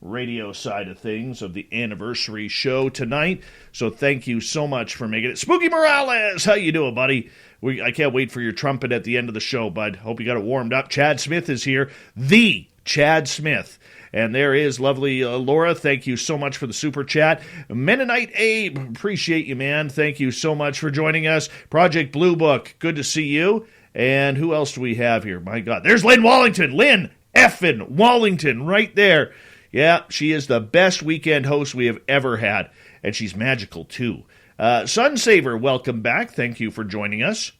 radio side of things of the anniversary show tonight. So thank you so much for making it. Spooky Morales, how you doing, buddy? I can't wait for your trumpet at the end of the show, bud. Hope you got it warmed up. Chad Smith is here, the Chad Smith. And there is lovely Laura. Thank you so much for the super chat. Mennonite Abe, appreciate you, man. Thank you so much for joining us. Project Blue Book, good to see you. And who else do we have here? My God, there's Lynn Wallington. Lynn effing Wallington right there. Yeah, she is the best weekend host we have ever had. And she's magical, too. Sunsaver, welcome back. Thank you for joining us.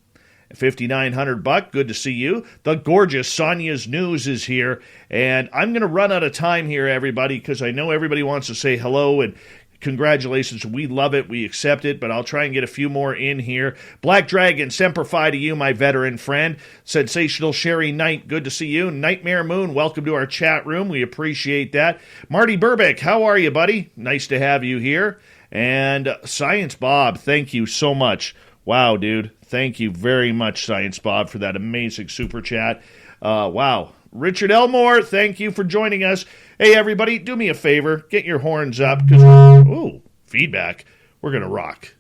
$5,900, good to see you. The gorgeous Sonia's News is here, and I'm going to run out of time here, everybody, because I know everybody wants to say hello and congratulations. We love it. We accept it, but I'll try and get a few more in here. Black Dragon, Semper Fi to you, my veteran friend. Sensational Sherry Knight, good to see you. Nightmare Moon, welcome to our chat room. We appreciate that. Marty Burbick, how are you, buddy? Nice to have you here. And Science Bob, thank you so much. Wow, dude. Thank you very much, Science Bob, for that amazing super chat. Wow. Richard Elmore, thank you for joining us. Hey, everybody, do me a favor. Get your horns up, because, ooh, feedback. We're going to rock.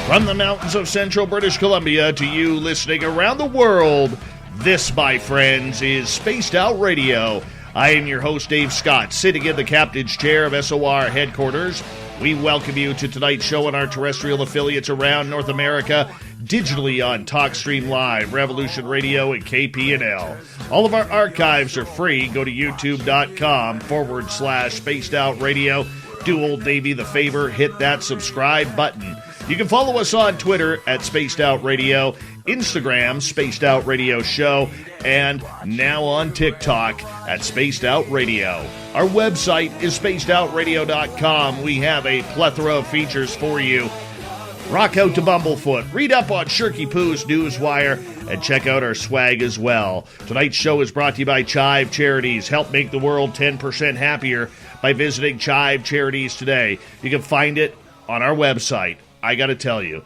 From the mountains of central British Columbia to you listening around the world, this, my friends, is Spaced Out Radio. I am your host, Dave Scott, sitting in the captain's chair of SOR headquarters. We welcome you to tonight's show on our terrestrial affiliates around North America, digitally on TalkStream Live, Revolution Radio, and KPNL. All of our archives are free. Go to youtube.com/Spaced Out Radio. Do old Davey the favor, hit that subscribe button. You can follow us on Twitter at Spaced Out Radio, Instagram, Spaced Out Radio Show, and now on TikTok at Spaced Out Radio. Our website is spacedoutradio.com. We have a plethora of features for you. Rock out to Bumblefoot, read up on Shirky Poo's Newswire, and check out our swag as well. Tonight's show is brought to you by Chive Charities. Help make the world 10% happier by visiting Chive Charities today. You can find it on our website. I got to tell you,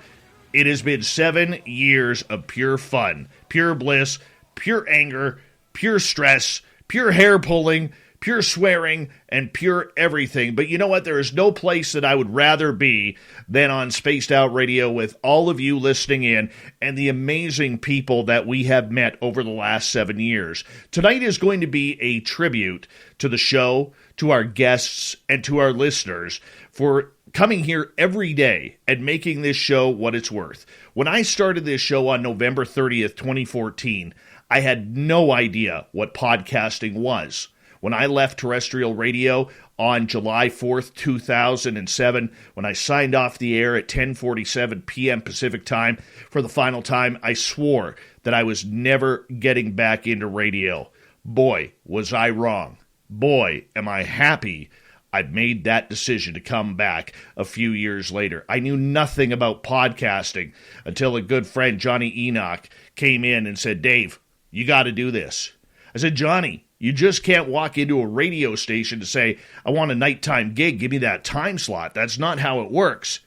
it has been 7 years of pure fun, pure bliss, pure anger, pure stress, pure hair pulling, pure swearing, and pure everything. But you know what? There is no place that I would rather be than on Spaced Out Radio with all of you listening in and the amazing people that we have met over the last 7 years. Tonight is going to be a tribute to the show, to our guests, and to our listeners for coming here every day and making this show what it's worth. When I started this show on November 30th, 2014, I had no idea what podcasting was. When I left terrestrial radio on July 4th, 2007, when I signed off the air at 10:47 p.m. Pacific time for the final time, I swore that I was never getting back into radio. Boy, was I wrong. Boy, am I happy I've made that decision to come back a few years later. I knew nothing about podcasting until a good friend, Johnny Enoch, came in and said, Dave, you got to do this. I said, Johnny, you just can't walk into a radio station to say, I want a nighttime gig, give me that time slot. That's not how it works.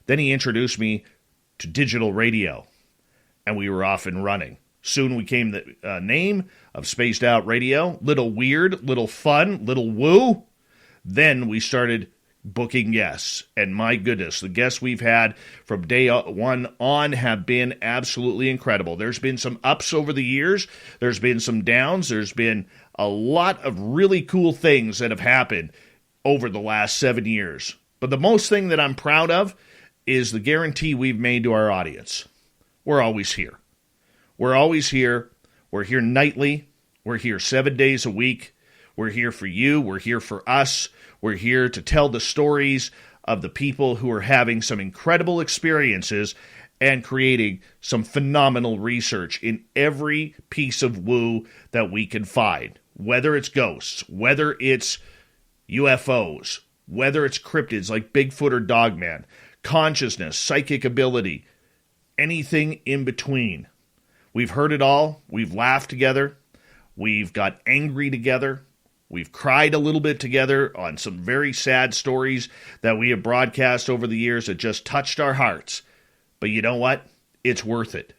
Then he introduced me to digital radio, and we were off and running. Soon we came the name of Spaced Out Radio. Little weird, little fun, little woo. Then we started booking guests, and my goodness, the guests we've had from day one on have been absolutely incredible. There's been some ups over the years. There's been some downs. There's been a lot of really cool things that have happened over the last 7 years. But the most thing that I'm proud of is the guarantee we've made to our audience. We're always here. We're always here. We're here nightly. We're here 7 days a week. We're here for you. We're here for us. We're here to tell the stories of the people who are having some incredible experiences and creating some phenomenal research in every piece of woo that we can find. Whether it's ghosts, whether it's UFOs, whether it's cryptids like Bigfoot or Dogman, consciousness, psychic ability, anything in between. We've heard it all. We've laughed together. We've got angry together. We've cried a little bit together on some very sad stories that we have broadcast over the years that just touched our hearts. But you know what? It's worth it.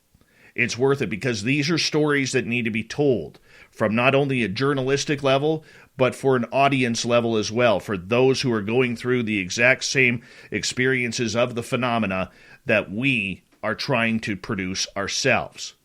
It's worth it because these are stories that need to be told from not only a journalistic level, but for an audience level as well, for those who are going through the exact same experiences of the phenomena that we are trying to produce ourselves.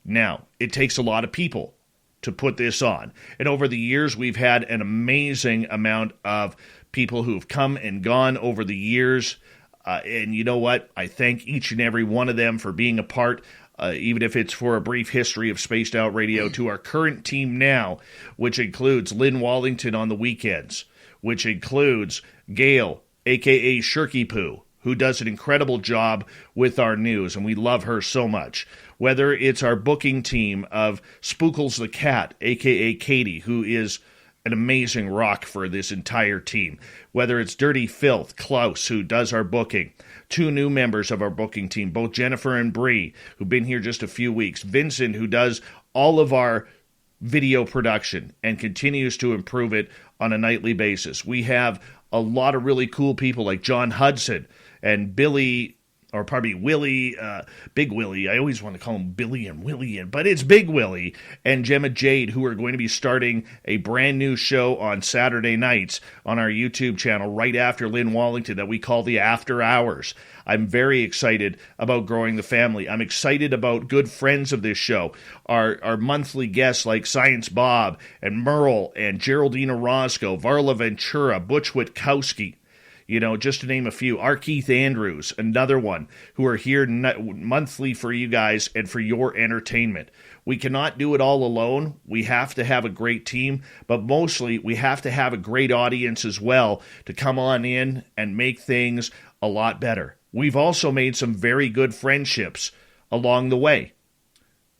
Now, it takes a lot of people to put this on. And over the years, we've had an amazing amount of people who've come and gone over the years. And you know what? I thank each and every one of them for being a part, even if it's for a brief history of Spaced Out Radio, to our current team now, which includes Lynn Wallington on the weekends, which includes Gail, a.k.a. Shirky Poo, who does an incredible job with our news, and we love her so much. Whether it's our booking team of Spookles the Cat, a.k.a. Katie, who is an amazing rock for this entire team. Whether it's Dirty Filth, Klaus, who does our booking. Two new members of our booking team, both Jennifer and Bree, who've been here just a few weeks. Vincent, who does all of our video production and continues to improve it on a nightly basis. We have a lot of really cool people like John Hudson and Billy, or pardon me, Willie, Big Willie. I always want to call him Billy and Willie, but it's Big Willie and Gemma Jade, who are going to be starting a brand new show on Saturday nights on our YouTube channel right after Lynn Wallington that we call the After Hours. I'm very excited about growing the family. I'm excited about good friends of this show, our monthly guests like Science Bob and Merle and Geraldina Roscoe, Varla Ventura, Butch Witkowski. You know, just to name a few. Our Keith Andrews, another one, who are here monthly for you guys and for your entertainment. We cannot do it all alone. We have to have a great team, but mostly we have to have a great audience as well to come on in and make things a lot better. We've also made some very good friendships along the way.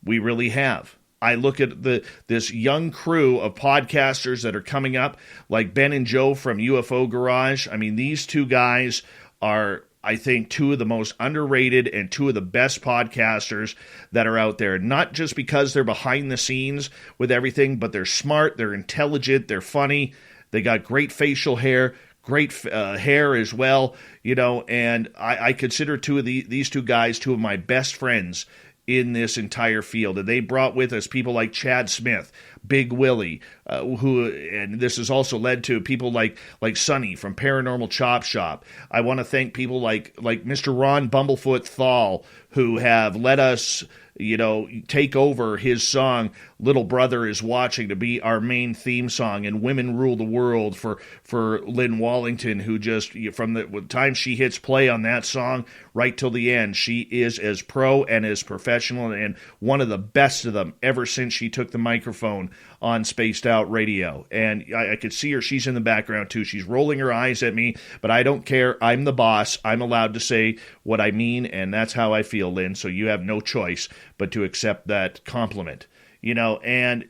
We really have. I look at this young crew of podcasters that are coming up, like Ben and Joe from UFO Garage. I mean, these two guys are, I think, two of the most underrated and two of the best podcasters that are out there. Not just because they're behind the scenes with everything, but they're smart, they're intelligent, they're funny, they got great facial hair, great hair as well, you know, and I consider these two guys two of my best friends in this entire field. And they brought with us people like Chad Smith, Big Willie, and this has also led to people like Sonny from Paranormal Chop Shop. I want to thank people like Mr. Ron Bumblefoot Thal, who have let us, you know, take over his song Little Brother Is Watching to be our main theme song, and Women Rule the World for Lynn Wallington, who just, from the time she hits play on that song right till the end, she is as pro and as professional and one of the best of them ever since she took the microphone on Spaced Out Radio. And I could see her. She's in the background too. She's rolling her eyes at me, but I don't care. I'm the boss. I'm allowed to say what I mean, and that's how I feel, Lynn. So you have no choice but to accept that compliment. You know, and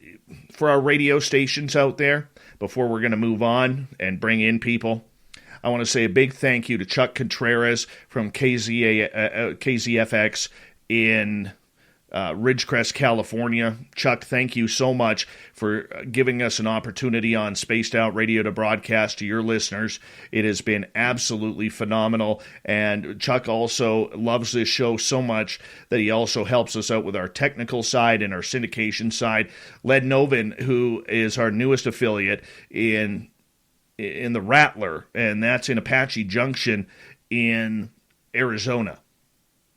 for our radio stations out there, before we're going to move on and bring in people, I want to say a big thank you to Chuck Contreras from KZFX in Ridgecrest, California. Chuck, thank you so much for giving us an opportunity on Spaced Out Radio to broadcast to your listeners. It has been absolutely phenomenal, and Chuck also loves this show so much that he also helps us out with our technical side and our syndication side. Led Novin, who is our newest affiliate in the Rattler, and that's in Apache Junction in Arizona.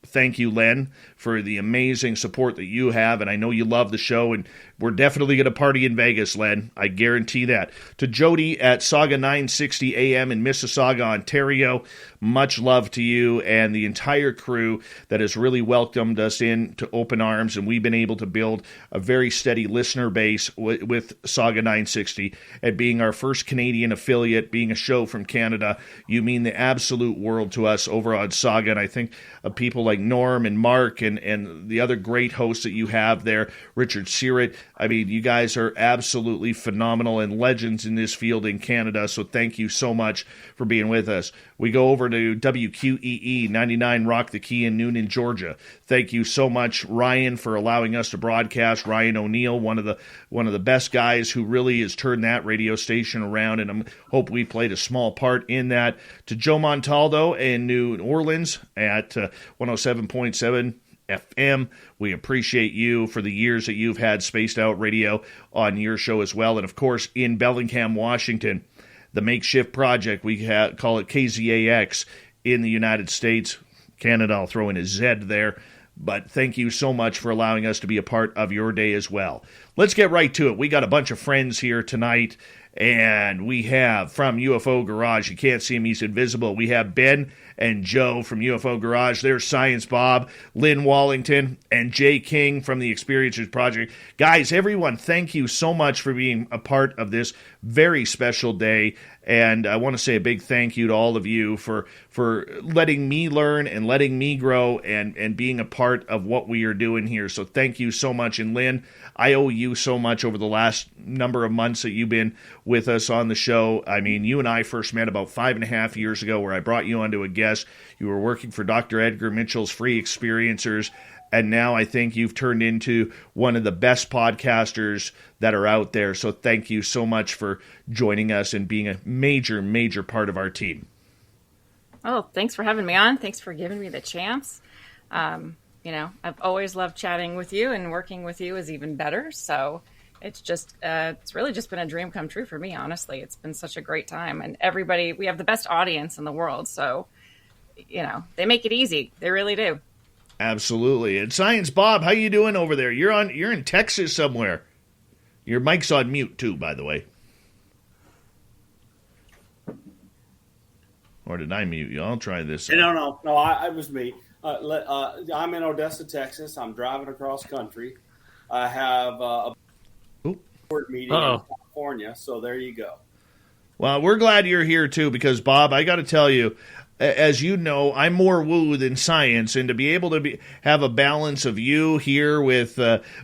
Thank you, Len, for the amazing support that you have, and I know you love the show, and we're definitely going to party in Vegas, Len. I guarantee that. To Jody at Saga 960 AM in Mississauga, Ontario, much love to you and the entire crew that has really welcomed us in to open arms, and we've been able to build a very steady listener base with Saga 960, and being our first Canadian affiliate, being a show from Canada, you mean the absolute world to us over on Saga, and I think of people like Norm and Mark and the other great hosts that you have there, Richard Searett, I mean, you guys are absolutely phenomenal and legends in this field in Canada, so thank you so much for being with us. We go over to WQEE 99 Rock the Key in Noonan, Georgia. Thank you so much, Ryan, for allowing us to broadcast. Ryan O'Neill, one of the best guys who really has turned that radio station around, and I hope we played a small part in that. To Joe Montaldo in New Orleans at 107.7 FM. We appreciate you for the years that you've had Spaced Out Radio on your show as well. And, of course, in Bellingham, Washington, the Makeshift Project, we call it KZAX in the United States. Canada, I'll throw in a Z there. But thank you so much for allowing us to be a part of your day as well. Let's get right to it. We got a bunch of friends here tonight, and we have from UFO Garage, you can't see him, he's invisible. We have Ben and Joe from UFO Garage. There's Science Bob, Lynn Wallington, and Jay King from the Experiencers Project. Guys, everyone, thank you so much for being a part of this very special day. And I want to say a big thank you to all of you for letting me learn and letting me grow and being a part of what we are doing here. So thank you so much. And Lynn, I owe you so much over the last number of months that you've been with us on the show. I mean, you and I first met about 5.5 years ago where I brought you onto a guest. You were working for Dr. Edgar Mitchell's Free Experiencers. And now I think you've turned into one of the best podcasters that are out there. So thank you so much for joining us and being a major, major part of our team. Oh, thanks for having me on. Thanks for giving me the chance. I've always loved chatting with you, and working with you is even better. So it's really just been a dream come true for me, honestly. It's been such a great time. And we have the best audience in the world. So, they make it easy. They really do. Absolutely. And Science Bob, how you doing over there? You're in Texas somewhere. Your mic's on mute too, by the way. Or did I mute you? I'll try this. No, it was me. I'm in Odessa, Texas. I'm driving across country. I have a board meeting in California, so there you go. Well, we're glad you're here too, because Bob, I got to tell you, as you know, I'm more woo than science, and to be able to have a balance of you here with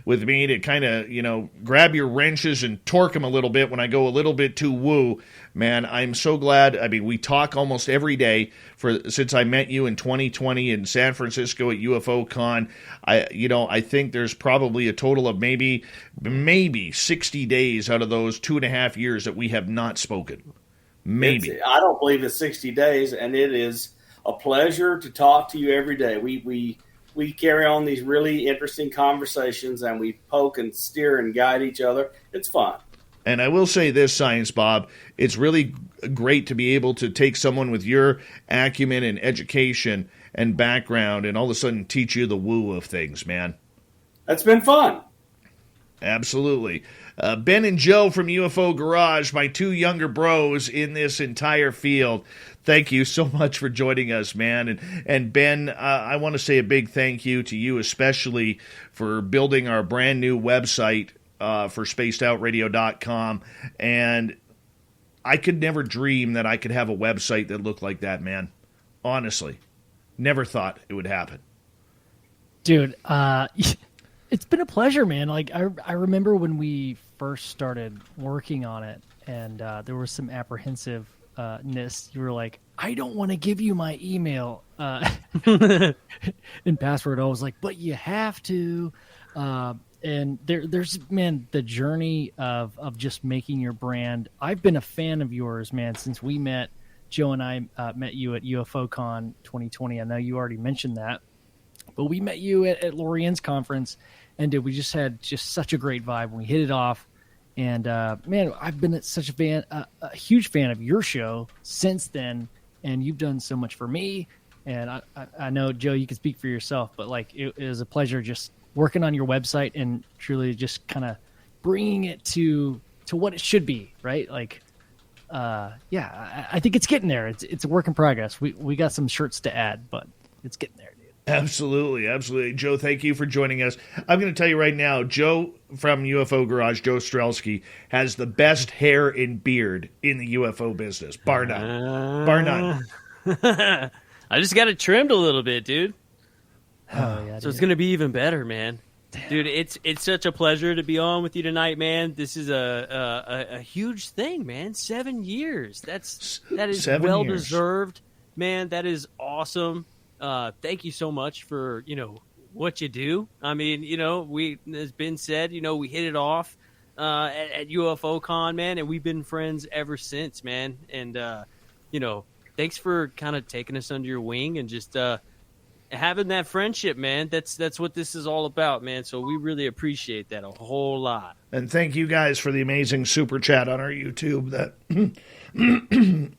me to kind of grab your wrenches and torque them a little bit when I go a little bit too woo, man, I'm so glad. I mean, we talk almost every day since I met you in 2020 in San Francisco at UFO Con. I think there's probably a total of maybe 60 days out of those 2.5 years that we have not spoken. Maybe. I don't believe it's 60 days, and it is a pleasure to talk to you every day. We carry on these really interesting conversations, and we poke and steer and guide each other. It's fun. And I will say this, Science Bob, it's really great to be able to take someone with your acumen and education and background and all of a sudden teach you the woo of things, man. That's been fun. Absolutely. Ben and Joe from UFO Garage, my two younger bros in this entire field. Thank you so much for joining us, man. And Ben, I want to say a big thank you to you, especially for building our brand new website for spacedoutradio.com. And I could never dream that I could have a website that looked like that, man. Honestly, never thought it would happen. Dude, it's been a pleasure, man. Like I remember when we first started working on it, and there was some apprehensiveness. You were like, "I don't want to give you my email and password." I was like, "But you have to." And there's the journey of just making your brand. I've been a fan of yours, man, since we met. Joe and I met you at UFOCon 2020. I know you already mentioned that, but we met you at Lorien's conference. And we just had such a great vibe when we hit it off. And, man, I've been such a huge fan of your show since then. And you've done so much for me. And I know, Joe, you can speak for yourself. But, like, it was a pleasure just working on your website and truly just kind of bringing it to what it should be, right? Like, I think it's getting there. It's a work in progress. We got some shirts to add, but it's getting there. Absolutely, absolutely. Joe, thank you for joining us. I'm going to tell you right now, Joe from UFO Garage, Joe Strelski, has the best hair and beard in the UFO business, bar none. Bar none. I just got it trimmed a little bit, dude. Oh, yeah, so it's going to be even better, man. Dude, it's such a pleasure to be on with you tonight, man. This is a huge thing, man. 7 years. That is 7 well years. deserved, man. That is awesome. Thank you so much for what you do. I mean, as Ben said, we hit it off at UFO Con, man, and we've been friends ever since, man. And thanks for kind of taking us under your wing and just having that friendship, man. That's what this is all about, man. So we really appreciate that a whole lot. And thank you guys for the amazing super chat on our YouTube. That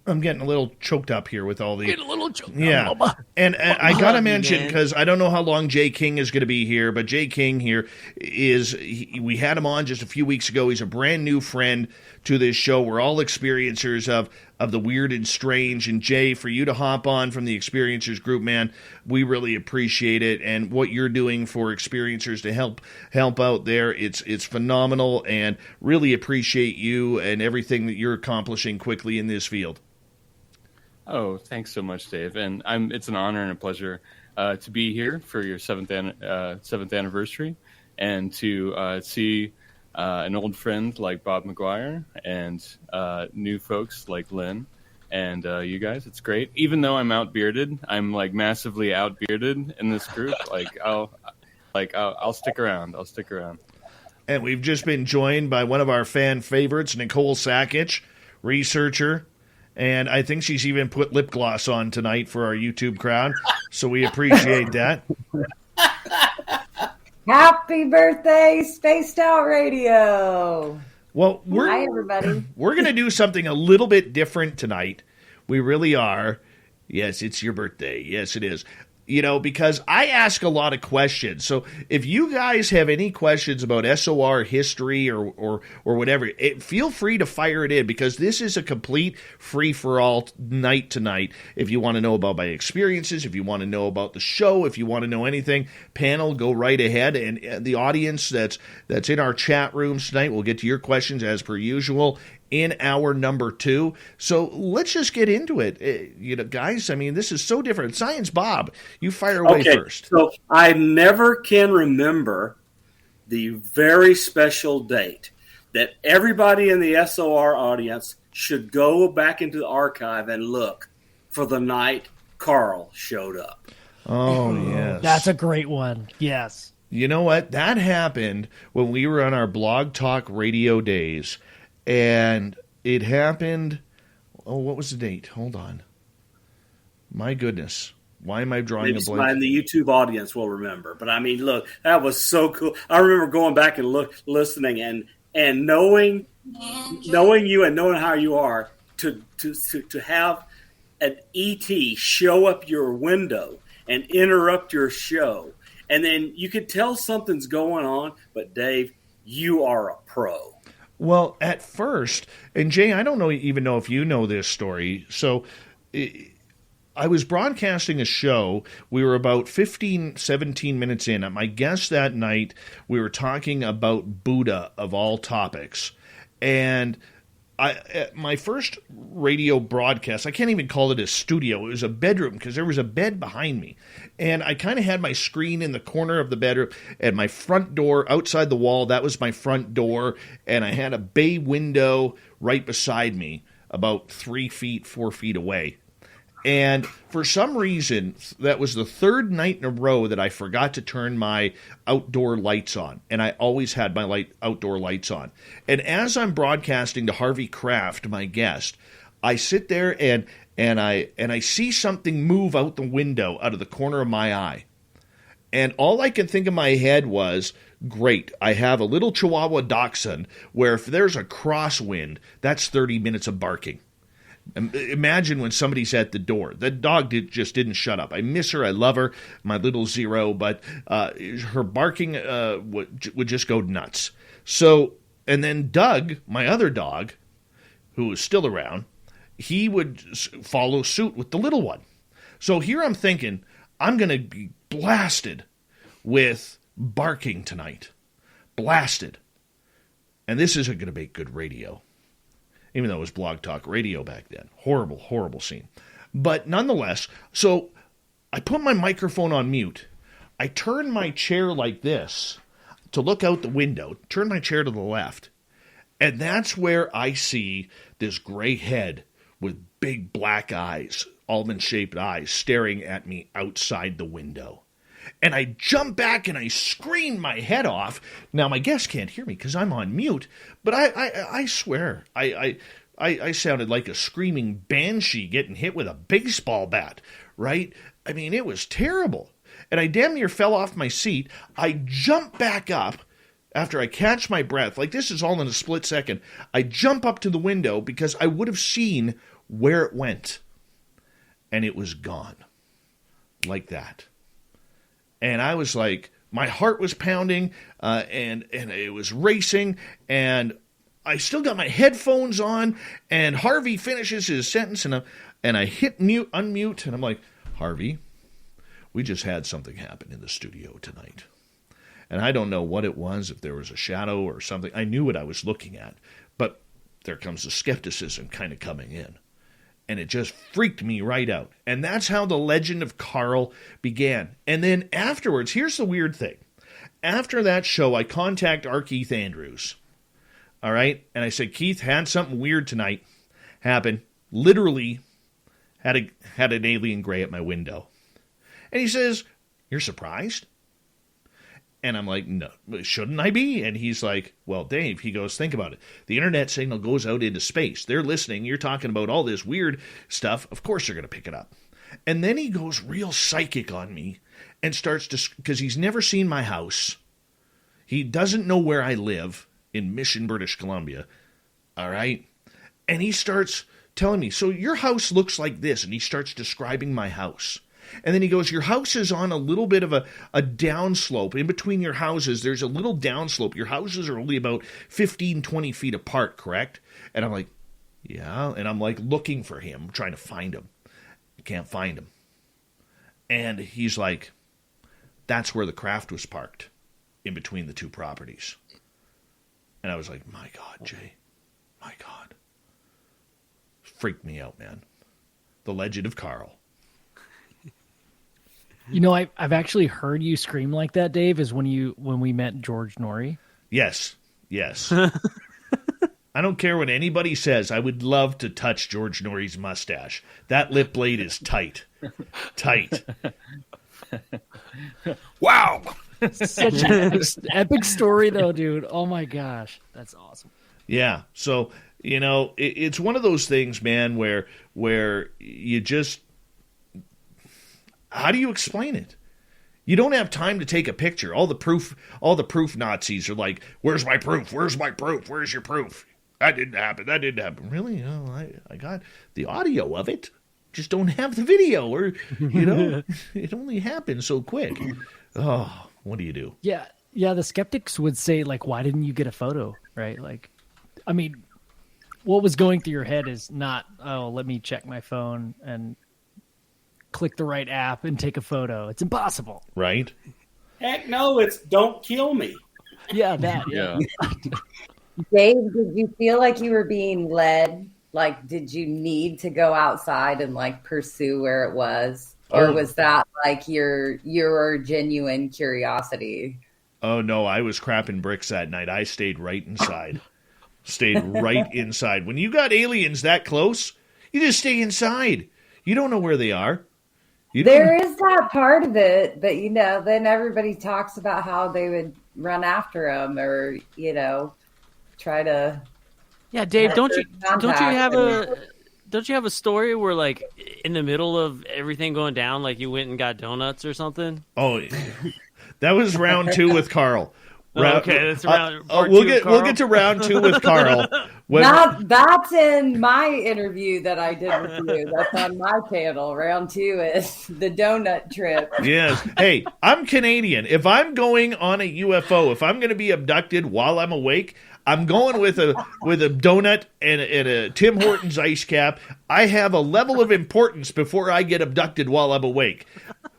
I'm getting a little choked up here with all the. Get a little choked Yeah, up. and I gotta you, mention, man. because I don't know how long Jay King is going to be here, but Jay King here we had him on just a few weeks ago. He's a brand new friend to this show. We're all experiencers of the weird and strange. And Jay, for you to hop on from the experiencers group, man, we really appreciate it. And what you're doing for experiencers to help out there, it's phenomenal, and really appreciate you and everything that you're accomplishing quickly in this field. Oh, thanks so much, Dave. And it's an honor and a pleasure to be here for your seventh anniversary, and to see an old friend like Bob McGuire and new folks like Lynn and you guys. It's great. Even though I'm outbearded, I'm like massively outbearded in this group. I'll stick around. I'll stick around. And we've just been joined by one of our fan favorites, Nicole Sakic, researcher. And I think she's even put lip gloss on tonight for our YouTube crowd. So we appreciate that. Happy birthday, Spaced Out Radio. Well, Hi, everybody. We're going to do something a little bit different tonight. We really are. Yes, it's your birthday. Yes, it is. Because I ask a lot of questions. So if you guys have any questions about SOR history or whatever, feel free to fire it in, because this is a complete free-for-all night tonight. If you want to know about my experiences, if you want to know about the show, if you want to know anything, panel, go right ahead. And the audience that's in our chat rooms tonight, we'll get to your questions as per usual in hour number 2. So let's just get into it. Guys, I mean, this is so different. Science Bob, you fire away first. So I never can remember the very special date that everybody in the SOR audience should go back into the archive and look for the night Carl showed up. Oh, yes. That's a great one. Yes. You know what? That happened when we were on our Blog Talk Radio days. And it happened, what was the date? Hold on. My goodness. Why am I drawing Maybe a blank? The YouTube audience will remember. But, I mean, look, that was so cool. I remember going back and listening and knowing you and knowing how you are, to have an ET show up your window and interrupt your show. And then you could tell something's going on, but, Dave, you are a pro. Well, at first, and Jay, I don't even know if you know this story. So I was broadcasting a show. We were about 15, 17 minutes in. At my guest that night, we were talking about Buddha of all topics. And my first radio broadcast, I can't even call it a studio. It was a bedroom, because there was a bed behind me. And I kind of had my screen in the corner of the bedroom, and my front door outside the wall, that was my front door. And I had a bay window right beside me, about 4 feet away. And for some reason, that was the third night in a row that I forgot to turn my outdoor lights on. And I always had my outdoor lights on. And as I'm broadcasting to Harvey Kraft, my guest, I sit there and I see something move out the window, out of the corner of my eye. And all I could think in my head was, great, I have a little Chihuahua dachshund where if there's a crosswind, that's 30 minutes of barking. Imagine when somebody's at the door. The dog just didn't shut up. I miss her. I love her, my little Zero, but her barking would just go nuts. So, and then Doug, my other dog, who is still around, he would follow suit with the little one. So here I'm thinking, I'm going to be blasted with barking tonight. Blasted. And this isn't going to make good radio. Even though it was Blog Talk Radio back then. Horrible, horrible scene. But nonetheless, so I put my microphone on mute. I turn my chair like this. to look out the window, turn my chair to the left, and that's where I see this gray head with big black eyes, almond-shaped eyes, staring at me outside the window. And I jump back and I scream my head off. Now, my guests can't hear me because I'm on mute, but I swear, I sounded like a screaming banshee getting hit with a baseball bat, right? I mean, it was terrible. And I damn near fell off my seat. I jump back up after I catch my breath. Like, this is all in a split second. I jump up to the window because I would have seen where it went. And it was gone. Like that. And I was like, my heart was pounding, and it was racing, and I still got my headphones on, and Harvey finishes his sentence, and I hit unmute, and I'm like, Harvey, we just had something happen in the studio tonight. And I don't know what it was, if there was a shadow or something. I knew what I was looking at, but there comes the skepticism kind of coming in. And it just freaked me right out. And that's how the legend of Carl began. And then afterwards, here's the weird thing. After that show, I contact our Keith Andrews. All right? And I said, Keith, had something weird tonight happen. Literally had an alien gray at my window. And he says, you're surprised? And I'm like, no, shouldn't I be? And he's like, well, Dave, he goes, think about it. The internet signal goes out into space. They're listening. You're talking about all this weird stuff. Of course they're going to pick it up. And then he goes real psychic on me and starts to, because he's never seen my house. He doesn't know where I live in Mission, British Columbia. All right. And he starts telling me, so your house looks like this. And he starts describing my house. And then he goes, your house is on a little bit of a downslope. In between your houses, there's a little downslope. Your houses are only about 15, 20 feet apart, correct? And I'm like, yeah. And I'm like looking for him, trying to find him. I can't find him. And he's like, that's where the craft was parked, in between the two properties. And I was like, my God, Jay. My God. Freaked me out, man. The Legend of Carl. You know, I've actually heard you scream like that, Dave, is when we met George Norrie. Yes. I don't care what anybody says. I would love to touch George Norrie's mustache. That lip blade is tight. Tight. Wow. Such an epic story, though, dude. Oh, my gosh. That's awesome. Yeah. So, you know, it's one of those things, man, where you just... How do you explain it? You don't have time to take a picture. All the proof Nazis are like, where's my proof? Where's my proof? Where's your proof? That didn't happen. Really? Oh, I got the audio of it. Just don't have the video, or, you know, it only happened so quick. Oh, what do you do? Yeah. The skeptics would say, like, why didn't you get a photo, right? Like, I mean, what was going through your head is not, oh, let me check my phone and click the right app and take a photo. It's impossible. Right? Heck no, it's don't kill me. Yeah, that. Yeah. Dave, did you feel like you were being led? Like, did you need to go outside and like pursue where it was? Or was that like your genuine curiosity? Oh no, I was crapping bricks that night. I stayed right inside. When you got aliens that close, you just stay inside. You don't know where they are. There is that part of it, but, you know, then everybody talks about how they would run after them or, you know, try to. Yeah, Dave, don't you have a story where, like, in the middle of everything going down, like you went and got donuts or something? Oh, that was round 2 with Carl. Okay, that's round. We'll get to round 2 with Carl. That's in my interview that I did with you. That's on my channel. Round 2 is the donut trip. Yes. Hey, I'm Canadian. If I'm going on a UFO, if I'm going to be abducted while I'm awake, I'm going with a donut and a Tim Hortons ice cap. I have a level of importance before I get abducted while I'm awake.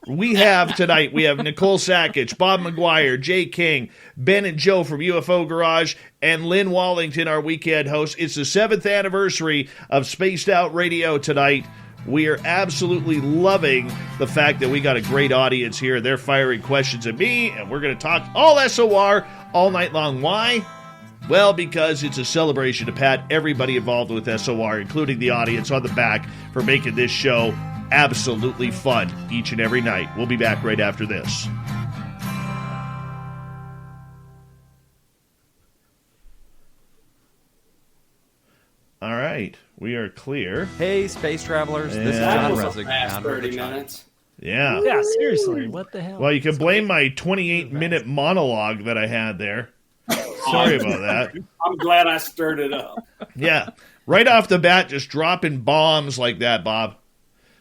We have Nicole Sackich, Bob McGuire, Jay King, Ben and Joe from UFO Garage, and Lynn Wallington, our weekend host. It's the 7th anniversary of Spaced Out Radio tonight. We are absolutely loving the fact that we got a great audience here. They're firing questions at me, and we're going to talk all SOR all night long. Why? Well, because it's a celebration to pat everybody involved with SOR, including the audience on the back, for making this show absolutely fun each and every night. We'll be back right after this. All right, we are clear. Hey, space travelers, this is Yeah. John That was a Resig, fast founder of 30 the Tribe. minutes. Yeah. Yeah, seriously, what the hell? Well, you can blame my 28-minute monologue that I had there. Sorry about that. I'm glad I stirred it up. Yeah. Right off the bat, just dropping bombs like that, Bob.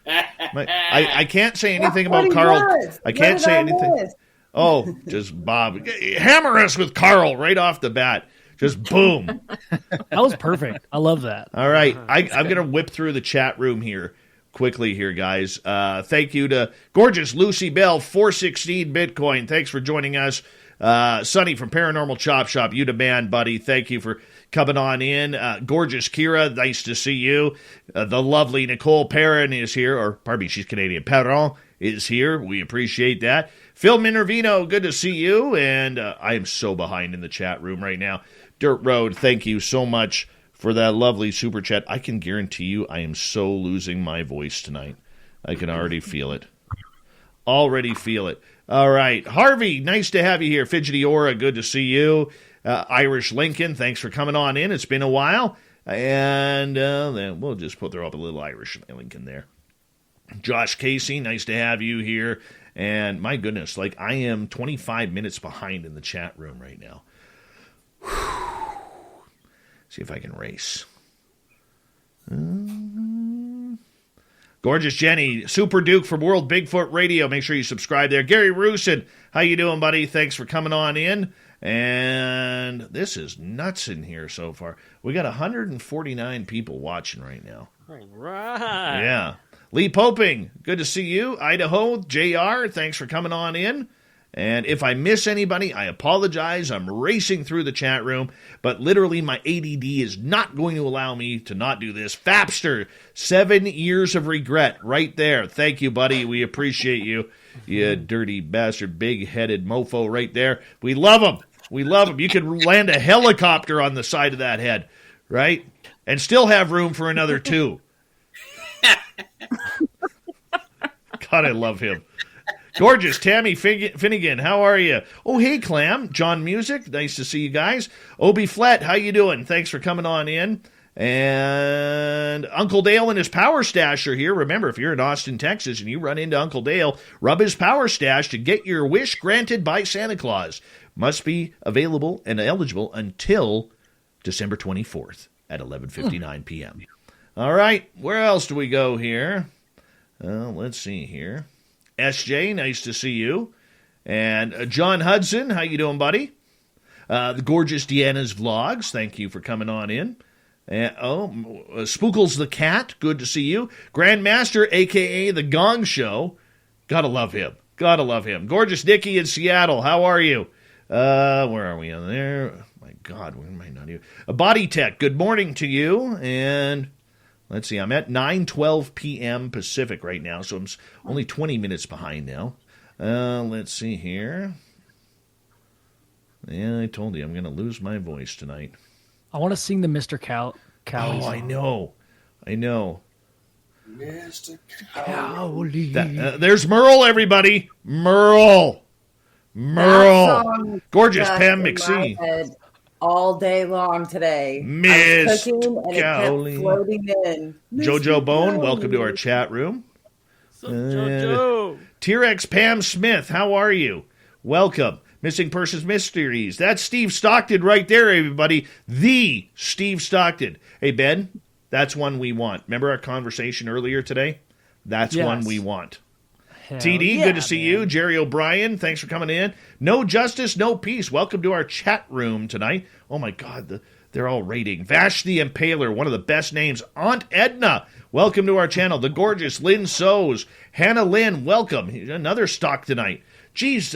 I can't say anything about Carl. I can't say anything. Oh, just Bob. Hammer us with Carl right off the bat. Just boom. That was perfect. I love that. All right. I'm going to whip through the chat room here quickly here, guys. Thank you to gorgeous Lucy Bell, 416 Bitcoin. Thanks for joining us. Sonny from Paranormal Chop Shop, you demand, buddy. Thank you for coming on in. Gorgeous Kira, nice to see you. The lovely Nicole Perrin is here, or pardon me, she's Canadian. Perrin is here. We appreciate that. Phil Minervino, good to see you. And I am so behind in the chat room right now. Dirt Road, thank you so much for that lovely super chat. I can guarantee you I am so losing my voice tonight. I can already feel it. Already feel it. All right. Harvey, nice to have you here. Fidgety Aura, good to see you. Irish Lincoln, thanks for coming on in. It's been a while. And then we'll just throw up a little Irish Lincoln there. Josh Casey, nice to have you here. And my goodness, like I am 25 minutes behind in the chat room right now. See if I can race. Gorgeous Jenny, Super Duke from World Bigfoot Radio. Make sure you subscribe there. Gary Rusin, how you doing, buddy? Thanks for coming on in. And this is nuts in here so far. We got 149 people watching right now. All right. Yeah. Lee Poping, good to see you. Idaho, JR, thanks for coming on in. And if I miss anybody, I apologize. I'm racing through the chat room, but literally my ADD is not going to allow me to not do this. Fapster, 7 years of regret right there. Thank you, buddy. We appreciate you. You dirty bastard, big-headed mofo right there. We love him. We love him. You could land a helicopter on the side of that head, right? And still have room for another 2. God, I love him. Gorgeous Tammy Finnegan, how are you? Oh, hey, Clam. John Music, nice to see you guys. Obi Flett, how you doing? Thanks for coming on in. And Uncle Dale and his Power Stash are here. Remember, if you're in Austin, Texas, and you run into Uncle Dale, rub his Power Stash to get your wish granted by Santa Claus. Must be available and eligible until December 24th at 11:59 p.m. All right, where else do we go here? Let's see here. SJ, nice to see you. And John Hudson, how you doing, buddy? The gorgeous Deanna's Vlogs, thank you for coming on in. Spookles the Cat, good to see you. Grandmaster, a.k.a. The Gong Show. Gotta love him. Gotta love him. Gorgeous Nikki in Seattle, how are you? Where are we on there? My God, where am I not here? Body Tech, good morning to you. And let's see, I'm at 9:12 p.m. Pacific right now, so I'm only 20 minutes behind now. Let's see here. Yeah, I told you I'm going to lose my voice tonight. I want to sing the Mr. Cowley Oh, song. I know. Mr. Cowley. There's Merle, everybody. Merle. That song Gorgeous stuck Pam in my McSee. head all day long today. I Miss was cooking and Cowley. it kept floating in. Jojo Mr. Bone, Cowley. welcome to our chat room. What's up, JoJo? T-Rex Pam Smith, how are you? Welcome. Missing Persons Mysteries. That's Steve Stockton right there, everybody. The Steve Stockton. Hey, Ben, that's one we want. Remember our conversation earlier today? That's Yes. one we want. Hell TD, yeah, good to see man. you. Jerry O'Brien, thanks for coming in. No Justice, No Peace. Welcome to our chat room tonight. Oh, my God, they're all rating. Vash the Impaler, one of the best names. Aunt Edna, welcome to our channel. The gorgeous Lynn Sows. Hannah Lynn, welcome. Another stock tonight. Geez,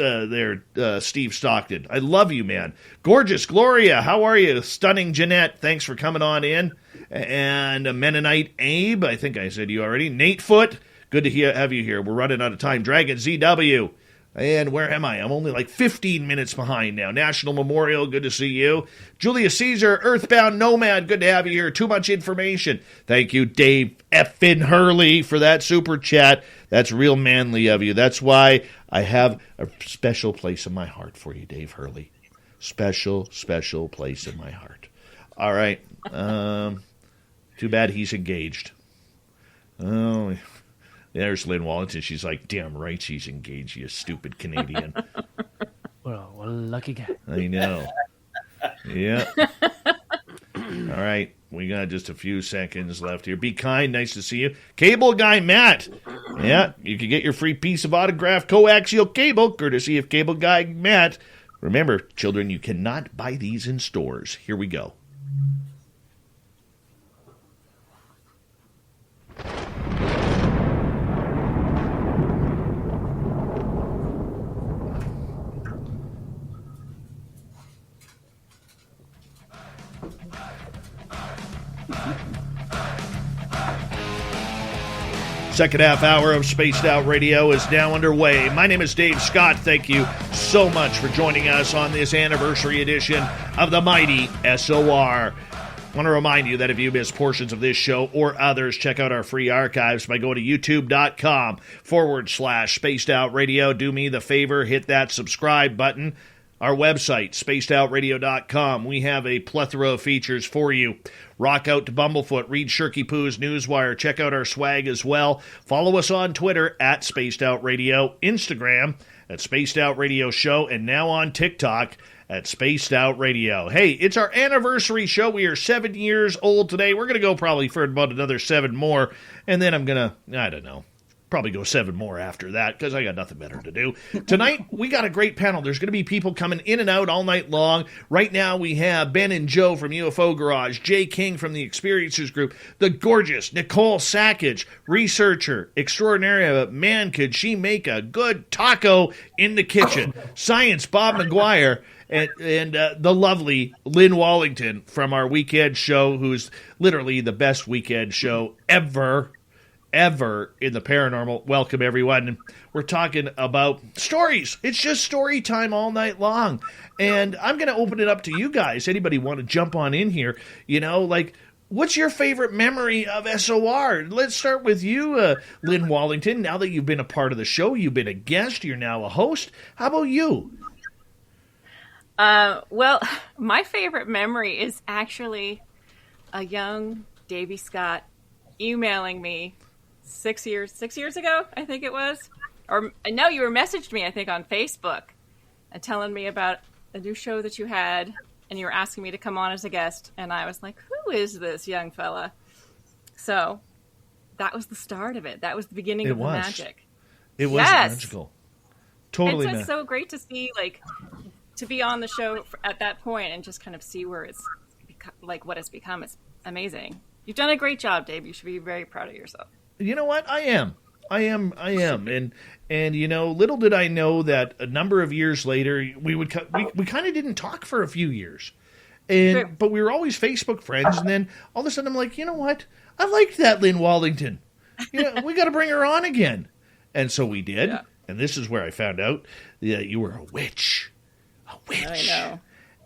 Steve Stockton. I love you, man. Gorgeous Gloria, how are you? Stunning Jeanette, thanks for coming on in. And Mennonite Abe, I think I said you already. Nate Foot, good to have you here. We're running out of time. Dragon ZW. And where am I? I'm only like 15 minutes behind now. National Memorial, good to see you. Julius Caesar, Earthbound Nomad, good to have you here. Too much information. Thank you, Dave Effin Hurley, for that super chat. That's real manly of you. That's why I have a special place in my heart for you, Dave Hurley. Special, special place in my heart. All right. Too bad he's engaged. Oh, there's Lynn Wallington. She's like, damn right she's engaged, you stupid Canadian. Well, what a lucky guy. I know. Yeah. All right. We got just a few seconds left here. Be kind. Nice to see you. Cable Guy Matt. Yeah, you can get your free piece of autographed coaxial cable, courtesy of Cable Guy Matt. Remember, children, you cannot buy these in stores. Here we go. Second half hour of Spaced Out Radio is now underway. My name is Dave Scott. Thank you so much for joining us on this anniversary edition of the mighty SOR. I want to remind you that if you miss portions of this show or others, check out our free archives by going to youtube.com/Spaced Out Radio. Do me the favor, hit that subscribe button. Our website, spacedoutradio.com. We have a plethora of features for you. Rock out to Bumblefoot, read Shirky Poo's Newswire, check out our swag as well. Follow us on Twitter at Spaced Out Radio, Instagram at Spaced Out Radio Show, and now on TikTok at Spaced Out Radio. Hey, it's our anniversary show. We are 7 years old today. We're going to go probably for about another 7 more, and then I'm going to, I don't know, probably go 7 more after that because I got nothing better to do. Tonight, we got a great panel. There's going to be people coming in and out all night long. Right now, we have Ben and Joe from UFO Garage, Jay King from the Experiencers Group, the gorgeous Nicole Sackage, researcher extraordinary, but man, could she make a good taco in the kitchen. Science Bob McGuire, and the lovely Lynn Wallington from our weekend show, who's literally the best weekend show ever in the paranormal. Welcome, everyone. We're talking about stories. It's just story time all night long. And I'm going to open it up to you guys. Anybody want to jump on in here? You know, like, what's your favorite memory of SOR? Let's start with you, Lynn Wallington. Now that you've been a part of the show, you've been a guest, you're now a host. How about you? Well, my favorite memory is actually a young Davy Scott emailing me 6 years ago, I think it was. Or no, you were messaged me, I think, on Facebook and telling me about a new show that you had, and you were asking me to come on as a guest. And I was like, who is this young fella? So that was the start of it. That was the beginning of the magic. It was magical. Totally. It's just so great to see, like, to be on the show at that point and just kind of see where it's like what it's become. It's amazing. You've done a great job, Dave. You should be very proud of yourself. You know what? I am. And you know, little did I know that a number of years later, we kind of didn't talk for a few years. But we were always Facebook friends. And then all of a sudden I'm like, you know what? I liked that Lynn Wallington. You know, we got to bring her on again. And so we did. Yeah. And this is where I found out that you were a witch. A witch. I know.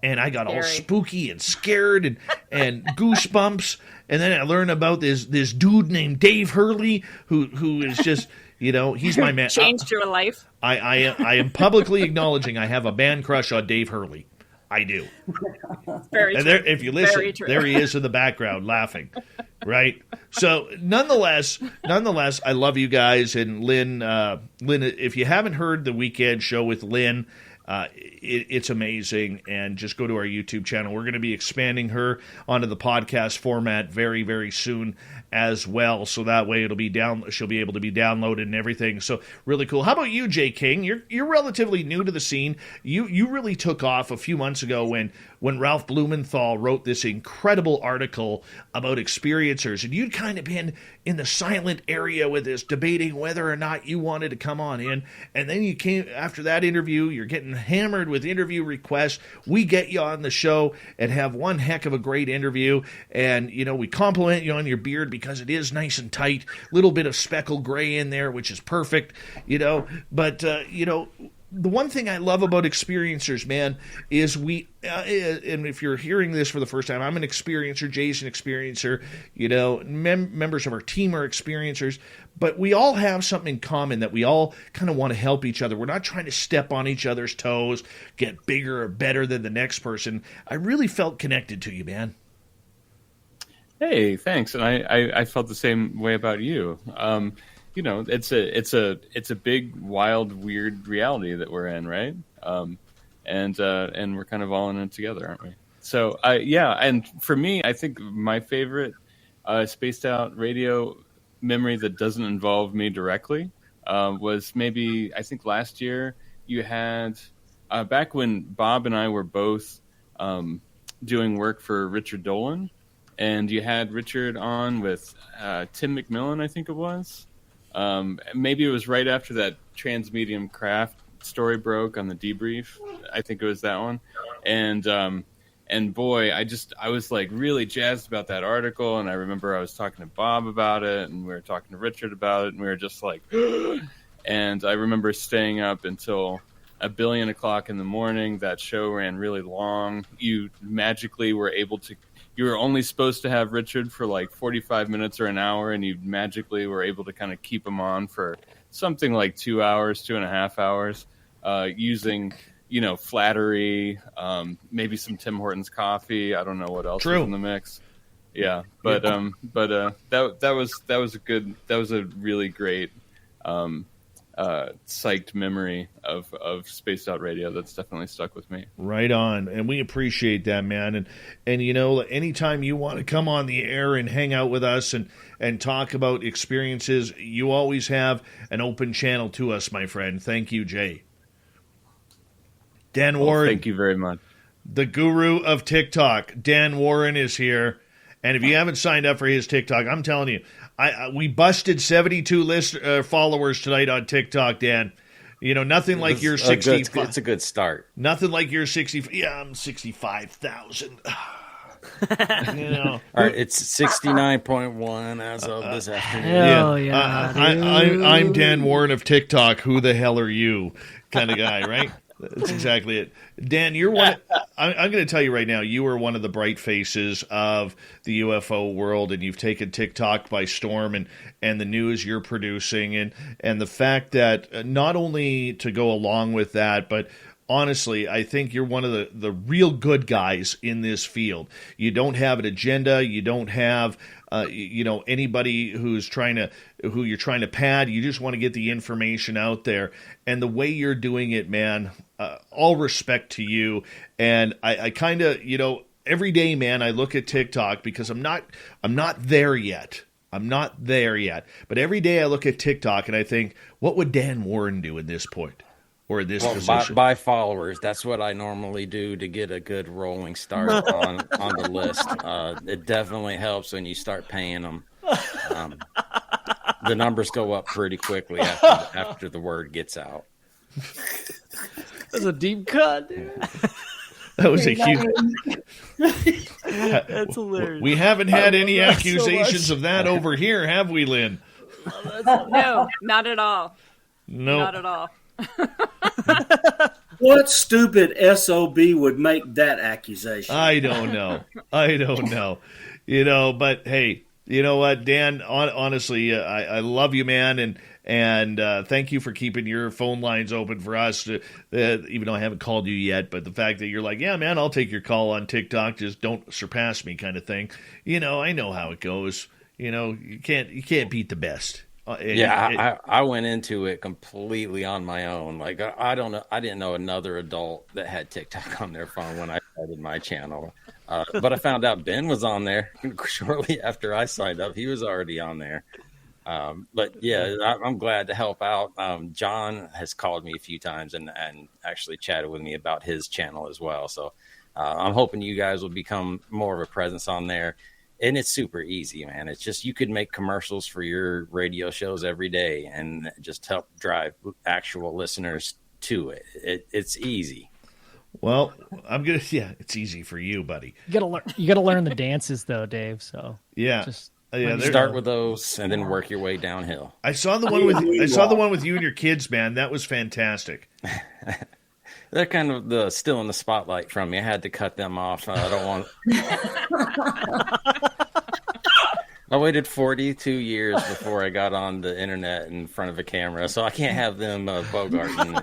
And I got all spooky and scared and goosebumps. And then I learned about this dude named Dave Hurley, who is just, you know, he's my man. Changed your life. I am publicly acknowledging I have a man crush on Dave Hurley. I do. Very and true. If you listen, there he is in the background laughing, right? So nonetheless, I love you guys. And Lynn, if you haven't heard the weekend show with Lynn, it's amazing, and just go to our YouTube channel. We're going to be expanding her onto the podcast format very, very soon, as well. So that way she'll be able to be downloaded and everything. So really cool. How about you, Jay King? You're relatively new to the scene. You really took off a few months ago when Ralph Blumenthal wrote this incredible article about experiencers, and you'd kind of been in the silent area with this, debating whether or not you wanted to come on in. And then you came after that interview, you're getting hammered with interview requests. We get you on the show and have one heck of a great interview. And, we compliment you on your beard because it is nice and tight, little bit of speckled gray in there, which is perfect, but, the one thing I love about experiencers, man, is and if you're hearing this for the first time, I'm an experiencer, Jay's an experiencer, members of our team are experiencers, but we all have something in common that we all kind of want to help each other. We're not trying to step on each other's toes, get bigger or better than the next person. I really felt connected to you, man. Hey, thanks. And I felt the same way about you. It's a big, wild, weird reality that we're in, right? And we're kind of all in it together, aren't we? So, and for me, I think my favorite spaced out radio memory that doesn't involve me directly was maybe, I think last year you had, back when Bob and I were both doing work for Richard Dolan, and you had Richard on with Tim McMillan, I think it was. Maybe it was right after that Transmedium Craft story broke on the debrief. I think it was that one. And boy, I was like really jazzed about that article. And I remember I was talking to Bob about it, and we were talking to Richard about it, and we were just like, and I remember staying up until 1 billion o'clock in the morning. That show ran really long. You magically were able to, you were only supposed to have Richard for like 45 minutes or an hour, and you magically were able to kind of keep him on for something like 2 hours, 2.5 hours, using, flattery, maybe some Tim Hortons coffee. I don't know what else was in the mix. Yeah. But that was a really great, psyched memory of spaced out radio that's definitely stuck with me. Right on. And we appreciate that, man. And anytime you want to come on the air and hang out with us and talk about experiences, you always have an open channel to us, my friend. Thank you, Jay. Dan Warren. Thank you very much. The guru of TikTok, Dan Warren, is here. And if you haven't signed up for his TikTok, I'm telling you, we busted 72 followers tonight on TikTok, Dan. Nothing like your 60. It's a good start. Nothing like your 60. Yeah, I'm 65,000. All right, it's 69.1 as of this afternoon. Hell yeah, I'm Dan Warren of TikTok. Who the hell are you? Kind of guy, right? That's exactly it. Dan, you're one. I'm going to tell you right now, you are one of the bright faces of the UFO world, and you've taken TikTok by storm, and the news you're producing, and the fact that not only to go along with that, but honestly, I think you're one of the real good guys in this field. You don't have an agenda. You don't have anybody who you're trying to pad. You just want to get the information out there. And the way you're doing it, man, all respect to you. And I kind of, every day, man, I look at TikTok because I'm not there yet. I'm not there yet. But every day I look at TikTok and I think, what would Dan Warren do at this point? Or in this position? By followers. That's what I normally do to get a good rolling start on the list. It definitely helps when you start paying them. The numbers go up pretty quickly after the word gets out. That's a deep cut, dude. That was a huge. That's hilarious. We haven't had any accusations of that over here, have we, Lynn? No, not at all. No, not at all. What stupid SOB would make that accusation? I don't know. But hey, you know what, Dan? Honestly, I love you, man, and thank you for keeping your phone lines open for us. Even though I haven't called you yet, but the fact that you're like, yeah, man, I'll take your call on TikTok. Just don't surpass me, kind of thing. I know how it goes. You can't beat the best. I went into it completely on my own. Like I don't know, I didn't know another adult that had TikTok on their phone when I started my channel. But I found out Ben was on there shortly after I signed up. He was already on there. But yeah, I'm glad to help out. John has called me a few times and actually chatted with me about his channel as well. So I'm hoping you guys will become more of a presence on there. And it's super easy, man. It's just you could make commercials for your radio shows every day and just help drive actual listeners to it. It's easy. Well, it's easy for you, buddy. You gotta learn the dances though, Dave. So yeah, just start with those and then work your way downhill. I saw the one with you and your kids, man. That was fantastic. They're kind of still in the spotlight from me. I had to cut them off. I don't want. I waited 42 years before I got on the internet in front of a camera, so I can't have them bogarting.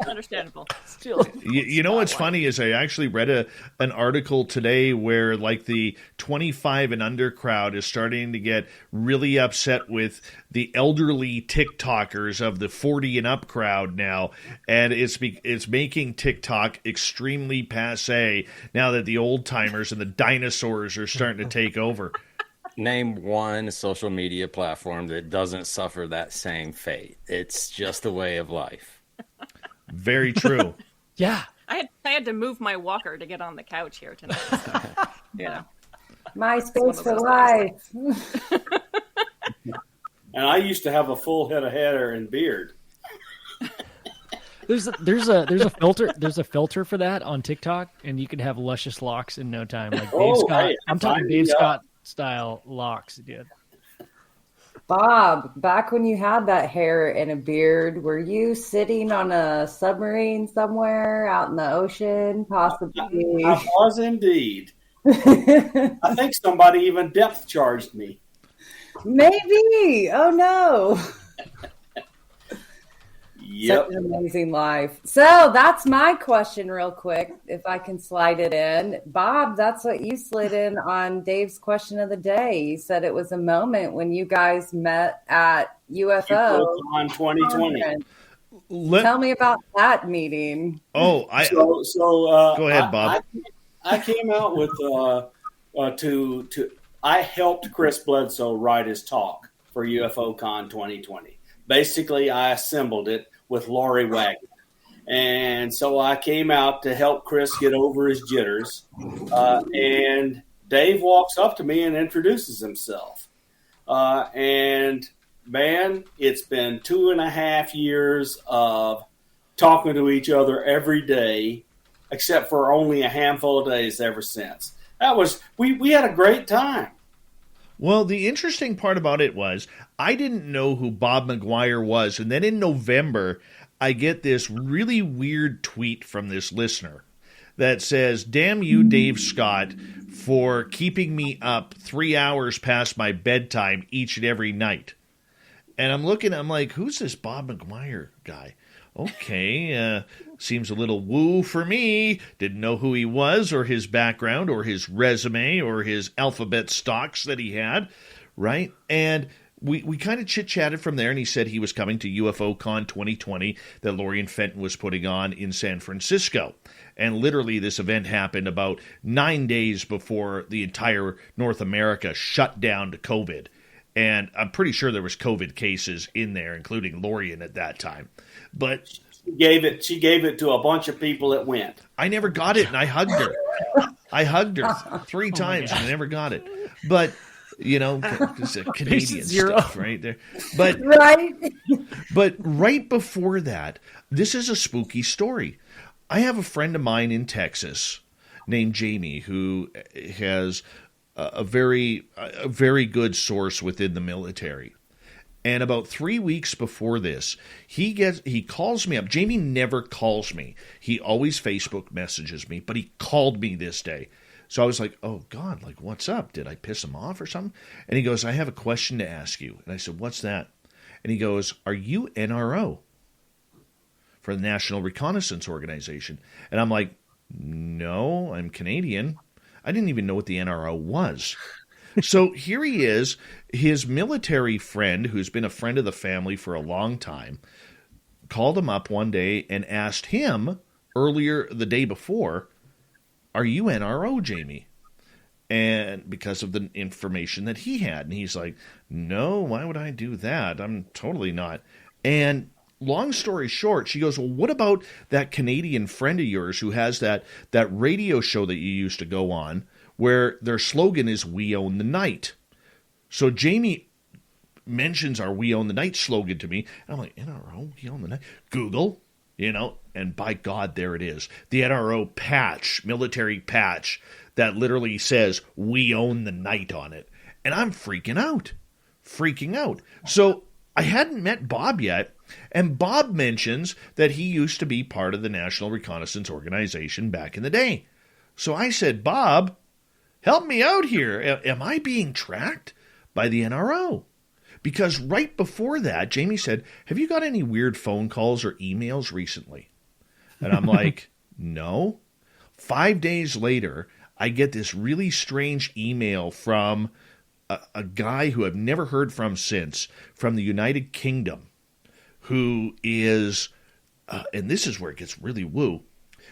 Understandable. still. You know what's funny is I actually read an article today where like the 25 and under crowd is starting to get really upset with the elderly TikTokers of the 40 and up crowd now, and it's making TikTok extremely passé now that the old timers and the dinosaurs are starting to take over. Name one social media platform that doesn't suffer that same fate. It's just a way of life. Very true. Yeah. I had to move my walker to get on the couch here tonight. So, My space for life. And I used to have a full head of hair and beard. There's a filter for that on TikTok, and you can have luscious locks in no time. Like Dave Scott. Hey, I'm talking Dave Scott style locks, dude. Bob, back when you had that hair and a beard, were you sitting on a submarine somewhere out in the ocean, possibly? I was indeed. I think somebody even depth charged me. Maybe. Oh no. Yep. Such an amazing life. So that's my question real quick, if I can slide it in. Bob, that's what you slid in on Dave's question of the day. You said it was a moment when you guys met at UFO on 2020. Tell me about that meeting. Oh, go ahead, Bob. I came out with I helped Chris Bledsoe write his talk for UFOCon 2020. Basically, I assembled it with Lori Wagner. And so I came out to help Chris get over his jitters. And Dave walks up to me and introduces himself. And, man, it's been 2.5 years of talking to each other every day, except for only a handful of days ever since. We had a great time. Well, the interesting part about it was I didn't know who Bob McGuire was. And then in November, I get this really weird tweet from this listener that says, "Damn you, Dave Scott, for keeping me up 3 hours past my bedtime each and every night." And I'm like, who's this Bob McGuire guy? Okay, seems a little woo for me. Didn't know who he was or his background or his resume or his alphabet stocks that he had, right? And we kind of chit-chatted from there, and he said he was coming to UFOCon 2020 that Lori and Fenton was putting on in San Francisco. And literally this event happened about 9 days before the entire North America shut down to COVID. And I'm pretty sure there was COVID cases in there, including Lorian at that time. But she gave it to a bunch of people that went. I never got it, and I hugged her. I hugged her 3 times, and I never got it. But, you know, it's a Canadian stuff right there. But, right? But right before that, this is a spooky story. I have a friend of mine in Texas named Jamie who has a very good source within the military. And about 3 weeks before this, he calls me up. Jamie never calls me. He always Facebook messages me, but he called me this day. So I was like, oh, God, like, what's up? Did I piss him off or something? And he goes, I have a question to ask you. And I said, what's that? And he goes, are you NRO for the National Reconnaissance Organization? And I'm like, no, I'm Canadian. I didn't even know what the NRO was. So here he is, his military friend, who's been a friend of the family for a long time, called him up one day and asked him earlier the day before are you NRO, Jamie? And because of the information that he had. And he's like, no, why would I do that? I'm totally not. And long story short, she goes, well, what about that Canadian friend of yours who has that radio show that you used to go on where their slogan is "We Own the Night"? So Jamie mentions our "We Own the Night" slogan to me. And I'm like, NRO, We Own the Night? Google, and by God, there it is. The NRO patch, military patch, that literally says "We Own the Night" on it. And I'm freaking out. So I hadn't met Bob yet, and Bob mentions that he used to be part of the National Reconnaissance Organization back in the day. So I said, Bob, help me out here. Am I being tracked by the NRO? Because right before that, Jamie said, have you got any weird phone calls or emails recently? And I'm like, no. 5 days later, I get this really strange email from a guy who I've never heard from since, from the United Kingdom, who is, and this is where it gets really woo,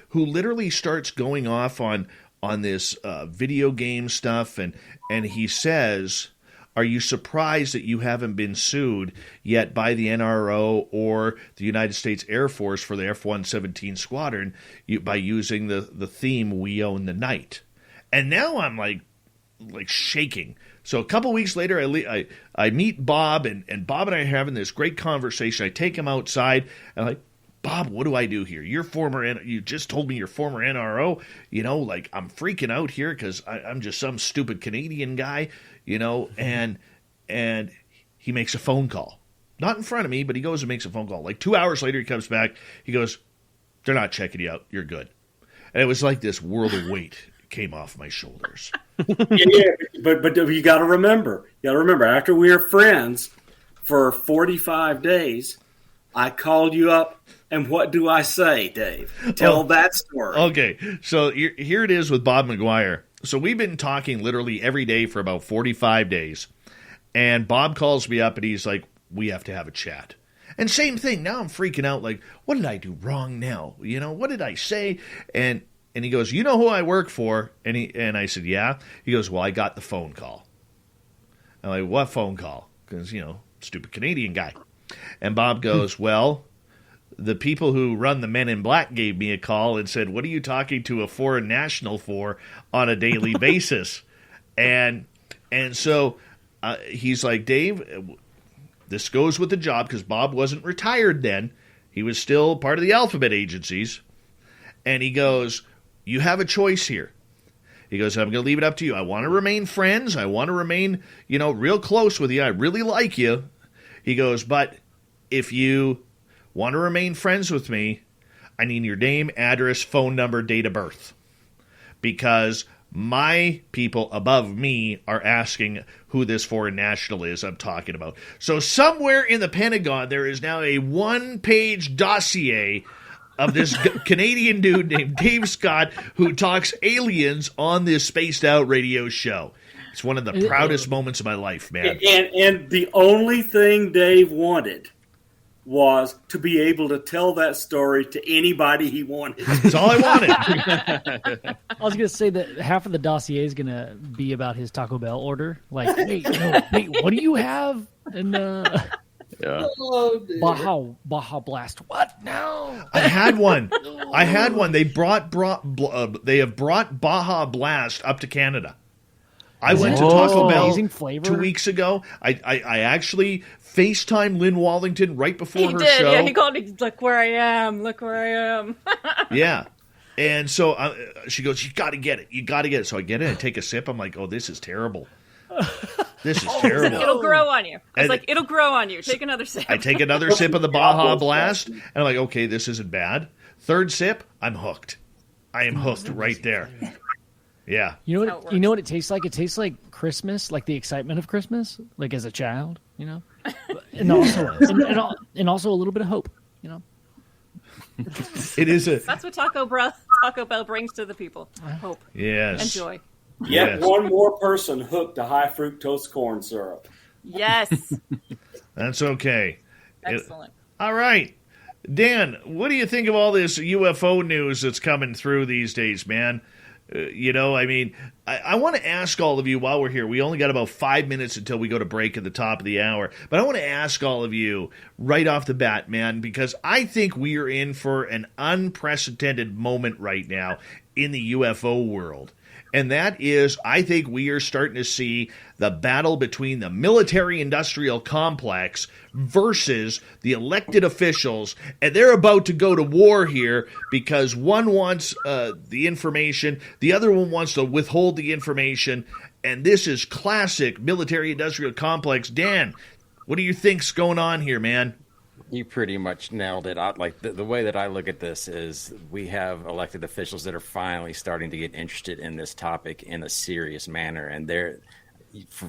who literally starts going off on this video game stuff, and he says, are you surprised that you haven't been sued yet by the NRO or the United States Air Force for the F-117 squadron by using the theme "We Own the Night"? And now I'm like shaking. So a couple weeks later, I meet Bob, and Bob and I are having this great conversation. I take him outside, and I'm like, Bob, what do I do here? You just told me you're former NRO. I'm freaking out here because I'm just some stupid Canadian guy, and he makes a phone call. Not in front of me, but he goes and makes a phone call. Like 2 hours later, he comes back. He goes, they're not checking you out. You're good. And it was like this world of weight came off my shoulders. Yeah, but you got to remember, after we were friends for 45 days, I called you up, and what do I say, Dave? Tell that story. Okay, so here it is with Bob McGuire. So we've been talking literally every day for about 45 days, and Bob calls me up, and he's like, we have to have a chat. And same thing, now I'm freaking out, like, what did I do wrong now? What did I say? And he goes, you know who I work for? And I said, yeah. He goes, well, I got the phone call. I'm like, what phone call? Because, stupid Canadian guy. And Bob goes, well, the people who run the Men in Black gave me a call and said, what are you talking to a foreign national for on a daily basis? And so he's like, Dave, this goes with the job, because Bob wasn't retired then. He was still part of the alphabet agencies. And he goes, you have a choice here. He goes, I'm going to leave it up to you. I want to remain friends. I want to remain, real close with you. I really like you. He goes, but if you want to remain friends with me, I need your name, address, phone number, date of birth. Because my people above me are asking who this foreign national is I'm talking about. So somewhere in the Pentagon, there is now a one-page dossier of this Canadian dude named Dave Scott who talks aliens on this Spaced Out radio show. It's one of the proudest moments of my life, man. And the only thing Dave wanted was to be able to tell that story to anybody he wanted. That's all I wanted. I was going to say that half of the dossier is going to be about his Taco Bell order. Like, wait, what do you have? And Yeah. Baja Blast. What? No. I had one. They they have brought Baja Blast up to Canada. I went to Taco Bell 2 weeks ago. I actually FaceTimed Lynn Wallington right before her show. Yeah, he called me, look where I am. Yeah. And so she goes, you got to get it. So I get it. I take a sip. I'm like, oh, this is terrible. This is terrible. It'll grow on you. I was like, it'll grow on you. Take another sip. I take another sip of the Baja Blast, and I'm like, okay, this isn't bad. Third sip, I'm hooked. I am hooked right there. Yeah. You know what it tastes like? It tastes like Christmas, like the excitement of Christmas, like as a child, and also a little bit of hope, It is That's what Taco Bell brings to the people. Hope. Yes. And joy. Yet one more person hooked to high fructose corn syrup. Yes. That's okay. Excellent. All right. Dan, what do you think of all this UFO news that's coming through these days, man? I mean, I want to ask all of you while we're here. We only got about 5 minutes until we go to break at the top of the hour. But I want to ask all of you right off the bat, man, because I think we are in for an unprecedented moment right now in the UFO world. And that is, I think we are starting to see the battle between the military-industrial complex versus the elected officials, and they're about to go to war here because one wants the information, the other one wants to withhold the information, and this is classic military-industrial complex. Dan, what do you think's going on here, man? You pretty much nailed it. Like the way that I look at this is we have elected officials that are finally starting to get interested in this topic in a serious manner. And they're,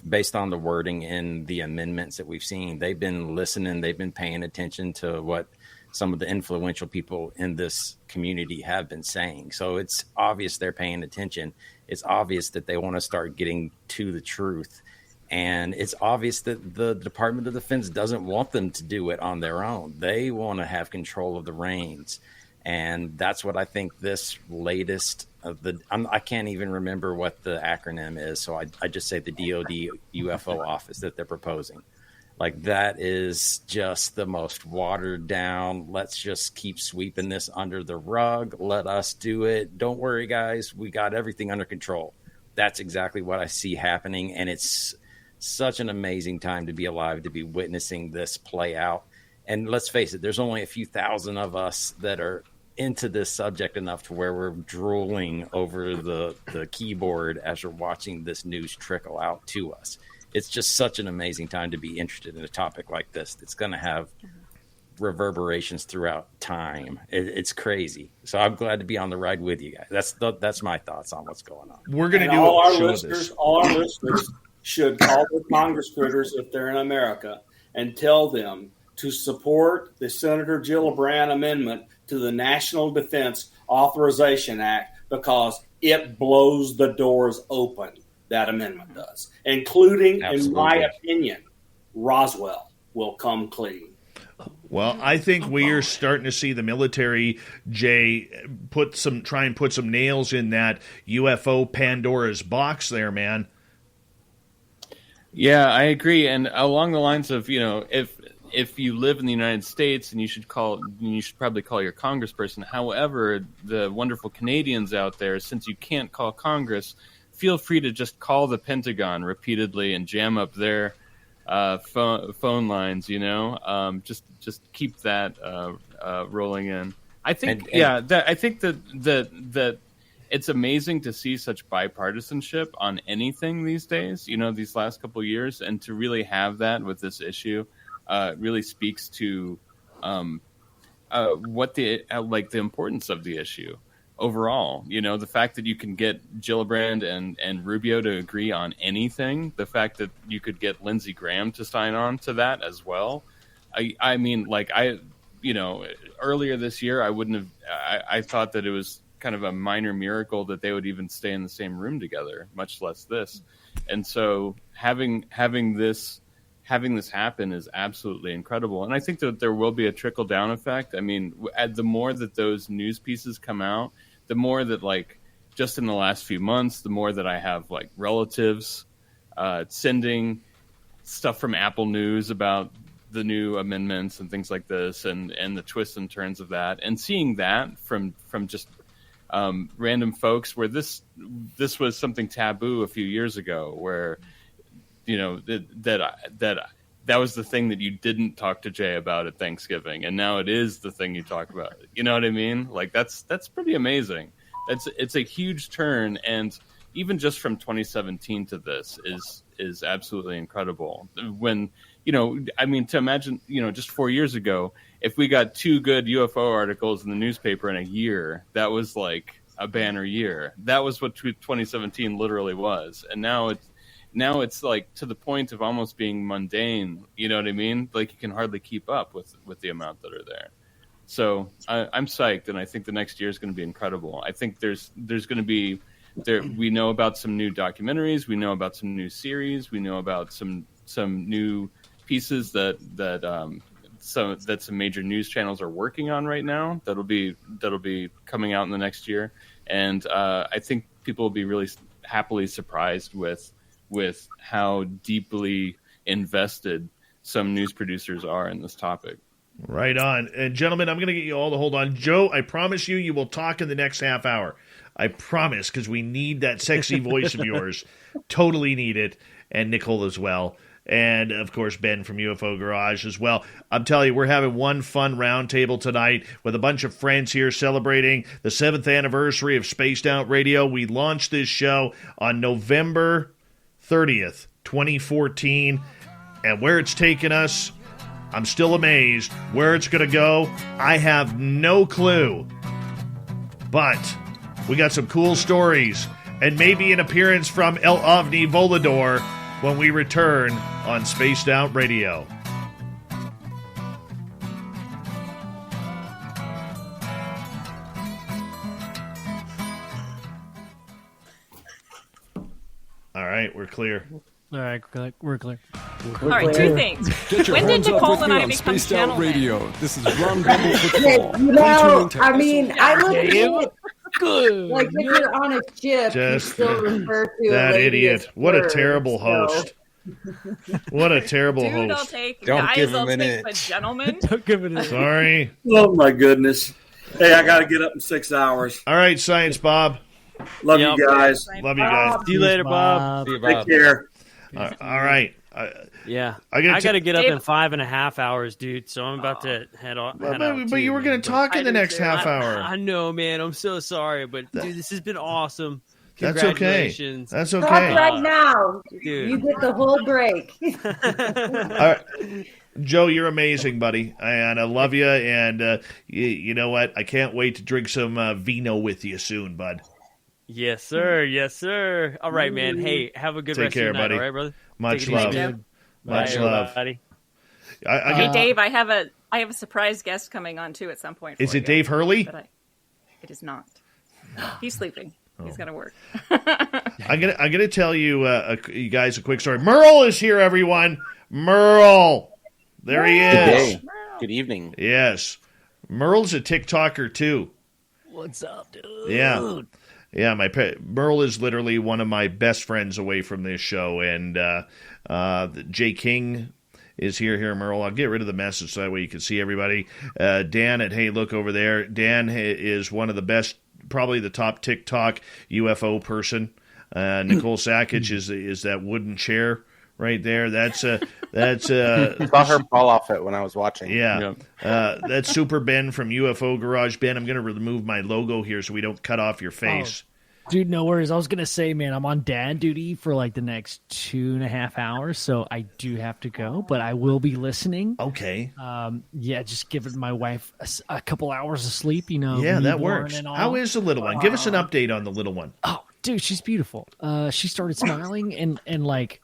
based on the wording in the amendments that we've seen, they've been listening, they've been paying attention to what some of the influential people in this community have been saying. So it's obvious they're paying attention. It's obvious that they want to start getting to the truth. And it's obvious that the Department of Defense doesn't want them to do it on their own. They want to have control of the reins. And that's what I think this latest of I can't even remember what the acronym is. So I just say the DOD UFO office that they're proposing. Like, that is just the most watered down. Let's just keep sweeping this under the rug. Let us do it. Don't worry, guys. We got everything under control. That's exactly what I see happening. And it's such an amazing time to be alive, to be witnessing this play out. And let's face it, there's only a few thousand of us that are into this subject enough to where we're drooling over the keyboard as we're watching this news trickle out to us. It's just such an amazing time to be interested in a topic like this that's going to have reverberations throughout time. It's crazy. So I'm glad to be on the ride with you guys. That's my thoughts on what's going on. We're going to do all our listeners should call the Congress critters if they're in America and tell them to support the Senator Gillibrand amendment to the National Defense Authorization Act, because it blows the doors open. That amendment does, including, in my opinion, Roswell will come clean. Well, I think we are starting to see the military, Jay, try and put some nails in that UFO Pandora's box there, man. Yeah, I agree. And along the lines of, if you live in the United States, and you should probably call your congressperson. However, the wonderful Canadians out there, since you can't call Congress, feel free to just call the Pentagon repeatedly and jam up their phone lines. Just keep that rolling in. I think, I think that it's amazing to see such bipartisanship on anything these days. These last couple of years, and to really have that with this issue really speaks to what the importance of the issue overall. The fact that you can get Gillibrand and Rubio to agree on anything, the fact that you could get Lindsey Graham to sign on to that as well. Earlier this year, I wouldn't have. I thought that it was kind of a minor miracle that they would even stay in the same room together, much less this. And so having this happen is absolutely incredible. And I think that there will be a trickle down effect. I mean, the more that those news pieces come out, the more that, just in the last few months, the more that I have relatives sending stuff from Apple News about the new amendments and things like this, and the twists and turns of that, and seeing that from just random folks, where this was something taboo a few years ago, where that was the thing that you didn't talk to Jay about at Thanksgiving, and now it is the thing you talk about. You know what I mean? That's pretty amazing. It's a huge turn, and even just from 2017 to this is absolutely incredible. When to imagine, just 4 years ago, if we got 2 good UFO articles in the newspaper in a year, that was like a banner year. That was what 2017 literally was. And now it's to the point of almost being mundane. You know what I mean? You can hardly keep up with the amount that are there. So I'm psyched, and I think the next year is going to be incredible. I think there's going to be we know about some new documentaries, we know about some new series, we know about some new pieces that some major news channels are working on right now. That'll be coming out in the next year, and I think people will be really happily surprised with how deeply invested some news producers are in this topic. Right on. And gentlemen, I'm going to get you all to hold on. Joe, I promise you will talk in the next half hour. I promise, because we need that sexy voice of yours. Totally need it. And Nicole as well. And, of course, Ben from UFO Garage as well. I'm telling you, we're having one fun roundtable tonight with a bunch of friends here celebrating the 7th anniversary of Spaced Out Radio. We launched this show on November 30th, 2014. And where it's taken us, I'm still amazed. Where it's going to go, I have no clue. But we got some cool stories and maybe an appearance from El Ovni Volador when we return on Spaced Out Radio. All right, we're clear. All right, we're clear. All right, two things. Get your When did horns up Nicole with and me I on become Spaced Out gentlemen? Radio. This is Ron Bumble Football. You know, I mean, I look at it Good. like if you're on a ship, you Just still refer to a that lady idiot. as What a flirt, terrible so- host. What a terrible Dude, I'll host. take Don't guys. give him I'll an take the inch. gentlemen. Don't give it a Sorry. Oh my goodness! Hey, I got to get up in 6 hours. All right, Science Bob. Love Yep. you guys. Love you guys. See you later, Bob. See you, Take Bob. care. All right. Yeah, I I gotta got to get up Dave- in 5.5 hours, dude. So I'm about to head out. But you were going to talk in the next half hour. I know, man. I'm so sorry, but dude, this has been awesome. That's okay. Congratulations. That's Stop okay. right now. Dude. You get the whole break. All right. Joe, you're amazing, buddy, and I love you. And you know what? I can't wait to drink some vino with you soon, bud. Yes, sir. Yes, sir. All right, man. Hey, have a good Take rest care, of your night, buddy. all right, brother? Much Take it love. easy, Bye, man. Much Bye, love. everybody. I Hey, get, Dave, I have a surprise guest coming on too at some point. is for it you, Dave Hurley? But it is not. He's sleeping. He's got to work. I'm gonna tell you, you guys, a quick story. Merle is here, everyone. Merle, there he is. Hey, good evening. Yes, Merle's a TikToker too. What's up, dude? Yeah. Yeah, Merle is literally one of my best friends away from this show, and Jay King is here, Merle. I'll get rid of the message so that way you can see everybody. Dan at Hey Look over there. Dan is one of the best, probably the top TikTok UFO person. Nicole Sackage is that wooden chair right there. That's I saw her fall off it when I was watching. yeah. That's Super Ben from UFO Garage. Ben, I'm going to remove my logo here so we don't cut off your face. Dude, no worries. I was going to say, man, I'm on dad duty for like the next 2.5 hours, so I do have to go, but I will be listening. Okay. Yeah, just giving my wife a couple hours of sleep, you know. Yeah, that newborn works. and all. How is the little one? Give us an update on the little one. Oh, dude, she's beautiful. She started smiling and like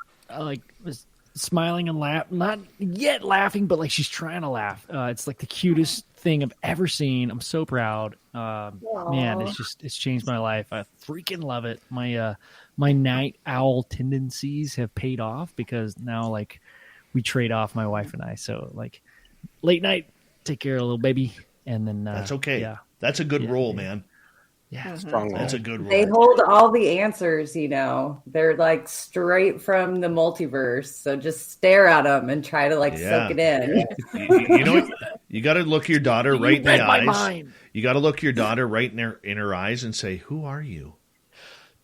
was smiling and not yet laughing, but like she's trying to laugh. It's like the cutest thing I've ever seen. I'm so proud. Man, it's changed my life. I freaking love it. My night owl tendencies have paid off because now like we trade off, my wife and I. So like late night, take care of a little baby, and then That's okay. Yeah, That's a good role, man. yeah. Strong role. That's a good role. They hold all the answers, you know. They're like straight from the multiverse. So just stare at them and try to like Yeah. soak it in. You know what? You got to look your daughter right in the read my eyes. mind. You got to look your daughter right in her eyes and say, "Who are you?"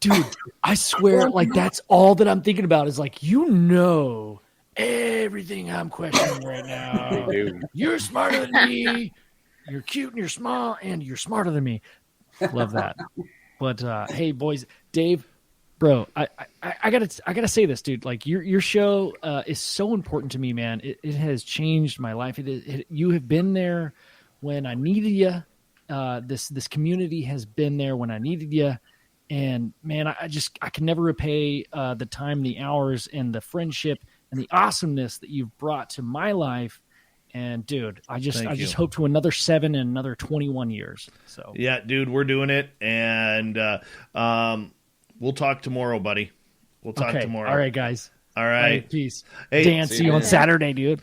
Dude, I swear, like that's all that I'm thinking about is like, you know, everything I'm questioning right now. Dude. You're smarter than me. You're cute and you're small and you're smarter than me. Love that. But hey, boys, Dave, bro, I gotta say this, dude. Like your show is so important to me, man. It has changed my life. You have been there when I needed you. This community has been there when I needed you. And man, I can never repay the time, the hours, and the friendship and the awesomeness that you've brought to my life. And dude, I just hope to another 7 and another 21 years. So Yeah, dude, we're doing it, and we'll talk tomorrow, buddy. We'll talk okay. tomorrow. All right, guys. All right. Peace. Hey, Dan, see you on Saturday, dude.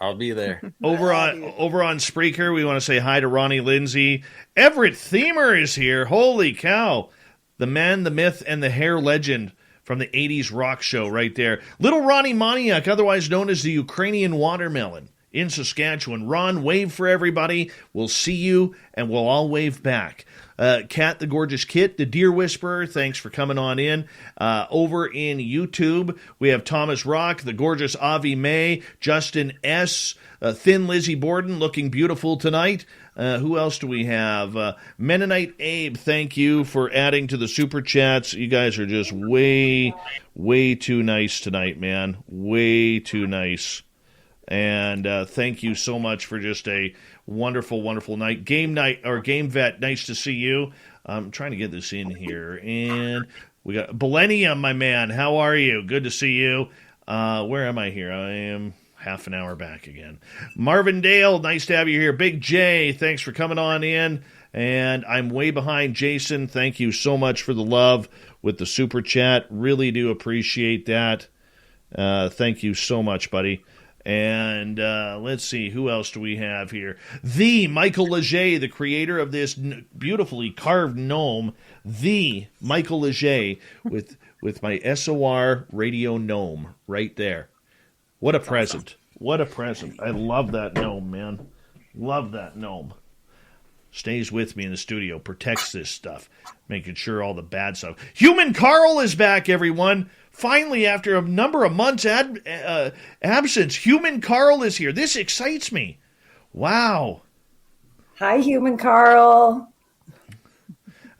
I'll be there. Over on Spreaker, we want to say hi to Ronnie Lindsay. Everett Themer is here. Holy cow. the man, the myth, and the hair legend from the 80s rock show right there. Little Ronnie Moniak, otherwise known as the Ukrainian Watermelon in Saskatchewan. Ron, wave for everybody. We'll see you, and we'll all wave back. Kat, the gorgeous Kit, the Deer Whisperer, thanks for coming on in. Over in YouTube, we have Thomas Rock, the gorgeous Avi May, Justin S., Thin Lizzie Borden, looking beautiful tonight. Who else do we have? Mennonite Abe, thank you for adding to the super chats. You guys are just way, way too nice tonight, man. Way too nice. And thank you so much for just a wonderful, wonderful night. Game Vet, nice to see you. I'm trying to get this in here. And we got Millennium, my man. How are you? Good to see you. Where am I here? I am half an hour back again. Marvin Dale, nice to have you here. Big J, thanks for coming on in. And I'm way behind Jason. Thank you so much for the love with the super chat. Really do appreciate that. Thank you so much, buddy. And let's see, who else do we have here? The Michael Leger, the creator of this beautifully carved gnome. The Michael Leger with my SOR radio gnome right there. What a present. What a present. I love that gnome, man. Love that gnome. Stays with me in the studio, protects this stuff, making sure all the bad stuff. Human Carl is back, everyone. Finally, after a number of months absence, Human Carl is here. This excites me. Wow. Hi, Human Carl.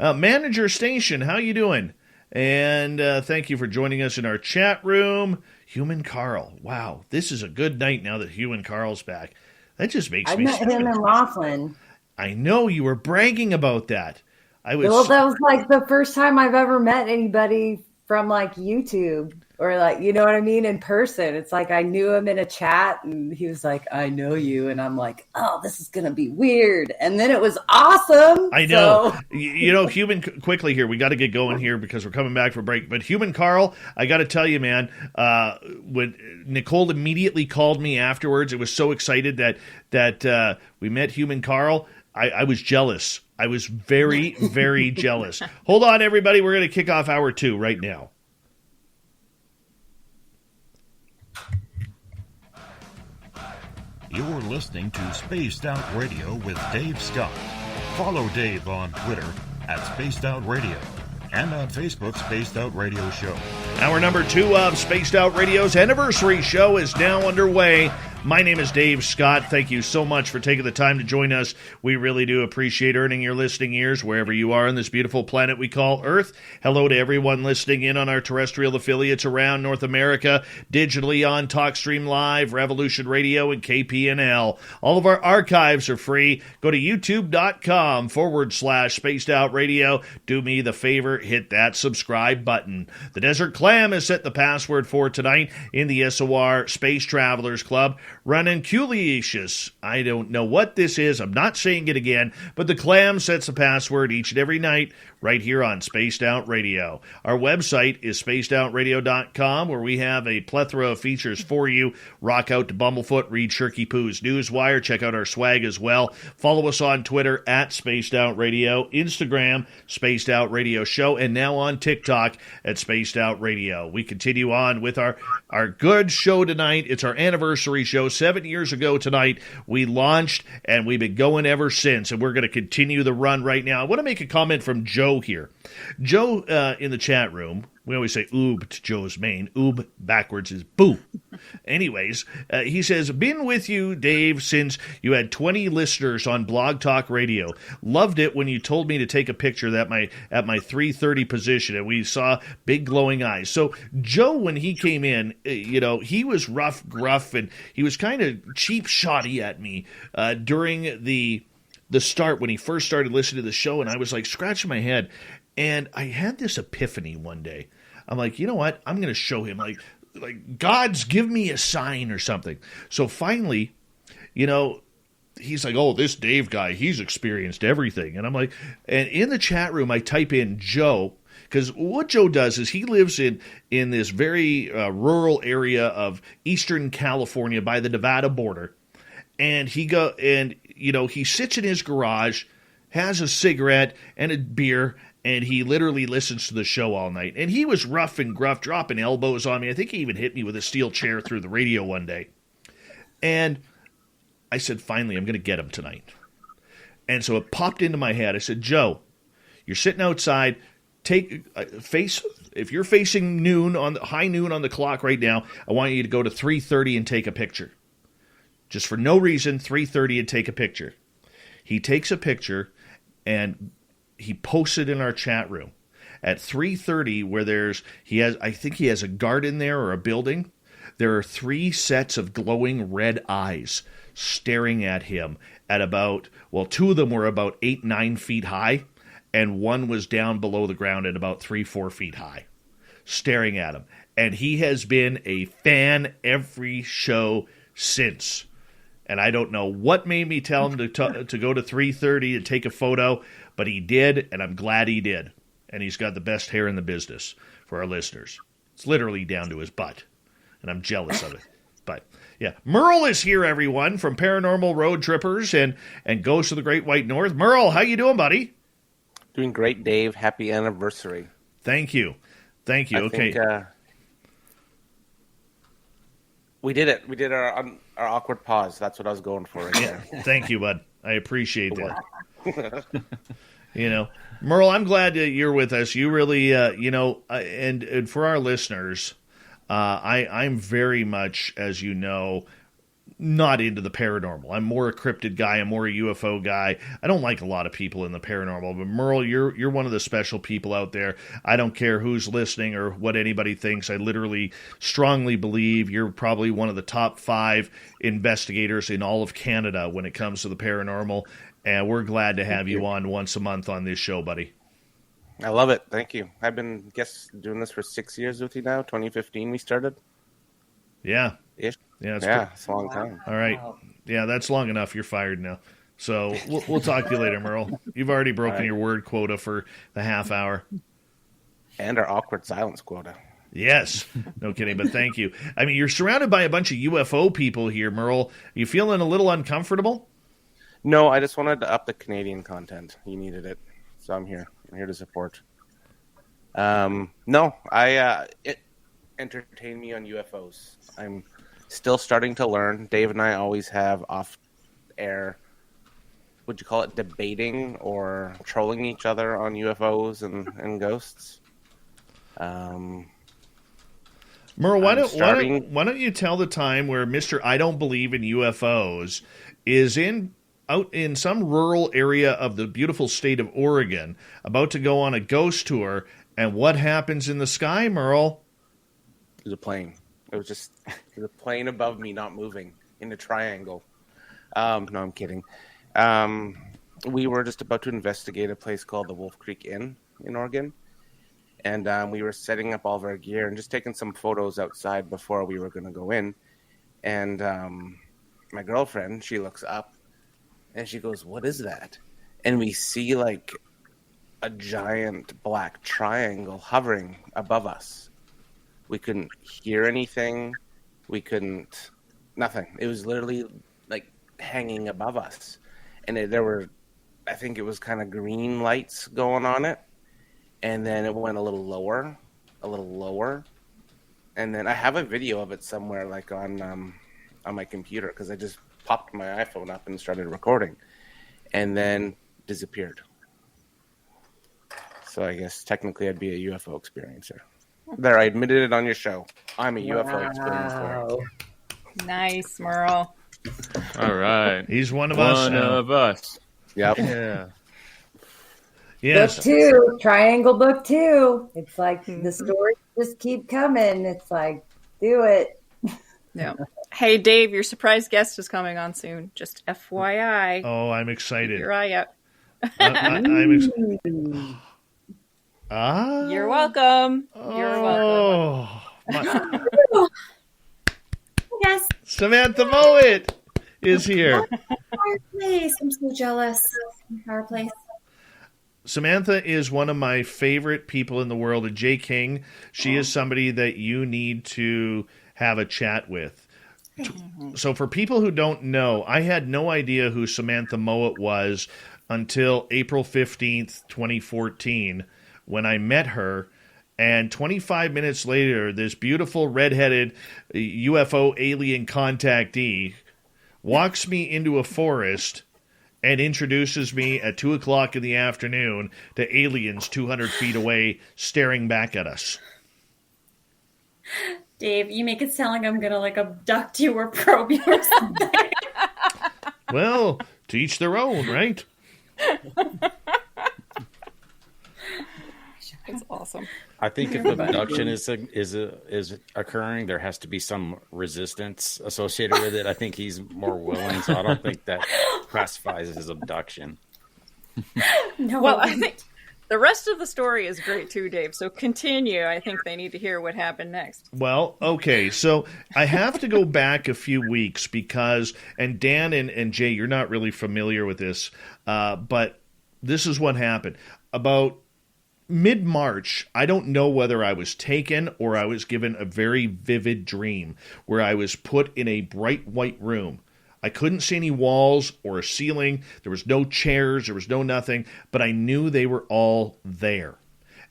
Manager Station, how you doing? And thank you for joining us in our chat room. Human Carl. Wow, this is a good night now that Human Carl's back. That just makes me met him in Laughlin. I know you were bragging about that. Well, that was like the first time I've ever met anybody from like YouTube or like, you know what I mean, in person. It's like I knew him in a chat and he was like, I know you. And I'm like, oh, this is going to be weird. And then it was awesome. I know. So. You know, Human, quickly here, we got to get going here because we're coming back for a break. But Human Carl, I got to tell you, man, when Nicole immediately called me afterwards, it was so excited that we met Human Carl. I was jealous. I was very, very jealous. Hold on, everybody. We're going to kick off hour 2 right now. You're listening to Spaced Out Radio with Dave Scott. Follow Dave on Twitter at Spaced Out Radio and on Facebook, Spaced Out Radio Show. Hour number 2 of Spaced Out Radio's anniversary show is now underway. My name is Dave Scott. Thank you so much for taking the time to join us. We really do appreciate earning your listening ears wherever you are on this beautiful planet we call Earth. Hello to everyone listening in on our terrestrial affiliates around North America, digitally on TalkStream Live, Revolution Radio, and KPNL. All of our archives are free. Go to youtube.com/Spaced Out Radio. Do me the favor, hit that subscribe button. The Desert Clam has set the password for tonight in the SOR Space Travelers Club. Ranunculatius. I don't know what this is. I'm not saying it again, but the Clam sets the password each and every night right here on Spaced Out Radio. Our website is spacedoutradio.com, where we have a plethora of features for you. Rock out to Bumblefoot, read Shirky Poo's Newswire, check out our swag as well. Follow us on Twitter at Spaced Out Radio, Instagram, Spaced Out Radio Show, and now on TikTok at Spaced Out Radio. We continue on with our good show tonight. It's our anniversary show. 7 years ago tonight, we launched, and we've been going ever since, and we're going to continue the run right now. I want to make a comment from Joe here. Joe in the chat room, we always say oob to Joe's main. Oob backwards is boo. Anyways, he says, been with you, Dave, since you had 20 listeners on Blog Talk Radio. Loved it when you told me to take a picture at my 3:30 position, and we saw big glowing eyes. So Joe, when he came in, he was gruff, and he was kind of cheap shotty at me during the start when he first started listening to the show, and I was like scratching my head, and I had this epiphany one day. I'm like, you know what? I'm going to show him, like God's give me a sign or something. So finally, he's like, oh, this Dave guy, he's experienced everything. And I'm like, and in the chat room, I type in Joe, because what Joe does is he lives in this very rural area of Eastern California by the Nevada border. And he sits in his garage, has a cigarette and a beer, and he literally listens to the show all night. And he was rough and gruff, dropping elbows on me. I think he even hit me with a steel chair through the radio one day. And I said, finally, I'm going to get him tonight. And so it popped into my head. I said, Joe, you're sitting outside. If you're facing high noon on the clock right now, I want you to go to 3:30 and take a picture. Just for no reason, 3:30 and take a picture. He takes a picture and he posts it in our chat room at 3:30, where I think he has a garden there or a building. There are 3 sets of glowing red eyes staring at him at about, 2 of them were about 8-9 feet high, and one was down below the ground at about 3-4 feet high, staring at him. And he has been a fan every show since. And I don't know what made me tell him to go to 3:30 and take a photo, but he did, and I'm glad he did. And he's got the best hair in the business for our listeners. It's literally down to his butt, and I'm jealous of it. But, yeah, Merle is here, everyone, from Paranormal Road Trippers and Ghosts of the Great White North. Merle, how you doing, buddy? Doing great, Dave. Happy anniversary. Thank you. Okay. We did it. We did our awkward pause. That's what I was going for right there. Thank you, bud. I appreciate that. Merle, I'm glad that you're with us. You really, and for our listeners, I'm very much, as you know, not into the paranormal. I'm more a cryptid guy. I'm more a UFO guy. I don't like a lot of people in the paranormal, but Merle, you're one of the special people out there. I don't care who's listening or what anybody thinks. I literally strongly believe you're probably one of the top 5 investigators in all of Canada when it comes to the paranormal, and we're glad to have you on once a month on this show, buddy. I love it. Thank you. I've been, doing this for 6 years with you now. 2015 we started. Yeah. Ish. Yeah, it's a long time. All right. Yeah, that's long enough. You're fired now. So we'll talk to you later, Merle. You've already broken your word quota for the half hour. And our awkward silence quota. Yes. No kidding, but thank you. I mean, you're surrounded by a bunch of UFO people here, Merle. You feeling a little uncomfortable? No, I just wanted to up the Canadian content. You needed it. So I'm here. I'm here to support. It entertained me on UFOs. I'm still starting to learn. Dave and I always have off-air, would you call it debating or trolling each other on UFOs and ghosts? Merle, why don't you tell the time where Mr. I Don't Believe in UFOs is out in some rural area of the beautiful state of Oregon, about to go on a ghost tour, and what happens in the sky, Merle? There's a plane. It was just a plane above me, not moving, in a triangle. No, I'm kidding. We were just about to investigate a place called the Wolf Creek Inn in Oregon. And we were setting up all of our gear and just taking some photos outside before we were going to go in. And my girlfriend, she looks up and she goes, "What is that?" And we see like a giant black triangle hovering above us. We couldn't hear anything. We couldn't, nothing. It was literally like hanging above us. And I think it was kind of green lights going on it. And then it went a little lower. And then I have a video of it somewhere like on my computer because I just popped my iPhone up and started recording. And then disappeared. So I guess technically I'd be a UFO experiencer. There, I admitted it on your show. I'm a UFO experiencer. Nice, Merle. All right. He's one of us. One of us. Yep. Yeah. Yes. Book 2, Triangle Book 2. It's like the stories just keep coming. It's like, do it. Yeah. Hey, Dave, your surprise guest is coming on soon. Just FYI. Oh, I'm excited. Keep your eye out. I'm excited. You're welcome. You're welcome. Yes. Samantha Mowat is here. Fireplace. I'm so jealous. Fireplace. Samantha is one of my favorite people in the world. And Jay King, she is somebody that you need to have a chat with. So for people who don't know, I had no idea who Samantha Mowat was until April 15th, 2014, when I met her. And 25 minutes later, this beautiful redheaded UFO alien contactee walks me into a forest and introduces me at 2 o'clock in the afternoon to aliens 200 feet away staring back at us. Dave, you make it sound like I'm gonna abduct you or probe you or something. Well, to each their own, right? It's awesome. I think if abduction is occurring, there has to be some resistance associated with it. I think he's more willing, so I don't think that classifies as abduction. No. Well, I think the rest of the story is great too, Dave. So continue. I think they need to hear what happened next. Well, okay, so I have to go back a few weeks because, and Dan and Jay, you're not really familiar with this, but this is what happened. About mid-March, I don't know whether I was taken or I was given a very vivid dream where I was put in a bright white room. I couldn't see any walls or a ceiling. There was no chairs. There was no nothing. But I knew they were all there.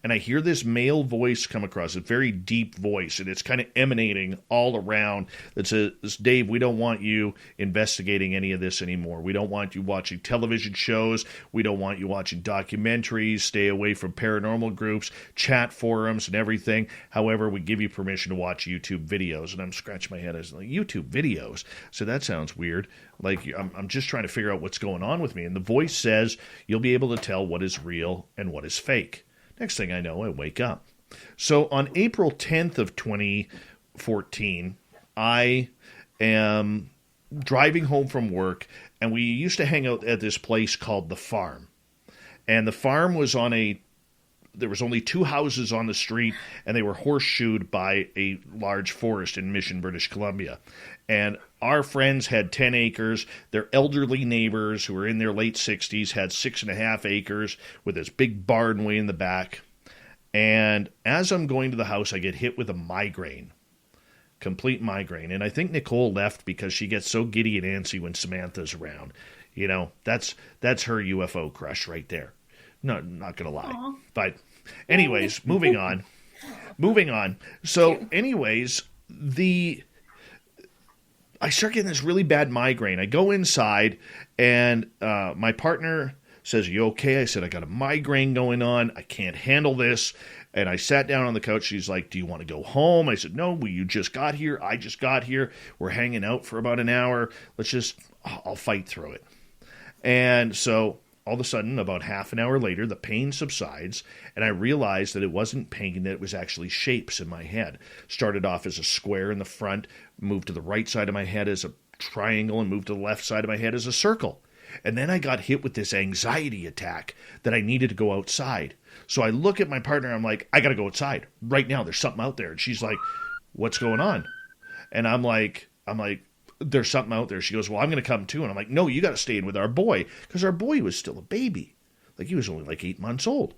And I hear this male voice come across, a very deep voice, and it's kind of emanating all around that says, Dave, we don't want you investigating any of this anymore. We don't want you watching television shows. We don't want you watching documentaries. Stay away from paranormal groups, chat forums, and everything. However, we give you permission to watch YouTube videos. And I'm scratching my head. I was like, YouTube videos? So that sounds weird. Like, I'm just trying to figure out what's going on with me. And the voice says, you'll be able to tell what is real and what is fake. Next thing I know, I wake up. So on April 10th of 2014, I am driving home from work, and we used to hang out at this place called The Farm. And the farm was there was only 2 houses on the street, and they were horseshoed by a large forest in Mission, British Columbia. And our friends had 10 acres. Their elderly neighbors, who were in their late 60s, had 6.5 acres with this big barn way in the back. And as I'm going to the house, I get hit with a migraine. Complete migraine. And I think Nicole left because she gets so giddy and antsy when Samantha's around. You know, that's her UFO crush right there. No, not going to lie. Aww. But anyways, moving on. So anyways, I start getting this really bad migraine. I go inside, and my partner says, "Are you okay?" I said, "I got a migraine going on. I can't handle this." And I sat down on the couch. She's like, "Do you want to go home?" I said, "No, you just got here. I just got here. We're hanging out for about an hour. I'll fight through it." And so all of a sudden, about half an hour later, the pain subsides, and I realized that it wasn't pain, that it was actually shapes in my head. Started off as a square in the front, moved to the right side of my head as a triangle, and moved to the left side of my head as a circle. And then I got hit with this anxiety attack that I needed to go outside. So I look at my partner, I'm like, I got to go outside right now. There's something out there. And she's like, what's going on? And I'm like, there's something out there. She goes, well, I'm going to come too. And I'm like, no, you got to stay in with our boy, because our boy was still a baby. Like, he was only like 8 months old.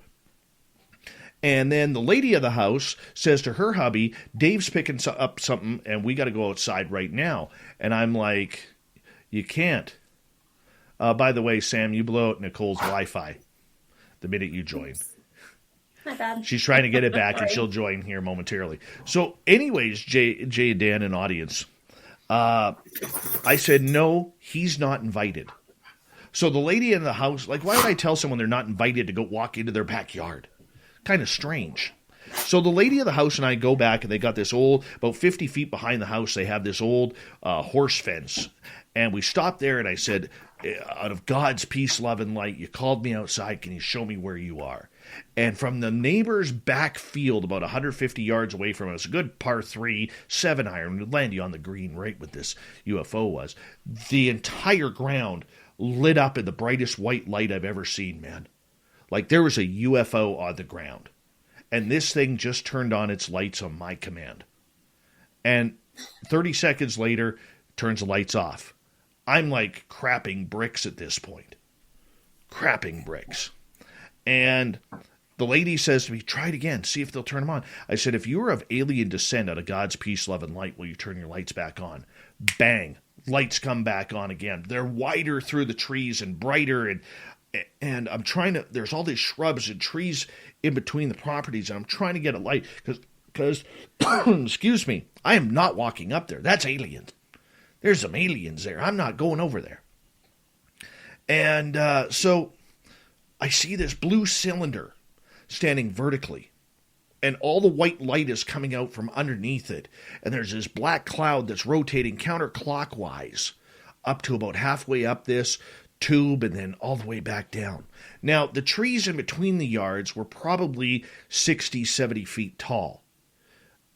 And then the lady of the house says to her hubby, Dave's picking up something, and we got to go outside right now. And I'm like, you can't. By the way, Sam, you blow out Nicole's Wi-Fi the minute you join. My bad. She's trying to get it back, and she'll join here momentarily. So anyways, Jay and Dan and audience, I said, no, he's not invited. So the lady in the house, like, why would I tell someone they're not invited to go walk into their backyard? Kind of strange. So the lady of the house and I go back, and they got this old, about 50 feet behind the house, they have this old horse fence. And we stopped there, and I said, out of God's peace, love, and light, you called me outside. Can you show me where you are? And from the neighbor's back field, about 150 yards away from us, a good par 3, 7-iron, would land you on the green right with this UFO was. The entire ground lit up in the brightest white light I've ever seen, man. Like, there was a UFO on the ground. And this thing just turned on its lights on my command. And 30 seconds later, turns the lights off. I'm like crapping bricks at this point. Crapping bricks. And The lady says to me, try it again, see if they'll turn them on. I said, if you are of alien descent out of God's peace, love, and light, will you turn your lights back on? Bang. Lights come back on again. They're wider through the trees and brighter. And I'm trying to, there's all these shrubs and trees in between the properties. And I'm trying to get a light because, excuse me, I am not walking up there. That's aliens. There's some aliens there. I'm not going over there. And so I see this blue cylinder standing vertically, and all the white light is coming out from underneath it, and there's this black cloud that's rotating counterclockwise up to about halfway up this tube and then all the way back down. Now, the trees in between the yards were probably 60, 70 feet tall,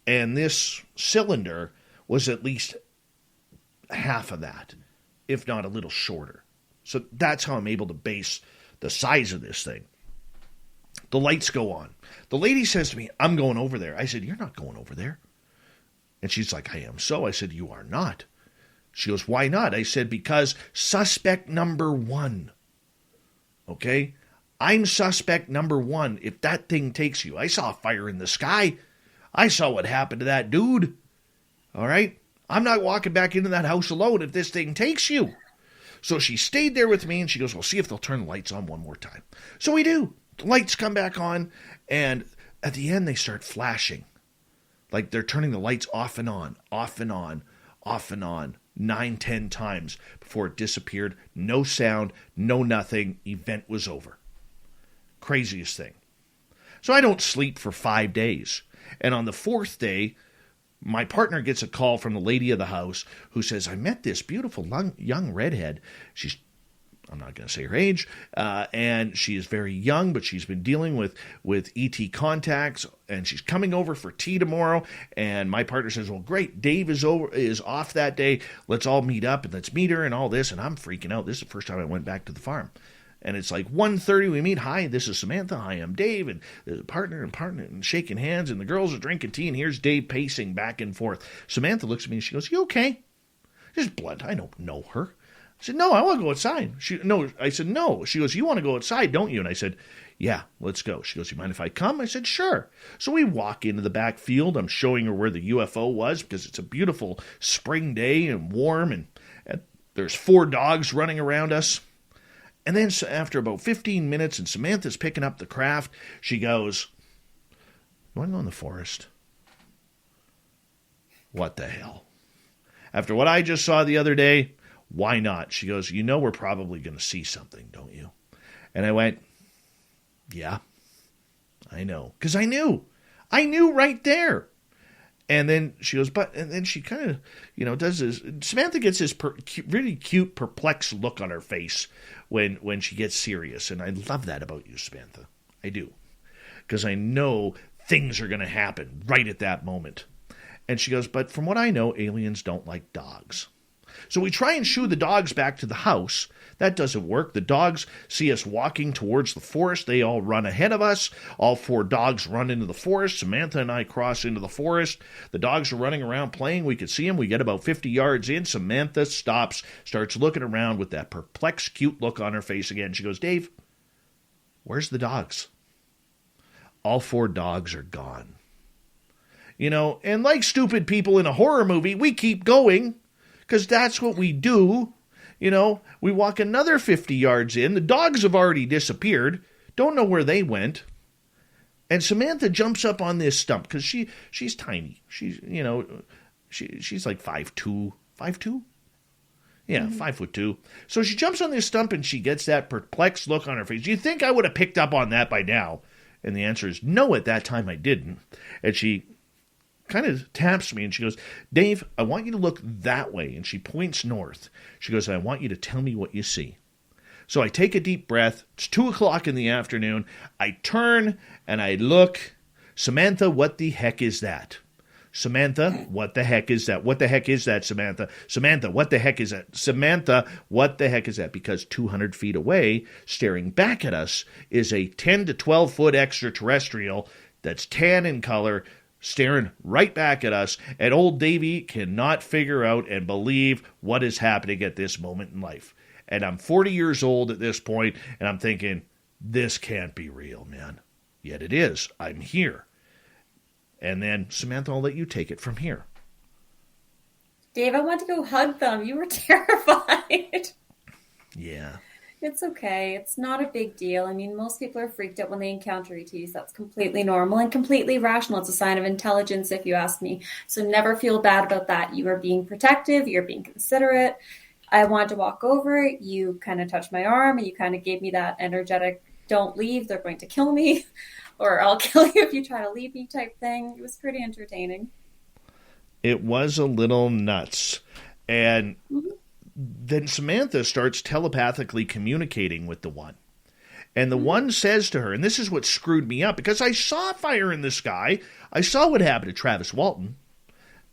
and this cylinder was at least half of that, if not a little shorter. So that's how I'm able to base the size of this thing. The lights go on. The lady says to me, I'm going over there. I said, you're not going over there. And she's like, I am so. I said, you are not. She goes, why not? I said, because suspect number 1. Okay? I'm suspect number 1 if that thing takes you. I saw a fire in the sky. I saw what happened to that dude. All right? I'm not walking back into that house alone if this thing takes you. So she stayed there with me, and she goes, well, see if they'll turn the lights on one more time. So we do. The lights come back on, and at the end, they start flashing. Like they're turning the lights off and on, off and on, off and on, 9, 10 times before it disappeared. No sound, no nothing. Event was over. Craziest thing. So I don't sleep for 5 days. And on the 4th day, my partner gets a call from the lady of the house who says, I met this beautiful young redhead. I'm not going to say her age, and she is very young, but she's been dealing with ET contacts, and she's coming over for tea tomorrow. And my partner says, well, great, Dave is off that day. Let's all meet up, and let's meet her and all this. And I'm freaking out. This is the first time I went back to the farm. And it's like 1:30, we meet. Hi, this is Samantha. Hi, I'm Dave. And there's a partner and shaking hands, and the girls are drinking tea, and here's Dave pacing back and forth. Samantha looks at me, and she goes, you okay? Just blunt. I don't know her. I said, no, I want to go outside. I said, no. She goes, you want to go outside, don't you? And I said, yeah, let's go. She goes, you mind if I come? I said, sure. So we walk into the back field. I'm showing her where the UFO was because it's a beautiful spring day and warm, and there's 4 dogs running around us. And then after about 15 minutes, and Samantha's picking up the craft, she goes, you want to go in the forest? What the hell? After what I just saw the other day, why not? She goes, you know we're probably going to see something, don't you? And I went, yeah, I know. Because I knew. I knew right there. And then she goes, and then she kind of, does this. Samantha gets this really cute, perplexed look on her face when she gets serious. And I love that about you, Samantha. I do. Because I know things are going to happen right at that moment. And she goes, but from what I know, aliens don't like dogs. So we try and shoo the dogs back to the house. That doesn't work. The dogs see us walking towards the forest. They all run ahead of us. All 4 dogs run into the forest. Samantha and I cross into the forest. The dogs are running around playing. We could see them. We get about 50 yards in. Samantha stops, starts looking around with that perplexed, cute look on her face again. She goes, Dave, where's the dogs? All 4 dogs are gone. And like stupid people in a horror movie, we keep going. Because that's what we do. We walk another 50 yards in. The dogs have already disappeared. Don't know where they went. And Samantha jumps up on this stump because she's tiny. She's like 5'2". 5'2"? Yeah, 5'2". So she jumps on this stump and she gets that perplexed look on her face. You think I would have picked up on that by now? And the answer is no, at that time I didn't. And she kind of taps me and she goes, Dave, I want you to look that way. And she points north. She goes, I want you to tell me what you see. So I take a deep breath. It's 2:00 in the afternoon. I turn and I look. Samantha, what the heck is that? Samantha, what the heck is that? What the heck is that, Samantha? Samantha, what the heck is that? Samantha, what the heck is that? Because 200 feet away, staring back at us, is a 10 to 12 foot extraterrestrial that's tan in color, staring right back at us, and old Davy cannot figure out and believe what is happening at this moment in life. And I'm 40 years old at this point, and I'm thinking, this can't be real, man. yet it is. I'm here. And then, Samantha, I'll let you take it from here. Dave, I want to go hug them. You were terrified. Yeah. It's okay. It's not a big deal. I mean, most people are freaked out when they encounter ETs. That's completely normal and completely rational. It's a sign of intelligence, if you ask me. So never feel bad about that. You are being protective. You're being considerate. I wanted to walk over. You kind of touched my arm, and you kind of gave me that energetic, don't leave, they're going to kill me, or I'll kill you if you try to leave me type thing. It was pretty entertaining. It was a little nuts. And then Samantha starts telepathically communicating with the one. And the one says to her, and this is what screwed me up, because I saw fire in the sky. I saw what happened to Travis Walton.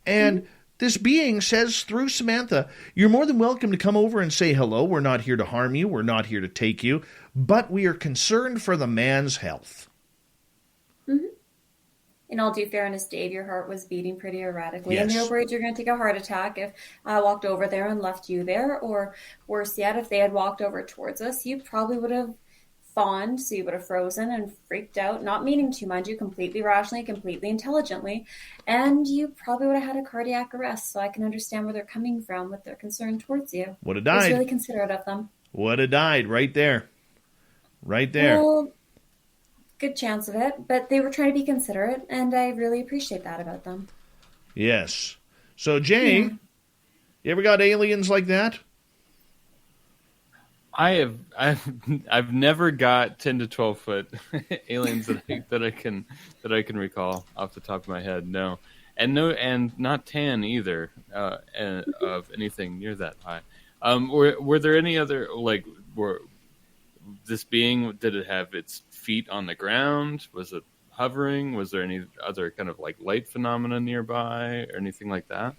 And this being says through Samantha, you're more than welcome to come over and say hello. We're not here to harm you. We're not here to take you. But we are concerned for the man's health. In all due fairness, Dave, your heart was beating pretty erratically. Yes. And they were worried you're going to take a heart attack if I walked over there and left you there. Or worse yet, if they had walked over towards us, you probably would have fawned. So you would have frozen and freaked out, not meaning to, mind you, completely rationally, completely intelligently. And you probably would have had a cardiac arrest. So I can understand where they're coming from with their concern towards you. Would have died. It's really considerate of them. Would have died right there. Right there. Well, good chance of it, but they were trying to be considerate, and I really appreciate that about them. Yes. So, Jay, you ever got aliens like that? I've never got 10 to 12 foot aliens that I can recall off the top of my head. No, and not 10 either of anything near that high. Were there any other this being, did it have its feet on the ground? Was it hovering? Was there any other kind of like light phenomena nearby or anything like that?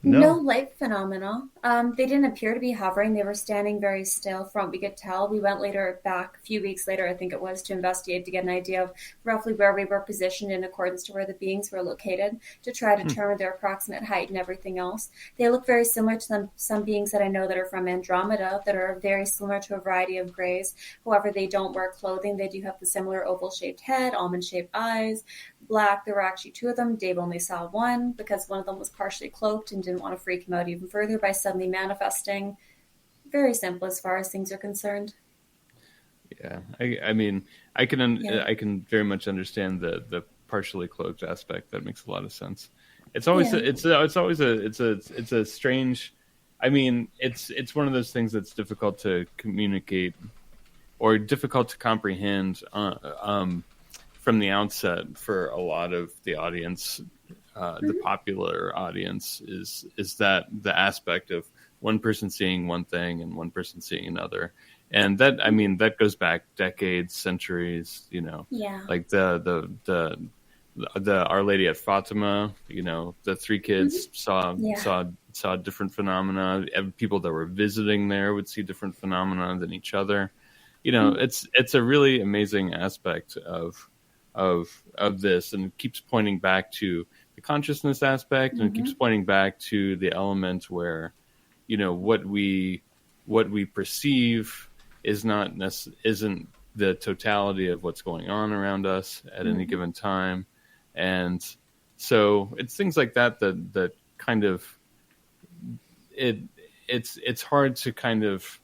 No light phenomena. They didn't appear to be hovering. They were standing very still from what we could tell. We went back a few weeks later, I think it was, to investigate to get an idea of roughly where we were positioned in accordance to where the beings were located to try to determine their approximate height and everything else. They look very similar to some beings that I know that are from Andromeda that are very similar to a variety of grays. However, they don't wear clothing. They do have the similar oval-shaped head, almond-shaped eyes, black. There were actually two of them. Dave only saw one because one of them was partially cloaked and didn't want to freak him out even further by suddenly manifesting. Very simple as far as things are concerned. Yeah, I mean, I can very much understand the partially cloaked aspect. That makes a lot of sense. It's always it's a strange. I mean, it's one of those things that's difficult to communicate or difficult to comprehend from the outset for a lot of the audience. The popular audience is that the aspect of one person seeing one thing and one person seeing another, and that, I mean, that goes back decades, centuries. You know, like the Our Lady at Fatima. You know, the three kids saw different phenomena. People that were visiting there would see different phenomena than each other. You know, it's a really amazing aspect of this, and it keeps pointing back to the consciousness aspect, and it keeps pointing back to the element where, you know, what we perceive isn't the totality of what's going on around us at any given time. And so it's things like that kind of it's hard to kind of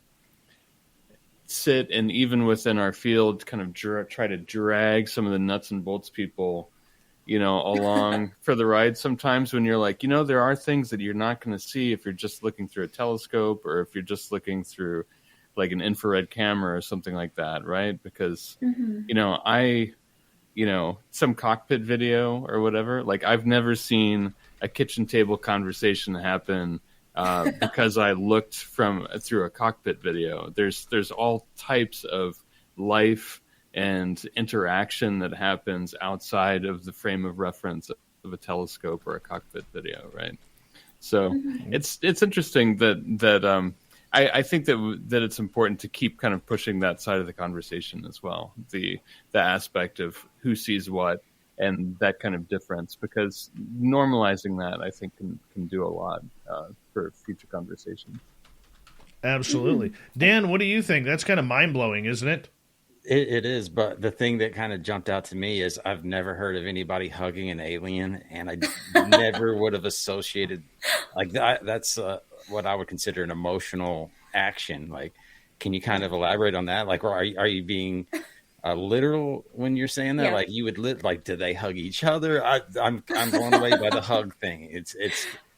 sit and, even within our field, kind of try to drag some of the nuts and bolts people, you know, along for the ride sometimes, when you're like, you know, there are things that you're not going to see if you're just looking through a telescope or if you're just looking through like an infrared camera or something like that, right? Because, you know, some cockpit video or whatever, like I've never seen a kitchen table conversation happen because I looked through a cockpit video. There's all types of life and interaction that happens outside of the frame of reference of a telescope or a cockpit video, right? So it's interesting that I think that it's important to keep kind of pushing that side of the conversation as well, the aspect of who sees what and that kind of difference, because normalizing that, I think, can do a lot for future conversations. Absolutely. Dan, what do you think? That's kind of mind-blowing, isn't it? It is, but the thing that kind of jumped out to me is I've never heard of anybody hugging an alien, and I never would have associated like that. That's what I would consider an emotional action. Like, can you kind of elaborate on that? Like, or are you being literal when you're saying that? Yeah. Like, you would like, do they hug each other? I'm blown away by the hug thing.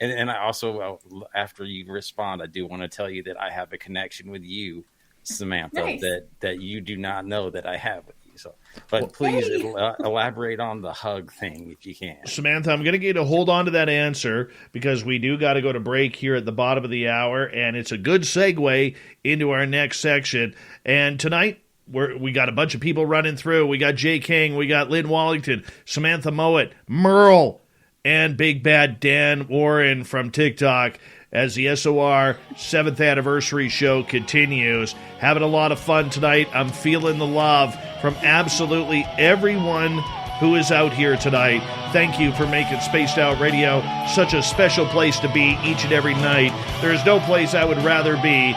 And I also, after you respond, I do want to tell you that I have a connection with you, Samantha, Nice. that you do not know that I have with you. So, but please elaborate on the hug thing if you can. Samantha, I'm going to get a hold on to that answer because we do got to go to break here at the bottom of the hour, and it's a good segue into our next section. And tonight, we got a bunch of people running through. We got Jay King, we got Lynn Wallington, Samantha Mowat, Merle, and Big Bad Dan Warren from TikTok as the SOR 7th anniversary show continues. Having a lot of fun tonight. I'm feeling the love from absolutely everyone who is out here tonight. Thank you for making Spaced Out Radio such a special place to be each and every night. There's no place I would rather be,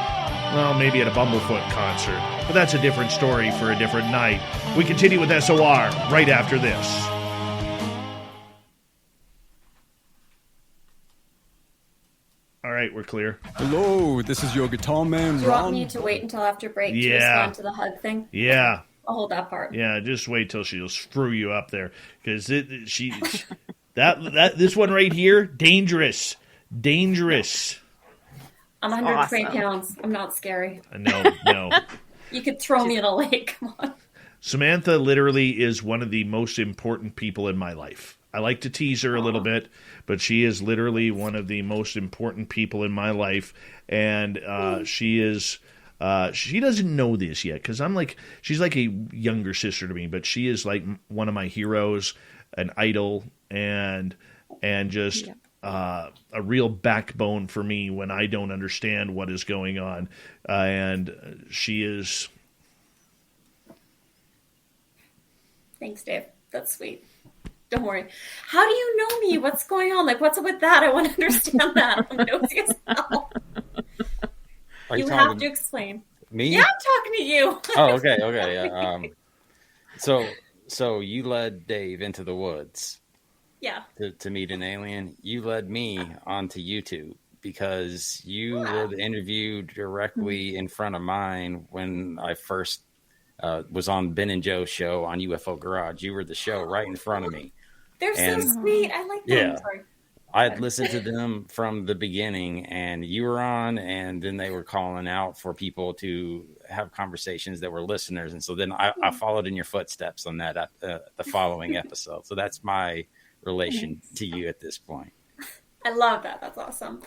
well, maybe at a Bumblefoot concert, but that's a different story for a different night. We continue with SOR right after this. All right, we're clear. Hello, this is your guitar man, Do you want Ron. me to wait until after break to Yeah. respond to the hug thing? Yeah. I'll hold that part. Yeah, just wait till she'll screw you up there, because this one right here, dangerous. I'm 120 pounds. I'm not scary. No. You could throw me in a lake. Come on. Samantha literally is one of the most important people in my life. I like to tease her a little bit, but she is literally one of the most important people in my life, and she is. She doesn't know this yet because she's like a younger sister to me, but she is like one of my heroes, an idol, and just a real backbone for me when I don't understand what is going on, and she is. Thanks, Dave. That's sweet. Don't worry. How do you know me? What's going on? Like, what's up with that? I want to understand that. I'm nosy as hell. You have to explain. Me? Yeah, I'm talking to you. Oh, okay. Yeah. So you led Dave into the woods. Yeah. To meet an alien. You led me onto YouTube because you were the interview directly in front of mine when I first was on Ben and Joe's show on UFO Garage. You were the show right in front of me. They're so sweet. I like them. Yeah. Sorry. I had listened to them from the beginning, and you were on, and then they were calling out for people to have conversations that were listeners. And so then I followed in your footsteps on that the following episode. So that's my relation to you at this point. I love that. That's awesome.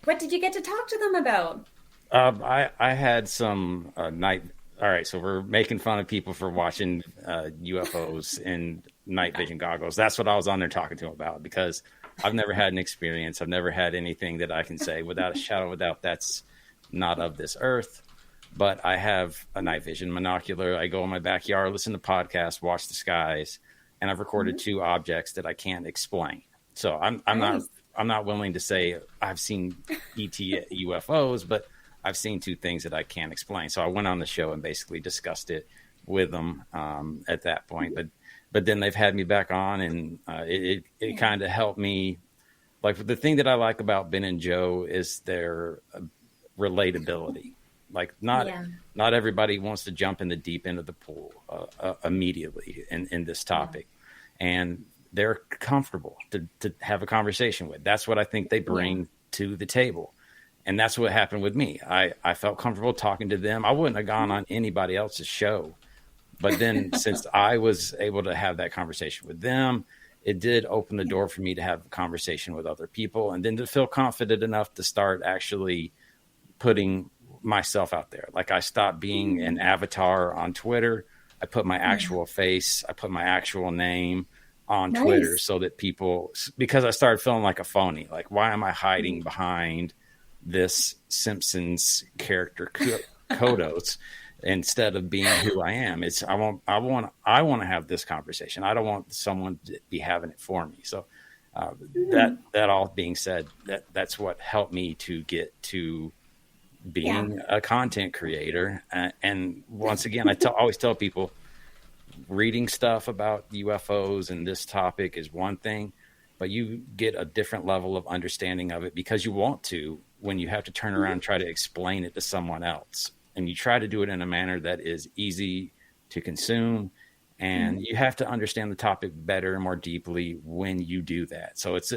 What did you get to talk to them about? I had some night. All right, so we're making fun of people for watching UFOs in night vision goggles. That's what I was on there talking to them about because I've never had an experience. I've never had anything that I can say without a shadow of a doubt that's not of this earth. But I have a night vision monocular. I go in my backyard, listen to podcasts, watch the skies, and I've recorded two objects that I can't explain. So I'm not willing to say I've seen ET UFOs, but I've seen two things that I can't explain. So I went on the show and basically discussed it with them at that point. But then they've had me back on, and it kind of helped me. Like the thing that I like about Ben and Joe is their relatability. Like not everybody wants to jump in the deep end of the pool immediately in this topic, and they're comfortable to have a conversation with. That's what I think they bring to the table. And that's what happened with me. I felt comfortable talking to them. I wouldn't have gone on anybody else's show. But then since I was able to have that conversation with them, it did open the door for me to have a conversation with other people and then to feel confident enough to start actually putting myself out there. Like I stopped being an avatar on Twitter. I put my actual face, I put my actual name on Twitter so that people, because I started feeling like a phony. Like, why am I hiding behind this Simpsons character Kodos instead of being who I am? I want to have this conversation. I don't want someone to be having it for me. So that all being said, that's what helped me to get to being a content creator. And once again, I always tell people, reading stuff about UFOs and this topic is one thing, but you get a different level of understanding of it because you want to when you have to turn around and try to explain it to someone else. And you try to do it in a manner that is easy to consume. And you have to understand the topic better and more deeply when you do that. So it's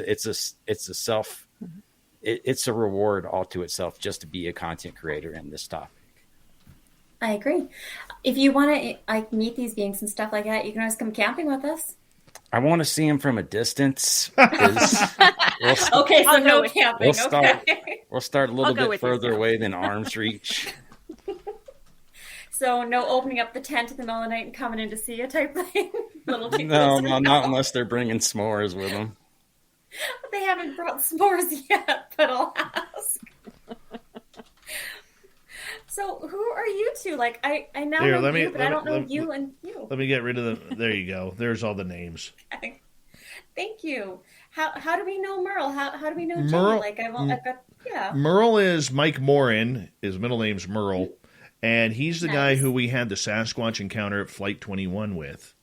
a reward all to itself just to be a content creator in this topic. I agree. If you want to meet these beings and stuff like that, you can always come camping with us. I want to see him from a distance. Okay, so no camping. We'll start a little bit further away than arm's reach. So no opening up the tent in the middle of the night and coming in to see you type thing? No, not unless they're bringing s'mores with them. They haven't brought s'mores yet, but I'll ask. So who are you two? Like, I now know you, but I don't know you and you. Let me get rid of them. There you go. There's all the names. Okay. Thank you. How do we know Merle? How do we know Jamie? Merle, Like, I've got, yeah. Merle is Mike Morin. His middle name's Merle. And he's the guy who we had the Sasquatch encounter at Flight 21 with.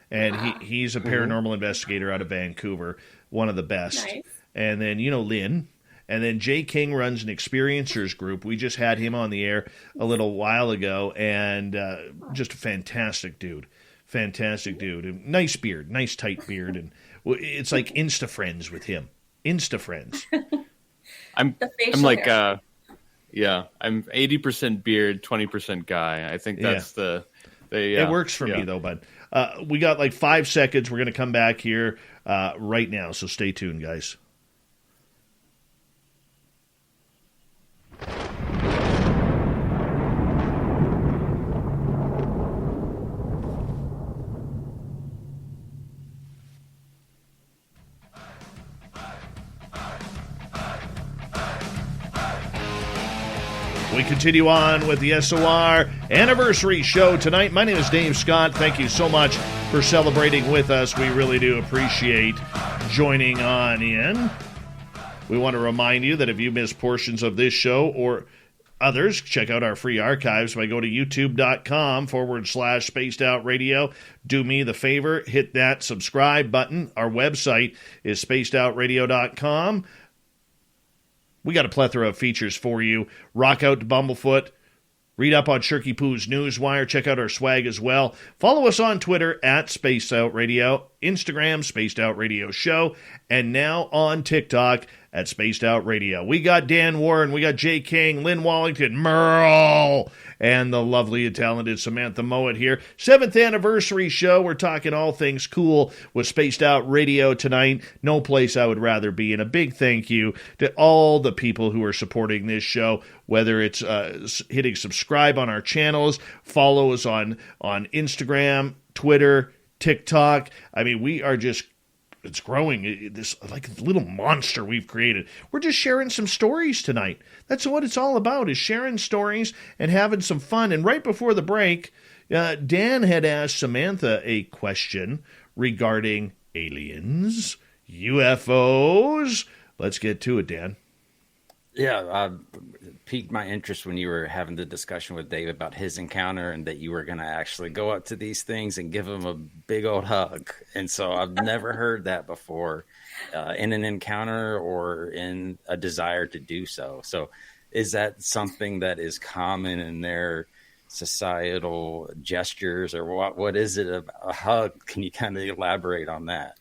And he's a paranormal investigator out of Vancouver, one of the best. Nice. And then, Lynn. And then Jay King runs an experiencers group. We just had him on the air a little while ago, and just a fantastic dude. Fantastic dude. Nice beard, nice tight beard. And it's like Insta friends with him. Insta friends. I'm like, I'm 80% beard, 20% guy. I think that's it works for me, though, bud. We got like 5 seconds. We're going to come back here right now, so stay tuned, guys. We continue on with the SOR anniversary show tonight. My name is Dave Scott. Thank you so much for celebrating with us. We really do appreciate joining on in. We want to remind you that if you missed portions of this show or others, check out our free archives by go to youtube.com/spaced out radio. Do me the favor, hit that subscribe button. Our website is spacedoutradio.com. We got a plethora of features for you. Rock out to Bumblefoot. Read up on Shirky Poo's Newswire. Check out our swag as well. Follow us on Twitter at Spaced Out Radio, Instagram, Spaced Out Radio Show, and now on TikTok at Spaced Out Radio. We got Dan Warren, we got Jay King, Lynn Wallington, Merle, and the lovely and talented Samantha Mowat here. 7th anniversary show. We're talking all things cool with Spaced Out Radio tonight. No place I would rather be. And a big thank you to all the people who are supporting this show, whether it's hitting subscribe on our channels, follow us on Instagram, Twitter, TikTok. I mean, we are just, it's growing, this like little monster we've created. We're just sharing some stories tonight. That's what it's all about, is sharing stories and having some fun. And right before the break, Dan had asked Samantha a question regarding aliens, UFOs. Let's get to it, Dan. Yeah, piqued my interest when you were having the discussion with Dave about his encounter and that you were going to actually go up to these things and give them a big old hug. And so I've never heard that before in an encounter or in a desire to do so. So is that something that is common in their societal gestures, or what is it, a hug? Can you kind of elaborate on that?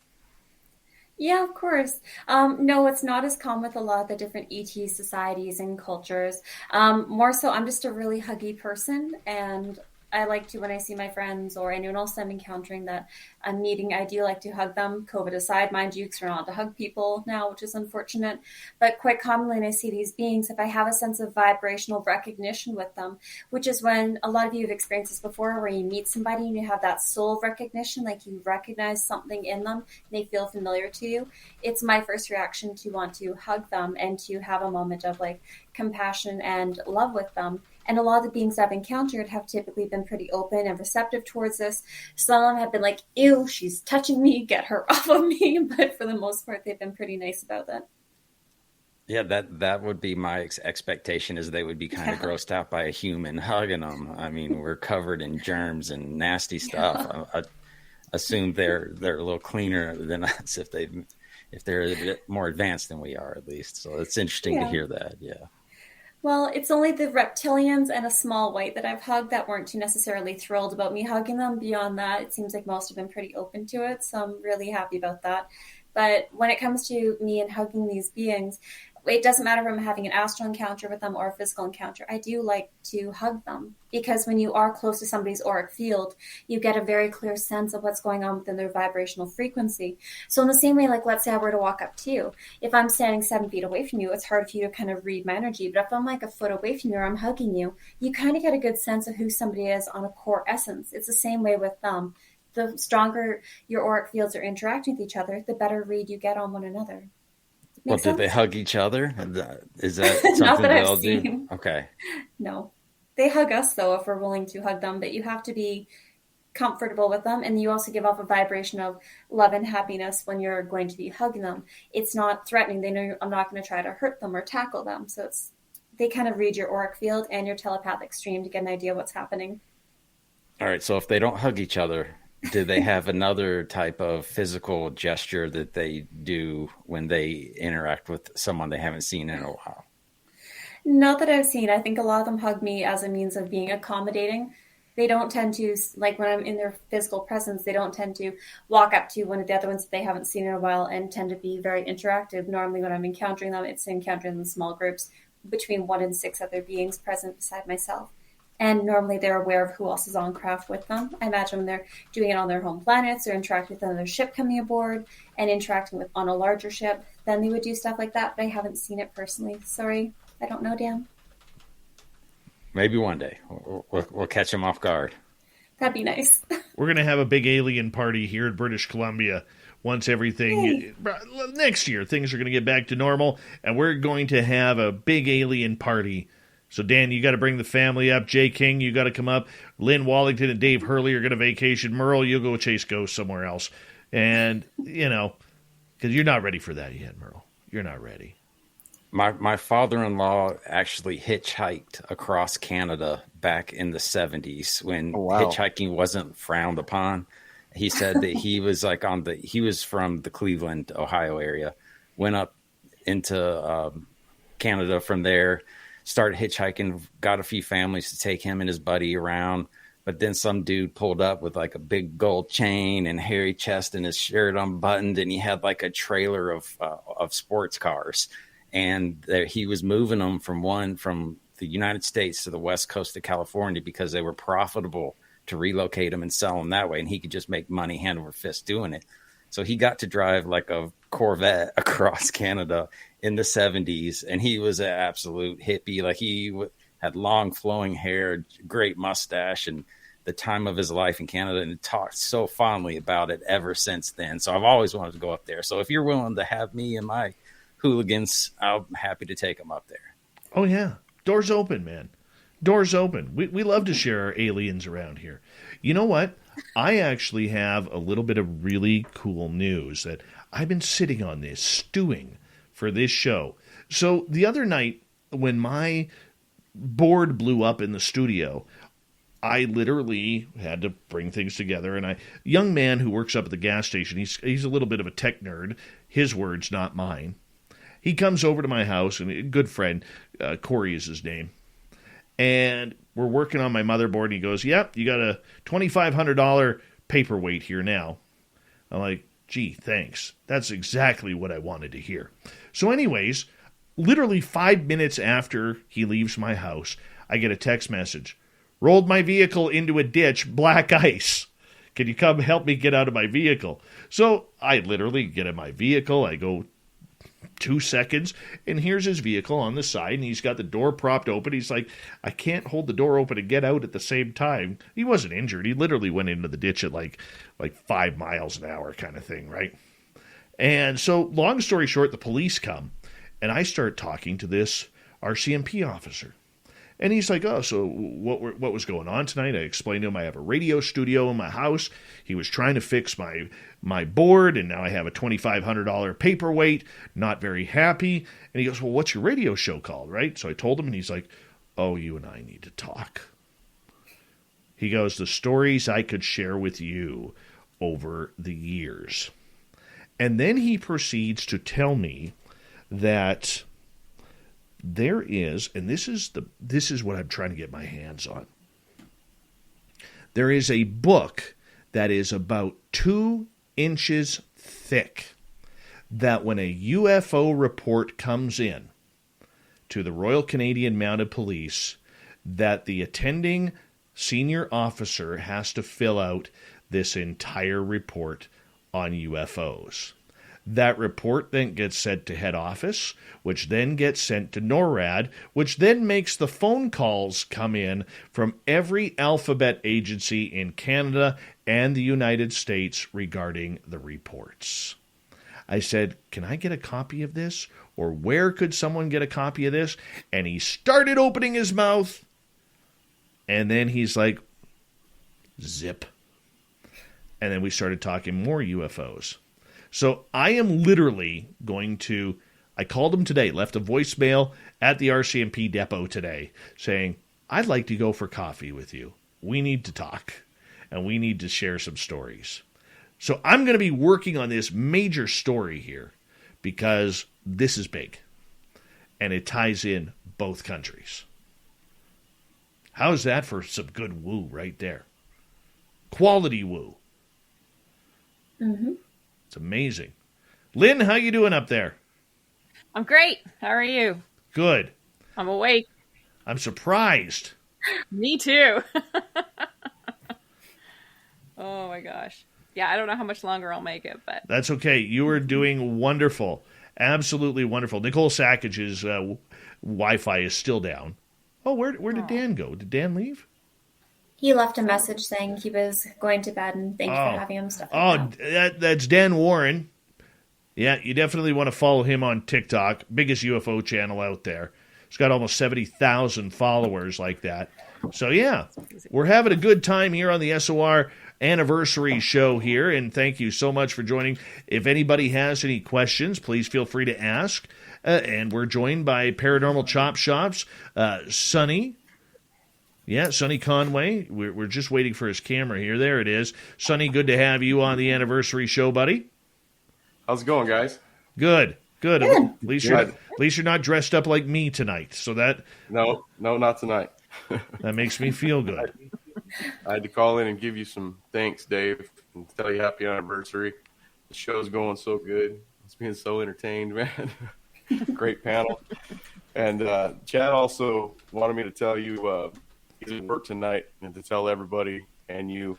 Yeah, of course. No, it's not as common with a lot of the different ET societies and cultures. More so, I'm just a really huggy person, and I like to, when I see my friends or anyone else I'm encountering that I'm meeting, I do like to hug them. COVID aside, mind you, because we're not allowed to hug people now, which is unfortunate. But quite commonly when I see these beings, if I have a sense of vibrational recognition with them, which is when a lot of you have experienced this before, where you meet somebody and you have that soul recognition, like you recognize something in them and they feel familiar to you. It's my first reaction to want to hug them and to have a moment of like compassion and love with them. And a lot of the beings I've encountered have typically been pretty open and receptive towards this. Some of them have been like, ew, she's touching me, get her off of me. But for the most part, they've been pretty nice about that. Yeah, that would be my expectation, is they would be kind of grossed out by a human hugging them. I mean, we're covered in germs and nasty stuff. I assume they're a little cleaner than us if they're a bit more advanced than we are, at least. So it's interesting to hear that. Yeah. Well, it's only the reptilians and a small white that I've hugged that weren't too necessarily thrilled about me hugging them. Beyond that, it seems like most have been pretty open to it, so I'm really happy about that. But when it comes to me and hugging these beings, it doesn't matter if I'm having an astral encounter with them or a physical encounter. I do like to hug them, because when you are close to somebody's auric field, you get a very clear sense of what's going on within their vibrational frequency. So in the same way, like, let's say I were to walk up to you. If I'm standing 7 feet away from you, it's hard for you to kind of read my energy. But if I'm like a foot away from you or I'm hugging you, you kind of get a good sense of who somebody is on a core essence. It's the same way with them. The stronger your auric fields are interacting with each other, the better read you get on one another. Well, did they hug each other? Is that something Not that they'll I've seen. do? Okay. No. They hug us, though, if we're willing to hug them, but you have to be comfortable with them, and you also give off a vibration of love and happiness when you're going to be hugging them. It's not threatening. They know I'm not going to try to hurt them or tackle them, so they kind of read your auric field and your telepathic stream to get an idea of what's happening. All right, so if they don't hug each other, do they have another type of physical gesture that they do when they interact with someone they haven't seen in a while? Not that I've seen. I think a lot of them hug me as a means of being accommodating. They don't tend to, like when I'm in their physical presence, they don't tend to walk up to one of the other ones that they haven't seen in a while and tend to be very interactive. Normally when I'm encountering them, it's encountering in small groups between 1 and 6 other beings present beside myself. And normally they're aware of who else is on craft with them. I imagine when they're doing it on their home planets or interacting with another ship coming aboard and interacting with on a larger ship, then they would do stuff like that. But I haven't seen it personally. Sorry, I don't know, Dan. Maybe one day we'll catch them off guard. That'd be nice. We're going to have a big alien party here in British Columbia once everything next year. Things are going to get back to normal, and we're going to have a big alien party. So, Dan, you got to bring the family up. Jay King, you got to come up. Lynn Wallington and Dave Hurley are going to vacation. Merle, you'll go chase ghosts somewhere else. And, because you're not ready for that yet, Merle. You're not ready. My father-in-law actually hitchhiked across Canada back in the 70s when hitchhiking wasn't frowned upon. He said that he was he was from the Cleveland, Ohio area, went up into Canada from there, started hitchhiking, got a few families to take him and his buddy around. But then some dude pulled up with like a big gold chain and hairy chest and his shirt unbuttoned, and he had like a trailer of sports cars. And he was moving them from the United States to the west coast of California because they were profitable to relocate them and sell them that way. And he could just make money hand over fist doing it. So he got to drive like a Corvette across Canada in the 70s. And he was an absolute hippie. Like he had long flowing hair, great mustache, and the time of his life in Canada, and talked so fondly about it ever since then. So I've always wanted to go up there. So if you're willing to have me and my hooligans, I'm happy to take them up there. Oh, yeah. Doors open, man. Doors open. We love to share our aliens around here. You know what? I actually have a little bit of really cool news that I've been sitting on this, stewing for this show. So the other night when my board blew up in the studio, I literally had to bring things together. And young man who works up at the gas station, he's a little bit of a tech nerd. His words, not mine. He comes over to my house, and a good friend, Corey is his name, and we're working on my motherboard, and he goes, yep, you got a $2,500 paperweight here now. I'm like, gee, thanks. That's exactly what I wanted to hear. So anyways, literally 5 minutes after he leaves my house, I get a text message. Rolled my vehicle into a ditch, black ice. Can you come help me get out of my vehicle? So I literally get in my vehicle, I go 2 seconds, and here's his vehicle on the side, and he's got the door propped open. He's like, I can't hold the door open and get out at the same time. He wasn't injured. He literally went into the ditch at like 5 miles an hour kind of thing, right? And so, long story short, the police come, and I start talking to this RCMP officer. And he's like, oh, so what was going on tonight? I explained to him I have a radio studio in my house. He was trying to fix my board, and now I have a $2,500 paperweight. Not very happy. And he goes, well, what's your radio show called, right? So I told him, and he's like, oh, you and I need to talk. He goes, the stories I could share with you over the years. And then he proceeds to tell me that there is, and this is what I'm trying to get my hands on. There is a book that is about 2 inches thick that when a UFO report comes in to the Royal Canadian Mounted Police, that the attending senior officer has to fill out this entire report on UFOs. That report then gets sent to head office, which then gets sent to NORAD, which then makes the phone calls come in from every alphabet agency in Canada and the United States regarding the reports. I said, can I get a copy of this? Or where could someone get a copy of this? And he started opening his mouth, and then he's like, zip. And then we started talking more UFOs. So I am literally going to, I called him today, left a voicemail at the RCMP depot today saying, I'd like to go for coffee with you. We need to talk, and we need to share some stories. So I'm going to be working on this major story here because this is big, and it ties in both countries. How's that for some good woo right there? Quality woo. Mm-hmm. It's amazing. Lynn, how you doing up there? I'm great. How are you? Good. I'm awake. I'm surprised. Me too. Oh my gosh. Yeah, I don't know how much longer I'll make it, but That's okay. You are doing wonderful. Absolutely wonderful. Nicole Sackage's Wi-Fi is still down. Oh, where did Dan go? Did Dan leave? He left a message saying he was going to bed and thank you for having him. Stuff like that. That's Dan Warren. Yeah, you definitely want to follow him on TikTok. Biggest UFO channel out there. He's got almost 70,000 followers like that. So, yeah, we're having a good time here on the SOR anniversary show here, and thank you so much for joining. If anybody has any questions, please feel free to ask. And we're joined by Paranormal Chop Shops, Sonny. Yeah, Sonny Conway. We're just waiting for his camera here. There it is. Sonny, good to have you on the anniversary show, buddy. How's it going, guys? Good. At least you're not dressed up like me tonight. So that No, not tonight. that makes me feel good. I had to call in and give you some thanks, Dave, and tell you happy anniversary. The show's going so good. It's being so entertained, man. Great panel. And Chad also wanted me to tell you he's at work tonight and to tell everybody and you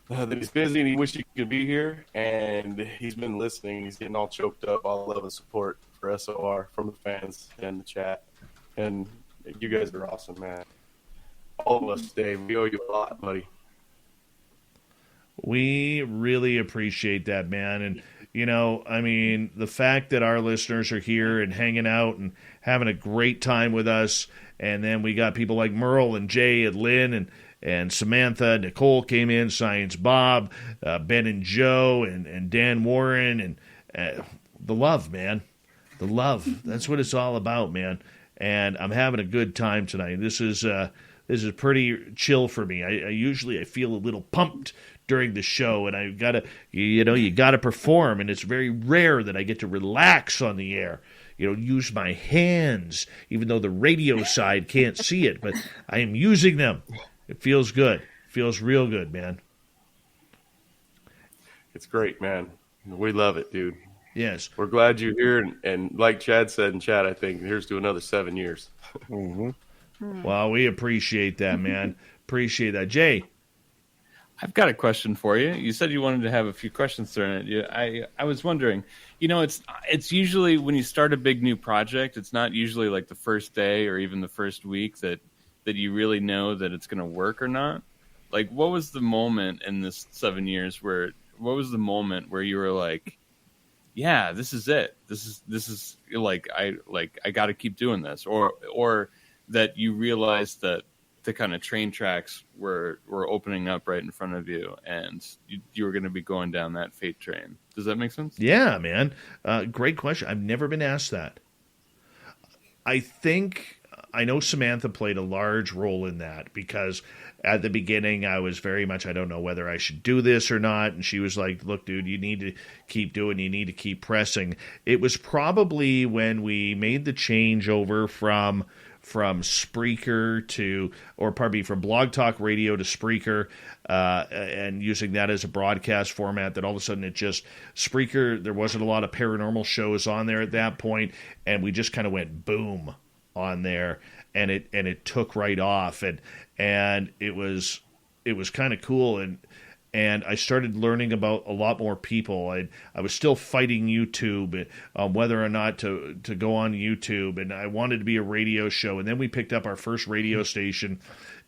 that he's busy and he wishes he could be here. And he's been listening. He's getting all choked up, all love and support for SOR from the fans and the chat. And you guys are awesome, man. All of us, Dave, we owe you a lot, buddy. We really appreciate that, man. And, you know, I mean, the fact that our listeners are here and hanging out and having a great time with us, and then we got people like Merle and Jay and Lynn and Samantha, Nicole came in, Science Bob, Ben and Joe, and Dan Warren, and the love, man. The love. That's what it's all about, man. And I'm having a good time tonight. This is pretty chill for me. I usually feel a little pumped during the show, and I gotta, you gotta perform, and it's very rare that I get to relax on the air. Use my hands, even though the radio side can't see it, but I am using them. It feels good. It feels real good, man. It's great, man. We love it, dude. Yes. We're glad you're here, and like Chad said in chat, I think here's to another 7 years. Mm-hmm. Well, we appreciate that, man. Appreciate that. Jay? I've got a question for you. You said you wanted to have a few questions thrown at you. I was wondering, it's usually when you start a big new project, it's not usually like the first day or even the first week that you really know that it's going to work or not. Like, what was the moment in this 7 years what was the moment where you were like, yeah, this is it. This is like I got to keep doing this, or that you realized that the kind of train tracks were opening up right in front of you, and you were going to be going down that fate train. Does that make sense? Yeah, man. Great question. I've never been asked that. I know Samantha played a large role in that, because at the beginning I was very much, I don't know whether I should do this or not. And she was like, look, dude, you need to keep doing, you need to keep pressing. It was probably when we made the change over from Spreaker from Blog Talk Radio to Spreaker, and using that as a broadcast format, that all of a sudden Spreaker, there wasn't a lot of paranormal shows on there at that point, and we just kind of went boom on there, and it took right off, and it was kind of cool, and I started learning about a lot more people. I was still fighting YouTube, whether or not to go on YouTube, and I wanted to be a radio show. And then we picked up our first radio station,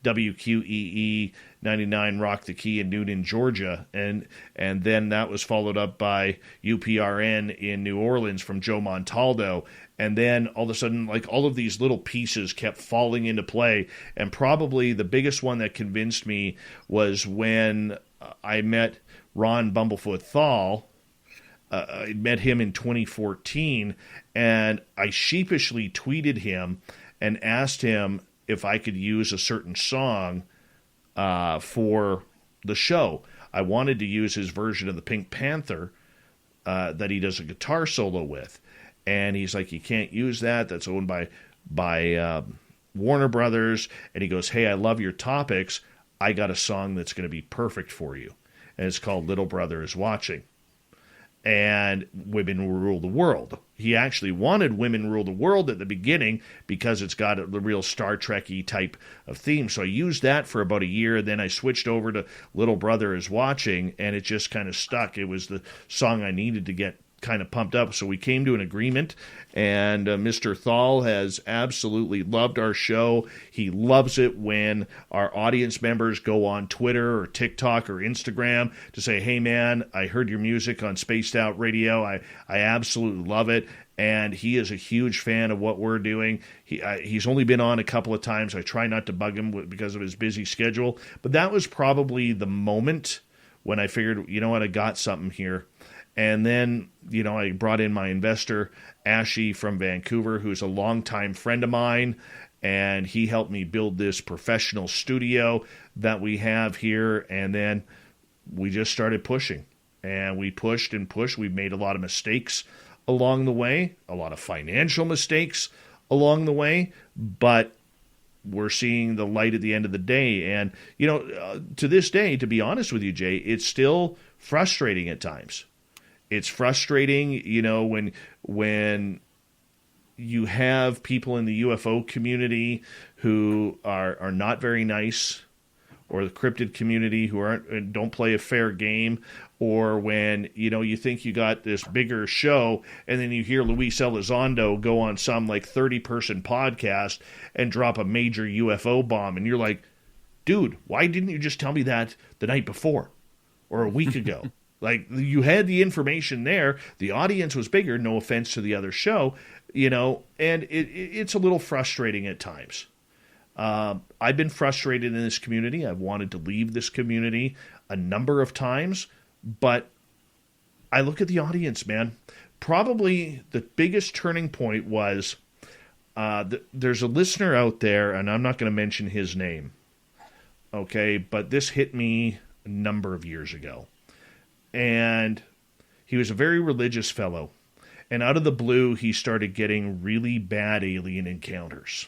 WQEE 99 Rock the Key in Newton, Georgia, and then that was followed up by UPRN in New Orleans from Joe Montaldo. And then all of a sudden, like, all of these little pieces kept falling into play. And probably the biggest one that convinced me was when I met Ron Bumblefoot Thal. I met him in 2014, and I sheepishly tweeted him and asked him if I could use a certain song for the show. I wanted to use his version of the Pink Panther that he does a guitar solo with. And he's like, you can't use that. That's owned by Warner Brothers. And he goes, hey, I love your topics. I got a song that's going to be perfect for you. And it's called Little Brother is Watching. And Women Will Rule the World. He actually wanted Women Rule the World at the beginning because it's got the real Star Trek-y type of theme. So I used that for about a year, and then I switched over to Little Brother is Watching, and it just kind of stuck. It was the song I needed to get kind of pumped up. So we came to an agreement, and Mr. Thal has absolutely loved our show. He loves it when our audience members go on Twitter or TikTok or Instagram to say, hey man, I heard your music on Spaced Out Radio. I absolutely love it. And he is a huge fan of what we're doing. He's only been on a couple of times. I try not to bug him because of his busy schedule. But that was probably the moment when I figured, you know what, I got something here. And then, I brought in my investor, Ashy from Vancouver, who's a longtime friend of mine, and he helped me build this professional studio that we have here. And then we just started pushing, and we pushed and pushed. We've made a lot of mistakes along the way, a lot of financial mistakes along the way, but we're seeing the light at the end of the day. And, to this day, to be honest with you, Jay, it's still frustrating at times. It's frustrating, when you have people in the UFO community who are not very nice, or the cryptid community who don't play a fair game, or when, you think you got this bigger show, and then you hear Luis Elizondo go on some 30-person podcast and drop a major UFO bomb, and you're like, dude, why didn't you just tell me that the night before or a week ago? You had the information there. The audience was bigger, no offense to the other show, and it's a little frustrating at times. I've been frustrated in this community. I've wanted to leave this community a number of times, but I look at the audience, man. Probably the biggest turning point was there's a listener out there, and I'm not going to mention his name, okay, but this hit me a number of years ago. And he was a very religious fellow. And out of the blue, he started getting really bad alien encounters,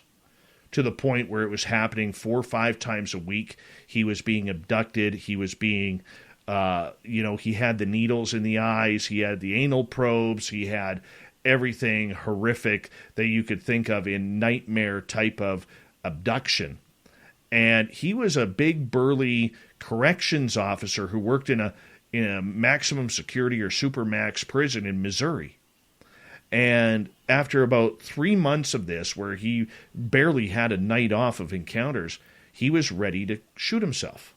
to the point where it was happening 4 or 5 times a week. He was being abducted. He was being, he had the needles in the eyes. He had the anal probes. He had everything horrific that you could think of in nightmare type of abduction. And he was a big, burly corrections officer who worked in a maximum security or supermax prison in Missouri. And after about 3 months of this, where he barely had a night off of encounters, he was ready to shoot himself.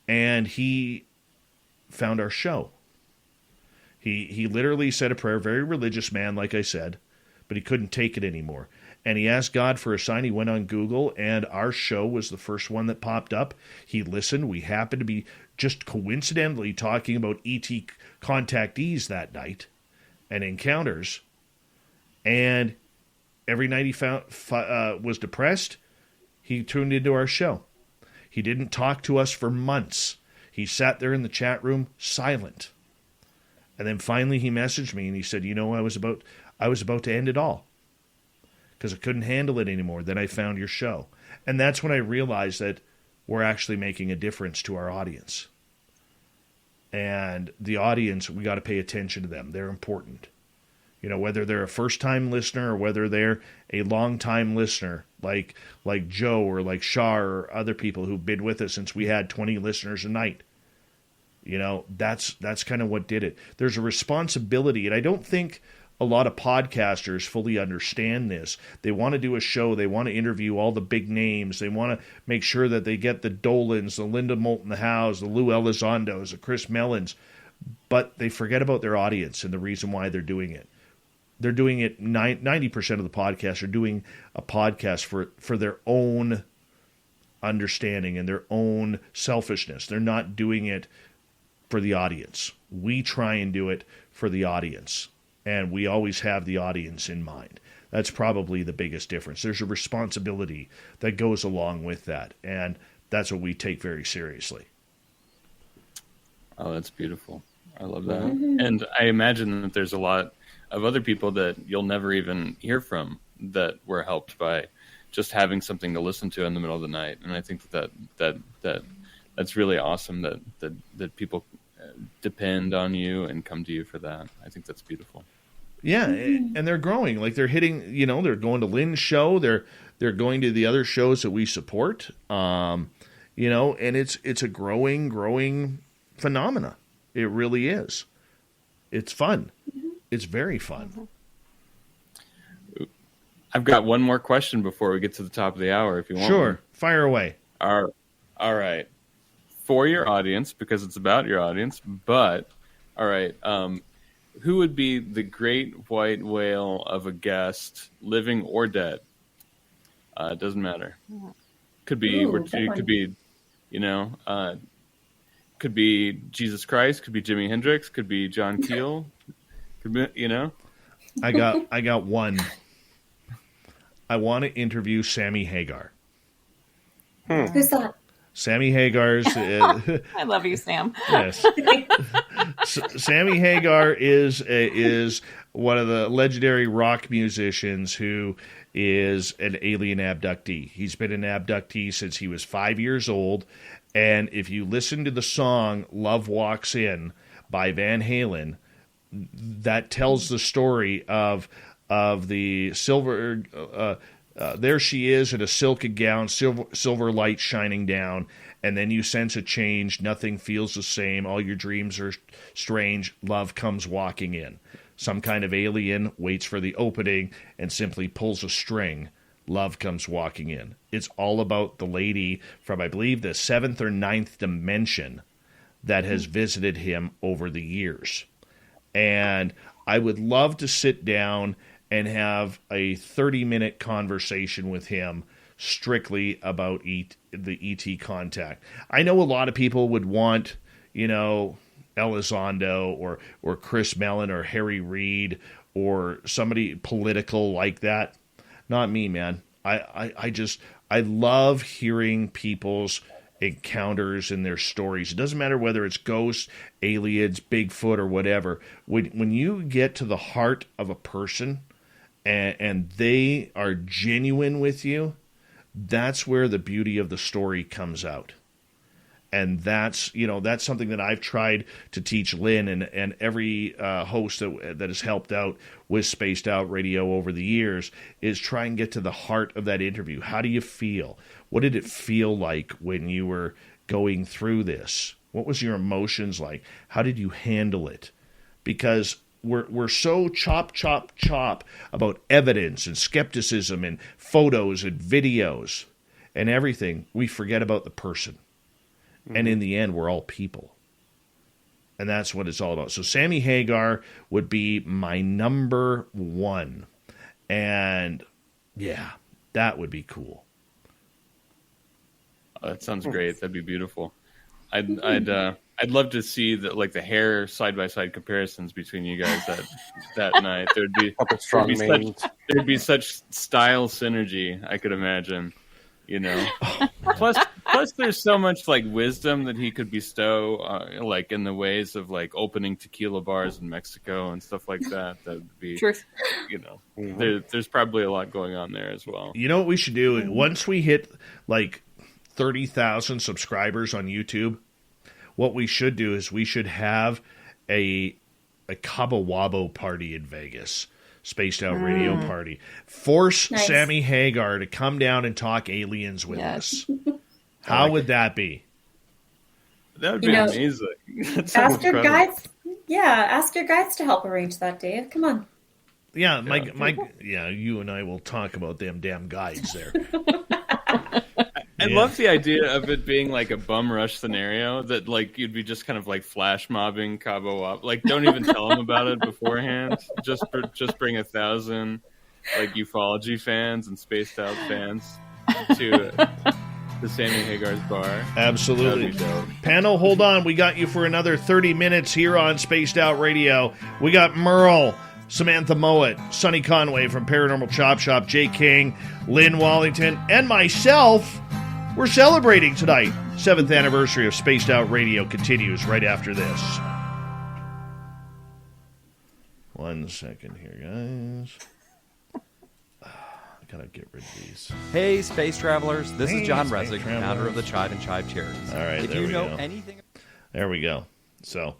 And he found our show. He literally said a prayer, very religious man, like I said, but he couldn't take it anymore. and he asked God for a sign. He went on Google, and our show was the first one that popped up. He listened. We happened to be just coincidentally talking about ET contactees that night and encounters. And every night he was depressed, he tuned into our show. He didn't talk to us for months. He sat there in the chat room silent. And then finally he messaged me and he said, I was about to end it all because I couldn't handle it anymore. Then I found your show. And that's when I realized that we're actually making a difference to our audience. And the audience, we got to pay attention to them. They're important. Whether they're a first-time listener or whether they're a long-time listener, like Joe or like Shar or other people who've been with us since we had 20 listeners a night. That's kind of what did it. There's a responsibility, and I don't think a lot of podcasters fully understand this. They want to do a show. They want to interview all the big names. They want to make sure that they get the Dolans, the Linda Moulton Howes, the Lou Elizondos, the Chris Mellons, but they forget about their audience and the reason why they're doing it. They're doing it, 90% of the podcasts are doing a podcast for their own understanding and their own selfishness. They're not doing it for the audience. We try and do it for the audience, and we always have the audience in mind. That's probably the biggest difference. There's a responsibility that goes along with that, and that's what we take very seriously. Oh, that's beautiful. I love that. Mm-hmm. And I imagine that there's a lot of other people that you'll never even hear from that were helped by just having something to listen to in the middle of the night. And I think that's really awesome that people depend on you and come to you for that. I think that's beautiful. Yeah, and they're growing. Like they're hitting, they're going to Lynn's show. They're going to the other shows that we support. And it's a growing phenomena. It really is. It's fun. It's very fun. I've got one more question before we get to the top of the hour, if you want. Sure. Fire away. All right. For your audience, because it's about your audience, but, all right, who would be the great white whale of a guest, living or dead? It doesn't matter. Could be, could be Jesus Christ, could be Jimi Hendrix, could be John Keel. I got one. I want to interview Sammy Hagar. Who's that? Sammy Hagar's. I love you, Sam. Yes. Sammy Hagar is one of the legendary rock musicians who is an alien abductee. He's been an abductee since he was 5 years old. And if you listen to the song Love Walks In by Van Halen, that tells the story of the silver. There she is in a silken gown, silver light shining down, and then you sense a change. Nothing feels the same. All your dreams are strange. Love comes walking in. Some kind of alien waits for the opening and simply pulls a string. Love comes walking in. It's all about the lady from, I believe, the 7th or 9th dimension that has visited him over the years. And I would love to sit down and have a 30-minute conversation with him strictly about the ET contact. I know a lot of people would want, Elizondo or Chris Mellon or Harry Reid or somebody political like that. Not me, man. I love hearing people's encounters and their stories. It doesn't matter whether it's ghosts, aliens, Bigfoot, or whatever. When you get to the heart of a person and they are genuine with you, that's where the beauty of the story comes out. And that's something that I've tried to teach Lynn and every host that has helped out with Spaced Out Radio over the years is try and get to the heart of that interview. How do you feel? What did it feel like when you were going through this? What was your emotions like? How did you handle it? Because we're so chop about evidence and skepticism and photos and videos and everything, we forget about the person. And in the end, we're all people. And that's what it's all about. So Sammy Hagar would be my number one. And Yeah, that would be cool. Oh, that sounds great. That'd be beautiful. I'd love to see the hair side by side comparisons between you guys that night. There'd be such style synergy. I could imagine, Plus, there's so much wisdom that he could bestow, in the ways of opening tequila bars in Mexico and stuff like that. That would be, truth. There's probably a lot going on there as well. You know what we should do? Once we hit 30,000 subscribers on YouTube, what we should do is we should have a Cabo Wabo party in Vegas. Spaced Out Radio party. Force Sammy Hagar to come down and talk aliens with us. How would that be? That would be amazing. Ask your guides. Yeah, ask your guides to help arrange that, Dave. Come on. Yeah, you and I will talk about them damn guides there. I love the idea of it being a bum rush scenario that you'd be just kind of flash mobbing Cabo up. Don't even tell them about it beforehand. Just bring 1,000 ufology fans and spaced out fans to the Sammy Hagar's bar. Absolutely. Panel, hold on. We got you for another 30 minutes here on Spaced Out Radio. We got Merle, Samantha Mowat, Sonny Conway from Paranormal Chop Shop, Jay King, Lynn Wallington, and myself. We're celebrating tonight. 7th anniversary of Spaced Out Radio continues right after this. 1 second here, guys. I gotta get rid of these. Hey, space travelers. This is John Resnick, founder of the Chive and Chive Charities. All right, if you know anything... There we go. So,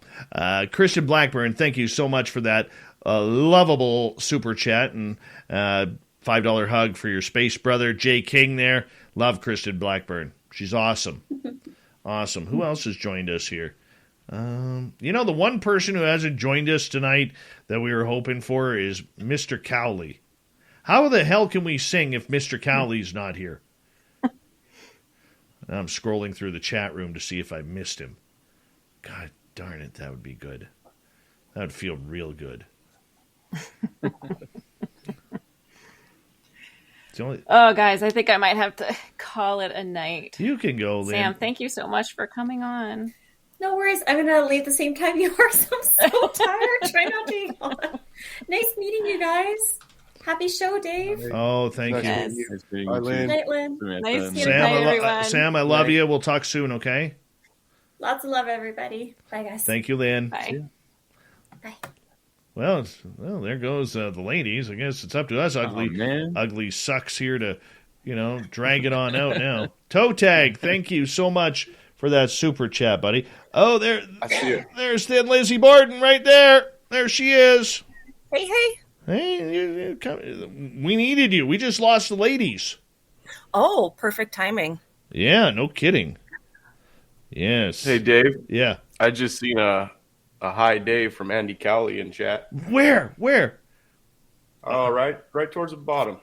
Christian Blackburn, thank you so much for that lovable super chat and $5 hug for your space brother, Jay King there. Love Kristen Blackburn. She's awesome. Awesome. Who else has joined us here? The one person who hasn't joined us tonight that we were hoping for is Mr. Cowley. How the hell can we sing if Mr. Cowley's not here? I'm scrolling through the chat room to see if I missed him. God darn it, that would be good. That would feel real good. Oh, guys, I think I might have to call it a night. You can go, Lynn. Sam, thank you so much for coming on. No worries. I'm going to leave the same time yours. I'm so tired. Try not to yawn. Nice meeting you guys. Happy show, Dave. Oh, thank you. Yes. Bye, Lynn. Night, Lynn. Nice meeting everyone. Sam, I love you. We'll talk soon, okay? Lots of love, everybody. Bye, guys. Thank you, Lynn. Bye. Bye. Well, there goes the ladies. I guess it's up to us ugly sucks here to, drag it on out now. Toe Tag, thank you so much for that super chat, buddy. Oh, there's Thin Lizzie Borden right there. There she is. Hey. Hey, we needed you. We just lost the ladies. Oh, perfect timing. Yeah, no kidding. Yes. Hey, Dave. Yeah. I just seen a hi Dave from Andy Cowley in chat. Where? Oh, right towards the bottom.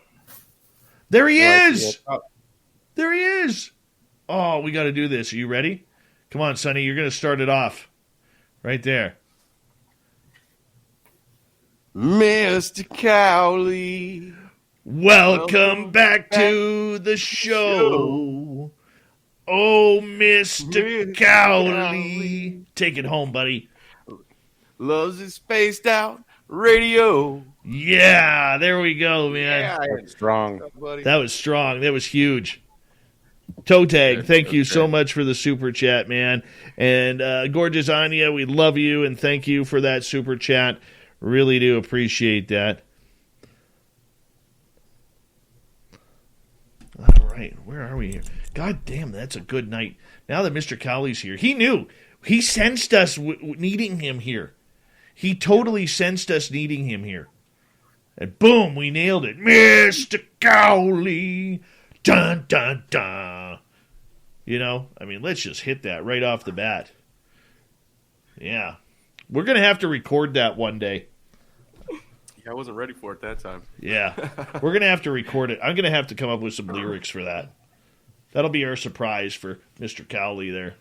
There he is. There he is. Oh, we got to do this. Are you ready? Come on, Sonny. You're going to start it off. Right there. Mr. Cowley. Welcome back to the show. Oh, Mr. Cowley. Take it home, buddy. Loves it spaced out radio. Yeah, there we go, man. Yeah, that's strong. That was strong. That was huge. Toe Tag, thank you so much for the super chat, man. And Gorgeous Anya, we love you and thank you for that super chat. Really do appreciate that. All right, where are we here? God damn, that's a good night. Now that Mr. Cowley's here, he knew. He sensed us needing him here. He totally sensed us needing him here. And boom, we nailed it. Mr. Cowley. Dun, dun, dun. Let's just hit that right off the bat. Yeah. We're going to have to record that one day. Yeah, I wasn't ready for it that time. Yeah. We're going to have to record it. I'm going to have to come up with some lyrics for that. That'll be our surprise for Mr. Cowley there.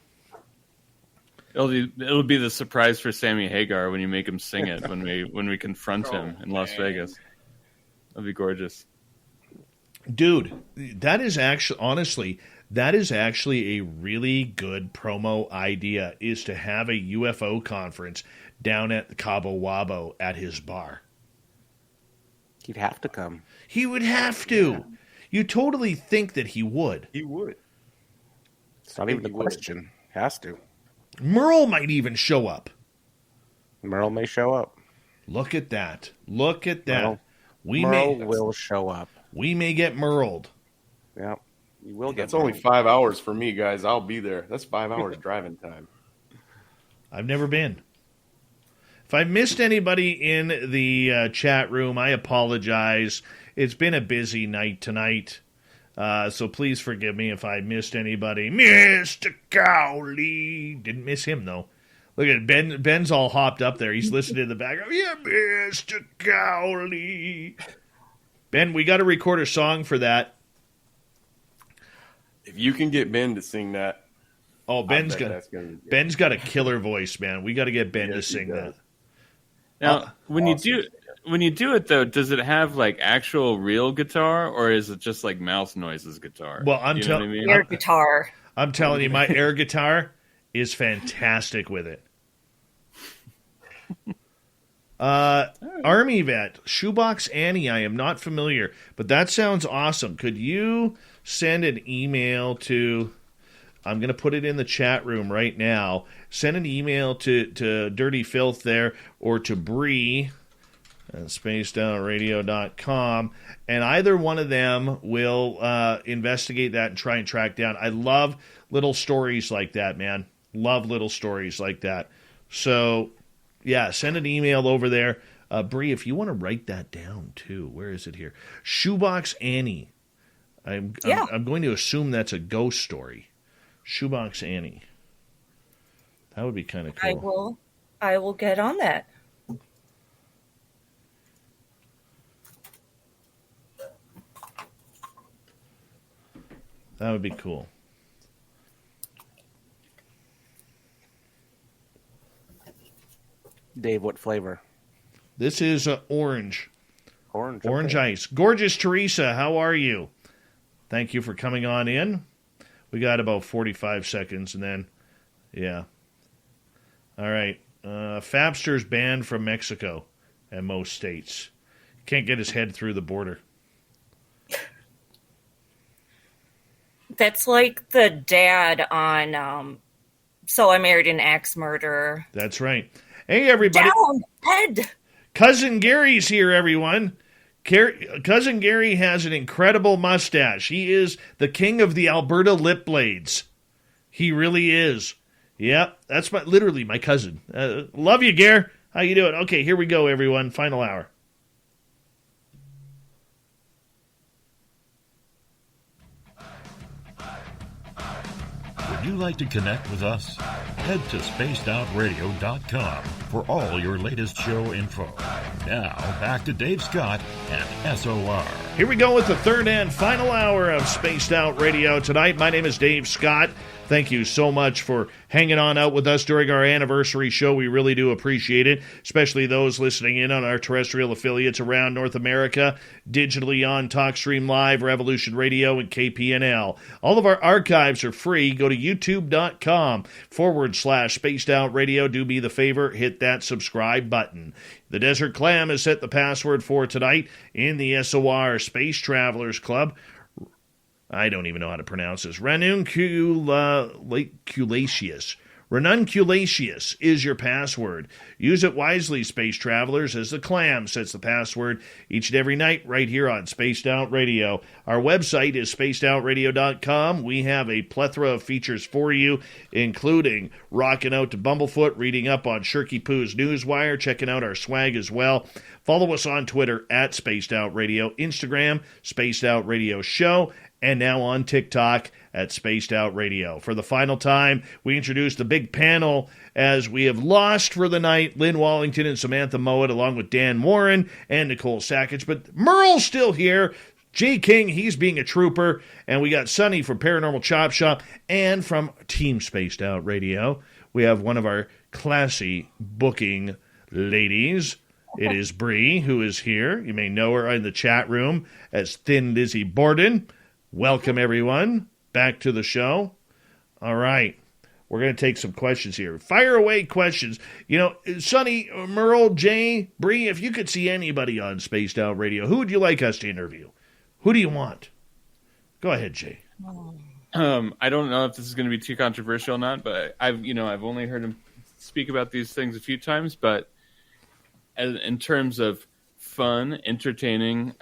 It'll be the surprise for Sammy Hagar when you make him sing it when we confront him in Las Vegas. That'll be gorgeous. Dude, that is actually, honestly, that is actually a really good promo idea, is to have a UFO conference down at the Cabo Wabo at his bar. He'd have to come. He would have to. Yeah. You totally think that he would. He would. It's not even a question. Has to. Merle might even show up. Merle may show up. Look at that. Look at that. Merle will show up. We may get Merled. Yeah. You will get That's only 5 hours for me, guys. I'll be there. That's 5 hours driving time. I've never been. If I missed anybody in the chat room, I apologize. It's been a busy night tonight. So please forgive me if I missed anybody. Mr. Cowley. Didn't miss him, though. Look at Ben. Ben's all hopped up there. He's listening in the background. Yeah, Mr. Cowley. Ben, we got to record a song for that. If you can get Ben to sing that. Oh, Ben's got a killer voice, man. We got to get Ben to sing that. Now, when you do it though, does it have like actual real guitar, or is it just like mouth noises guitar? Well, I'm telling you, air guitar. I'm telling you, my air guitar is fantastic with it. Army vet, Shoebox Annie. I am not familiar, but that sounds awesome. Could you send an email to? I'm going to put it in the chat room right now. Send an email to Dirty Filth there, or to Bree at spacedoutradio.com, and either one of them will investigate that and try and track down. I love little stories like that, man. Love little stories like that. So, yeah, send an email over there. Bree, if you want to write that down, too. Where is it here? Shoebox Annie. I'm going to assume that's a ghost story. Shoebox Annie. That would be kind of cool. I will get on that. That would be cool. Dave, what flavor? This is orange. Orange ice. Gorgeous Teresa, how are you? Thank you for coming on in. We got about 45 seconds, and then, yeah. All right. Fabster's banned from Mexico and most states. Can't get his head through the border. That's like the dad on So I Married an Axe Murderer. That's right. Hey, everybody. Down, head. Cousin Gary's here, everyone. Cousin Gary has an incredible mustache. He is the king of the Alberta lip blades. He really is. Yep, that's literally my cousin. Love you, Gare. How you doing? Okay, here we go, everyone. Final hour. Would you like to connect with us? Head to spacedoutradio.com for all your latest show info. Now, back to Dave Scott and SOR. Here we go with the third and final hour of Spaced Out Radio tonight. My name is Dave Scott. Thank you so much for hanging on out with us during our anniversary show. We really do appreciate it, especially those listening in on our terrestrial affiliates around North America, digitally on TalkStream Live, Revolution Radio, and KPNL. All of our archives are free. Go to youtube.com/Spaced Out Radio. Do me the favor, hit that subscribe button. The Desert Clam has set the password for tonight in the SOR Space Travelers Club. I don't even know how to pronounce this. Ranunculatius. Ranunculatius is your password. Use it wisely, space travelers, as the Clam sets the password each and every night right here on Spaced Out Radio. Our website is spacedoutradio.com. We have a plethora of features for you, including rocking out to Bumblefoot, reading up on Shirky Poo's Newswire, checking out our swag as well. Follow us on Twitter at Spaced Out Radio, Instagram, Spaced Out Radio Show, and now on TikTok at Spaced Out Radio. For the final time, we introduce the big panel as we have lost for the night Lynn Wallington and Samantha Mowat, along with Dan Warren and Nicole Sackage. But Merle's still here. Jay King, he's being a trooper. And we got Sonny from Paranormal Chop Shop. And from Team Spaced Out Radio, we have one of our classy booking ladies, It is Bree who is here. You may know her in the chat room as Thin Lizzie Borden. Welcome, everyone, back to the show. All right. We're going to take some questions here. Fire away questions. You know, Sonny, Merle, Jay, Bree, if you could see anybody on Spaced Out Radio, who would you like us to interview? Who do you want? Go ahead, Jay. I don't know if this is going to be too controversial or not, but I've only heard him speak about these things a few times. But in terms of fun, entertaining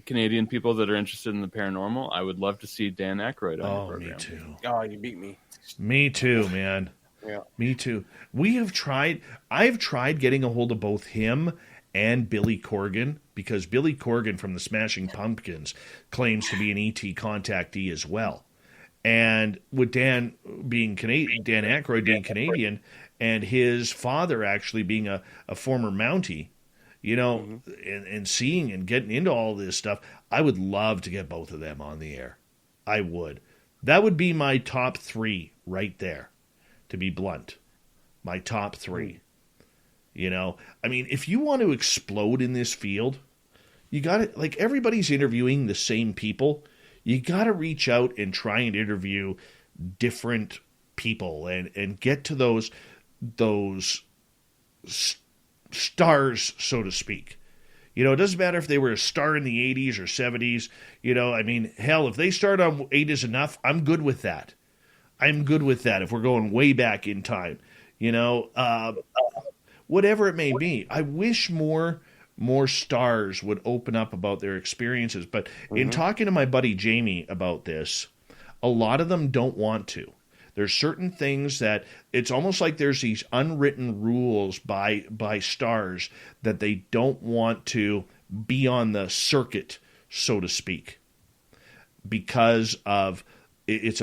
Canadian people that are interested in the paranormal, I would love to see Dan Aykroyd on the program. Me too. Oh, you beat me. Me too, man. Yeah. Me too. I've tried getting a hold of both him and Billy Corgan, because Billy Corgan from the Smashing Pumpkins claims to be an ET contactee as well. And with Dan being Canadian, Dan Aykroyd being Canadian, and his father actually being a former Mountie, you know, and seeing and getting into all this stuff, I would love to get both of them on the air. I would. That would be my top 3 right there, to be blunt. My top 3. You know, I mean, if you want to explode in this field, you got to, like, everybody's interviewing the same people. You got to reach out and try and interview different people and get to those stars, so to speak. You know, it doesn't matter if they were a star in the 80s or 70s. You know, I mean, hell, if they start on 8 is enough, I'm good with that. I'm good with that if we're going way back in time. You know, whatever it may be. I wish more stars would open up about their experiences. But in talking to my buddy Jamie about this, a lot of them don't want to. There's certain things that it's almost like there's these unwritten rules by stars that they don't want to be on the circuit, so to speak, because of it's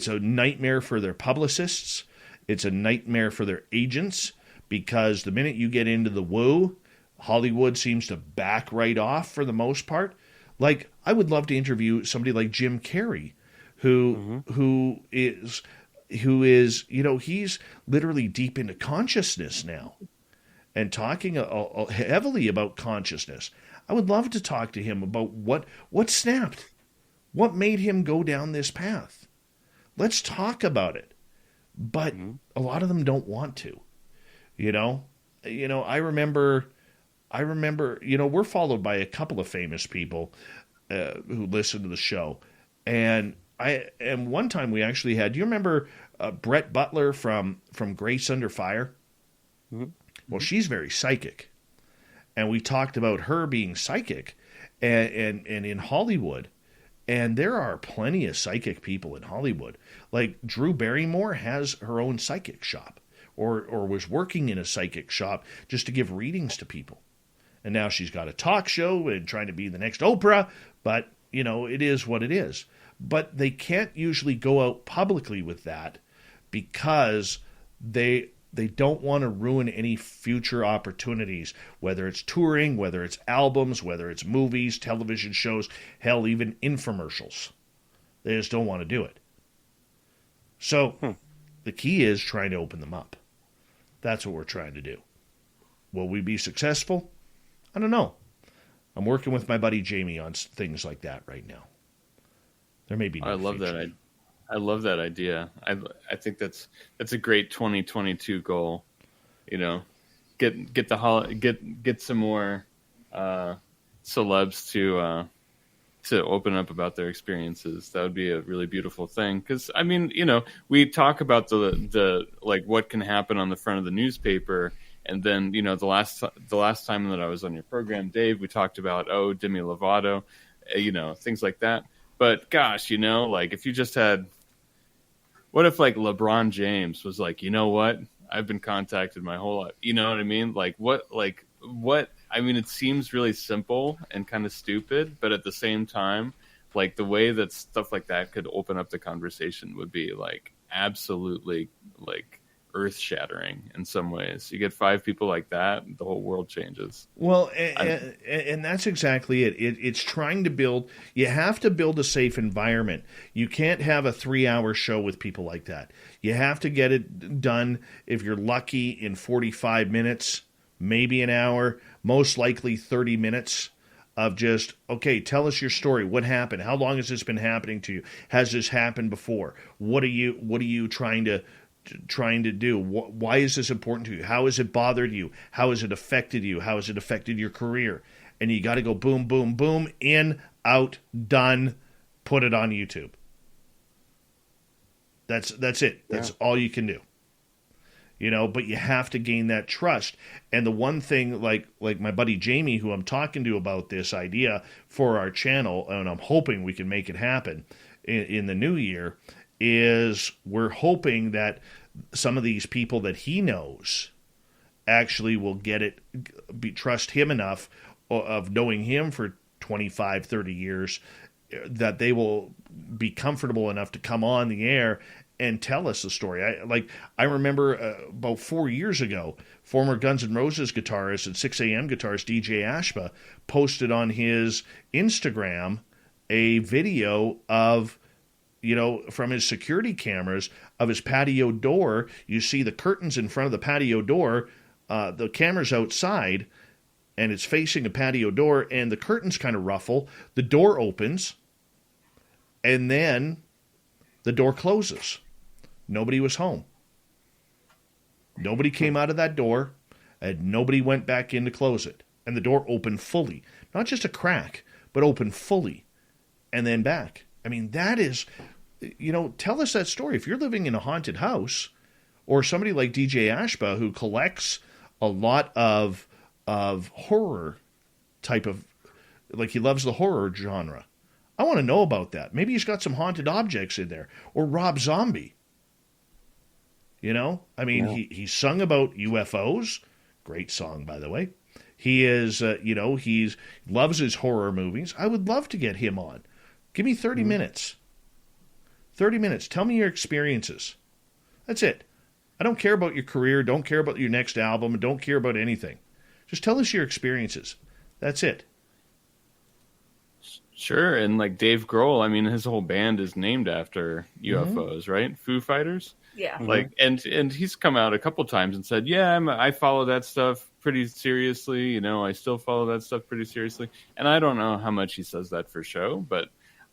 a nightmare for their publicists. It's a nightmare for their agents, because the minute you get into the woo, Hollywood seems to back right off for the most part. Like, I would love to interview somebody like Jim Carrey, who is, you know, he's literally deep into consciousness now and talking heavily about consciousness. I would love to talk to him about what snapped, what made him go down this path. Let's talk about it. But a lot of them don't want to, you know, I remember, you know, we're followed by a couple of famous people who listen to the show. And one time we actually had, do you remember Brett Butler from Grace Under Fire? Well, she's very psychic. And we talked about her being psychic and in Hollywood. And there are plenty of psychic people in Hollywood. Like Drew Barrymore has her own psychic shop or was working in a psychic shop just to give readings to people. And now she's got a talk show and trying to be the next Oprah. But, you know, it is what it is. But they can't usually go out publicly with that because they don't want to ruin any future opportunities, whether it's touring, whether it's albums, whether it's movies, television shows, hell, even infomercials. They just don't want to do it. So the key is trying to open them up. That's what we're trying to do. Will we be successful? I don't know. I'm working with my buddy Jamie on things like that right now. There may be no I love future. that. I love that idea. I think that's a great 2022 goal. You know, get some more celebs to open up about their experiences. That would be a really beautiful thing. Because I mean, you know, we talk about the like what can happen on the front of the newspaper, and then you know the last time that I was on your program, Dave, we talked about Demi Lovato, you know, things like that. But gosh, you know, like if you just had, what if like LeBron James was like, you know what, I've been contacted my whole life. You know what I mean? Like what? I mean, it seems really simple and kind of stupid, but at the same time, like the way that stuff like that could open up the conversation would be like absolutely like earth shattering in some ways. You get 5 people like that, the whole world changes. Well, and that's exactly it. It's trying to build, you have to build a safe environment. You can't have a 3-hour show with people like that. You have to get it done, if you're lucky, in 45 minutes maybe an hour, most likely 30 minutes of just, okay, tell us your story. What happened? How long has this been happening to you? Has this happened before? What are you trying to do? Why is this important to you? How has it bothered you? How has it affected you? How has it affected your career? And you got to go boom, boom, boom, in, out, done, put it on YouTube. That's it. That's all you can do. But you have to gain that trust. And the one thing, like my buddy Jamie, who I'm talking to about this idea for our channel, and I'm hoping we can make it happen in the new year, is we're hoping that some of these people that he knows actually will trust him enough of knowing him for 25, 30 years that they will be comfortable enough to come on the air and tell us the story. I remember about 4 years ago, former Guns N' Roses guitarist and 6 a.m. guitarist DJ Ashba posted on his Instagram a video of, from his security cameras of his patio door. You see the curtains in front of the patio door, the camera's outside, and it's facing a patio door, and the curtains kind of ruffle. The door opens, and then the door closes. Nobody was home. Nobody came out of that door, and nobody went back in to close it. And the door opened fully. Not just a crack, but opened fully, and then back. I mean, that is, tell us that story. If you're living in a haunted house, or somebody like DJ Ashba, who collects a lot of horror type of, like he loves the horror genre. I want to know about that. Maybe he's got some haunted objects in there. Or Rob Zombie. He sung about UFOs. Great song, by the way. He is, he loves his horror movies. I would love to get him on. Give me 30 minutes. 30 minutes. Tell me your experiences. That's it. I don't care about your career. Don't care about your next album. Don't care about anything. Just tell us your experiences. That's it. Sure, and like Dave Grohl, his whole band is named after UFOs, right? Foo Fighters. Yeah. Like, and he's come out a couple times and said, "Yeah, I follow that stuff pretty seriously. I still follow that stuff pretty seriously." And I don't know how much he says that for show, but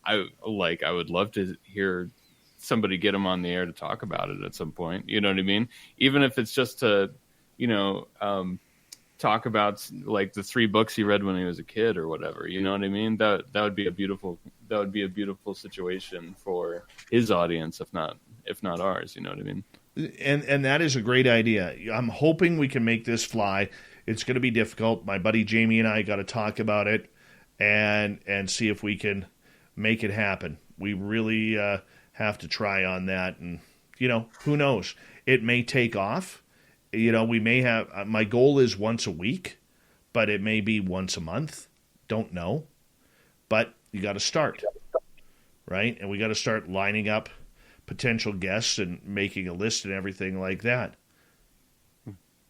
I would love to hear somebody get him on the air to talk about it at some point. You know what I mean? Even if it's just to, talk about like the 3 books he read when he was a kid or whatever. You know what I mean? That would be a beautiful situation for his audience, if not ours. You know what I mean? And that is a great idea. I'm hoping we can make this fly. It's going to be difficult. My buddy Jamie and I got to talk about it and see if we can make it happen. We really have to try on that, and who knows? It may take off. We may have, my goal is once a week, but it may be once a month. Don't know. But you got to start, right? And we got to start lining up potential guests and making a list and everything like that.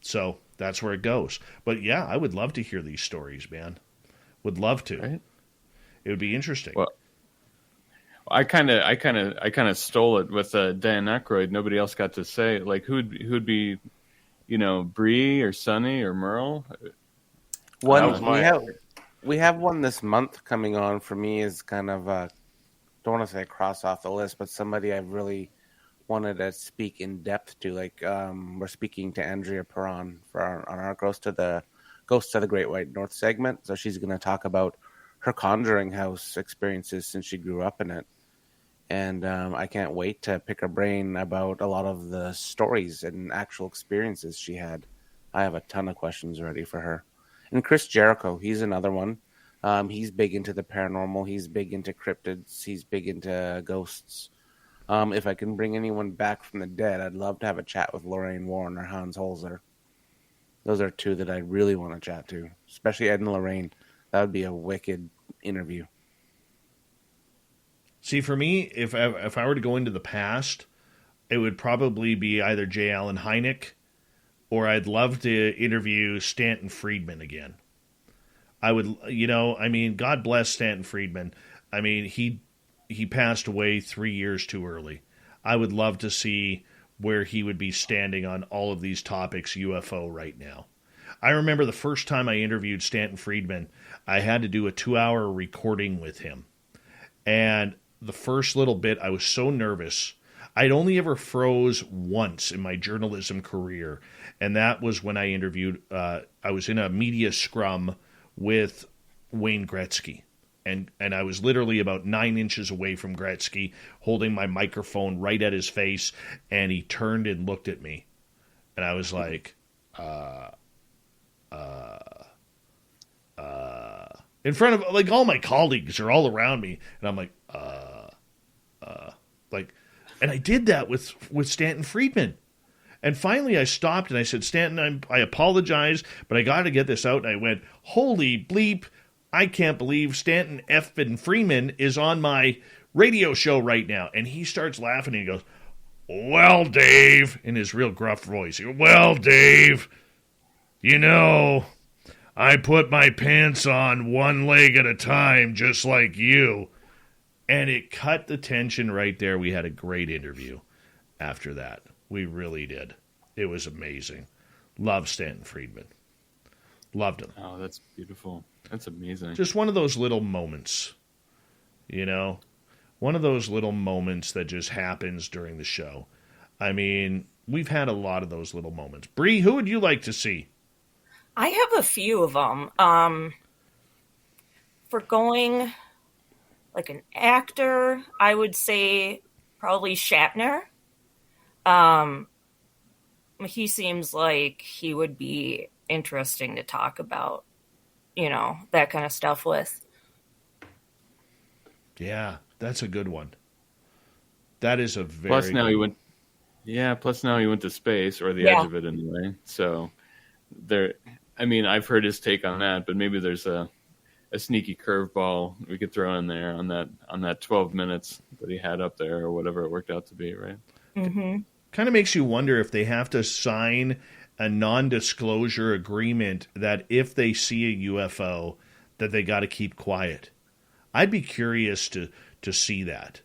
So that's where it goes. But yeah, I would love to hear these stories, man. Would love to. Right? It would be interesting. Well, I kind of stole it with Dan Aykroyd. Nobody else got to say, like, who'd be, Bree or Sonny or Merle. We have one this month coming on. For me, is kind of don't want to say cross off the list, but somebody I've really wanted to speak in depth to. Like we're speaking to Andrea Perron on our Ghost of the Great White North segment. So she's going to talk about her Conjuring House experiences since she grew up in it. And I can't wait to pick her brain about a lot of the stories and actual experiences she had. I have a ton of questions ready for her. And Chris Jericho, he's another one. He's big into the paranormal. He's big into cryptids. He's big into ghosts. If I can bring anyone back from the dead, I'd love to have a chat with Lorraine Warren or Hans Holzer. Those are 2 that I really want to chat to, especially Ed and Lorraine. That would be a wicked interview. See, for me, if I were to go into the past, it would probably be either J. Allen Hynek, or I'd love to interview Stanton Friedman again. I would, God bless Stanton Friedman. He passed away 3 years too early. I would love to see where he would be standing on all of these topics UFO right now. I remember the first time I interviewed Stanton Friedman, I had to do a 2-hour recording with him. And the first little bit, I was so nervous. I'd only ever froze once in my journalism career, and that was when I interviewed, I was in a media scrum with Wayne Gretzky. And I was literally about 9 inches away from Gretzky, holding my microphone right at his face, and he turned and looked at me. And I was like, in front of, like, all my colleagues are all around me, and I'm like, and I did that with Stanton Friedman. And finally I stopped and I said, Stanton, I apologize, but I got to get this out. And I went, holy bleep, I can't believe Stanton F. Freeman is on my radio show right now. And he starts laughing and he goes, well, Dave, in his real gruff voice. He goes, well, Dave, you know, I put my pants on one leg at a time, just like you. And it cut the tension right there. We had a great interview after that. We really did. It was amazing. Love Stanton Friedman. Loved him. Oh, that's beautiful. That's amazing. Just one of those little moments, you know? One of those little moments that just happens during the show. I mean, we've had a lot of those little moments. Bree, who would you like to see? I have a few of them. For going like an actor, I would say probably Shatner. He seems like he would be interesting to talk about, you know, that kind of stuff with. Yeah, that's a good one. That is a very Plus now he went. Yeah, plus now he went to space, or the edge of it anyway. So there, I mean, I've heard his take on that, but maybe there's a sneaky curveball we could throw in there on that 12 minutes that he had up there, or whatever it worked out to be, right? Mm-hmm. Kind of makes you wonder if they have to sign a non-disclosure agreement that if they see a UFO, that they got to keep quiet. I'd be curious to see that.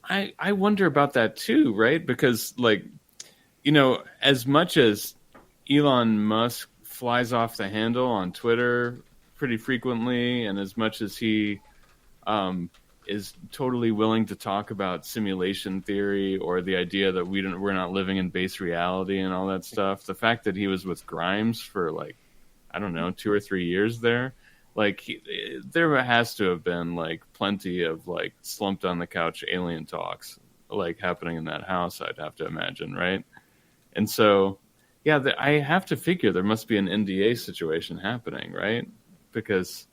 I wonder about that too, right? Because, like, you know, as much as Elon Musk flies off the handle on Twitter pretty frequently, and as much as he is totally willing to talk about simulation theory or the idea that we're not living in base reality and all that stuff, the fact that he was with Grimes for, like, I don't know, 2 or 3 years there, like, there has to have been, like, plenty of, like, slumped on the couch alien talks, like, happening in that house, I'd have to imagine, right? And so, yeah, I have to figure there must be an NDA situation happening, right? Because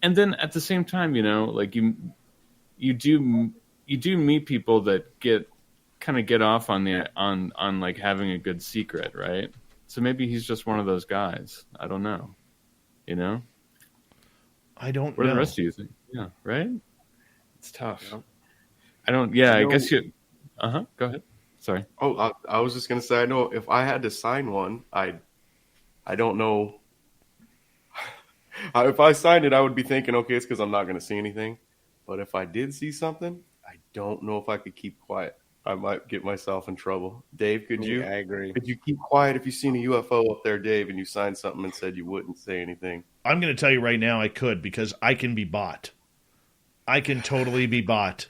and then at the same time, you know, like, you do meet people that get off on like having a good secret, right? So maybe he's just one of those guys. I don't know. You know? I don't know. What do the rest of you think? Yeah, right? It's tough. Yeah. I don't, yeah, I guess you, go ahead. Sorry. Oh, I was just going to say, I know if I had to sign one, I don't know. If I signed it, I would be thinking, okay, it's because I'm not going to see anything. But if I did see something, I don't know if I could keep quiet. I might get myself in trouble. Dave, could you? I agree. Could you keep quiet if you seen a UFO up there, Dave, and you signed something and said you wouldn't say anything? I'm going to tell you right now I could, because I can be bought. I can totally be bought.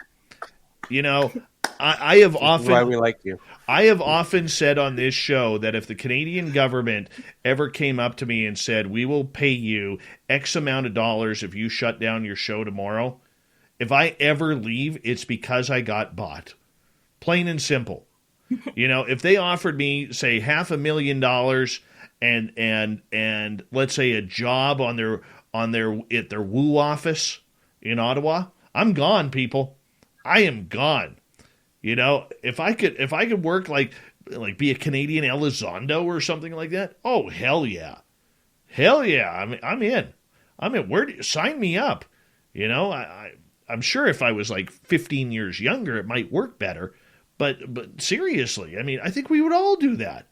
You know, I have often... That's why we like you. I have often said on this show that if the Canadian government ever came up to me and said, we will pay you X amount of dollars if you shut down your show tomorrow, if I ever leave, it's because I got bought. Plain and simple. You know, if they offered me, say, $500,000 and let's say a job at their Woo office in Ottawa, I'm gone, people. I am gone. You know, if I could work like be a Canadian Elizondo or something like that, oh hell yeah, I'm in. Sign me up. You know, I'm sure if I was like 15 years younger, it might work better. But seriously, I mean, I think we would all do that.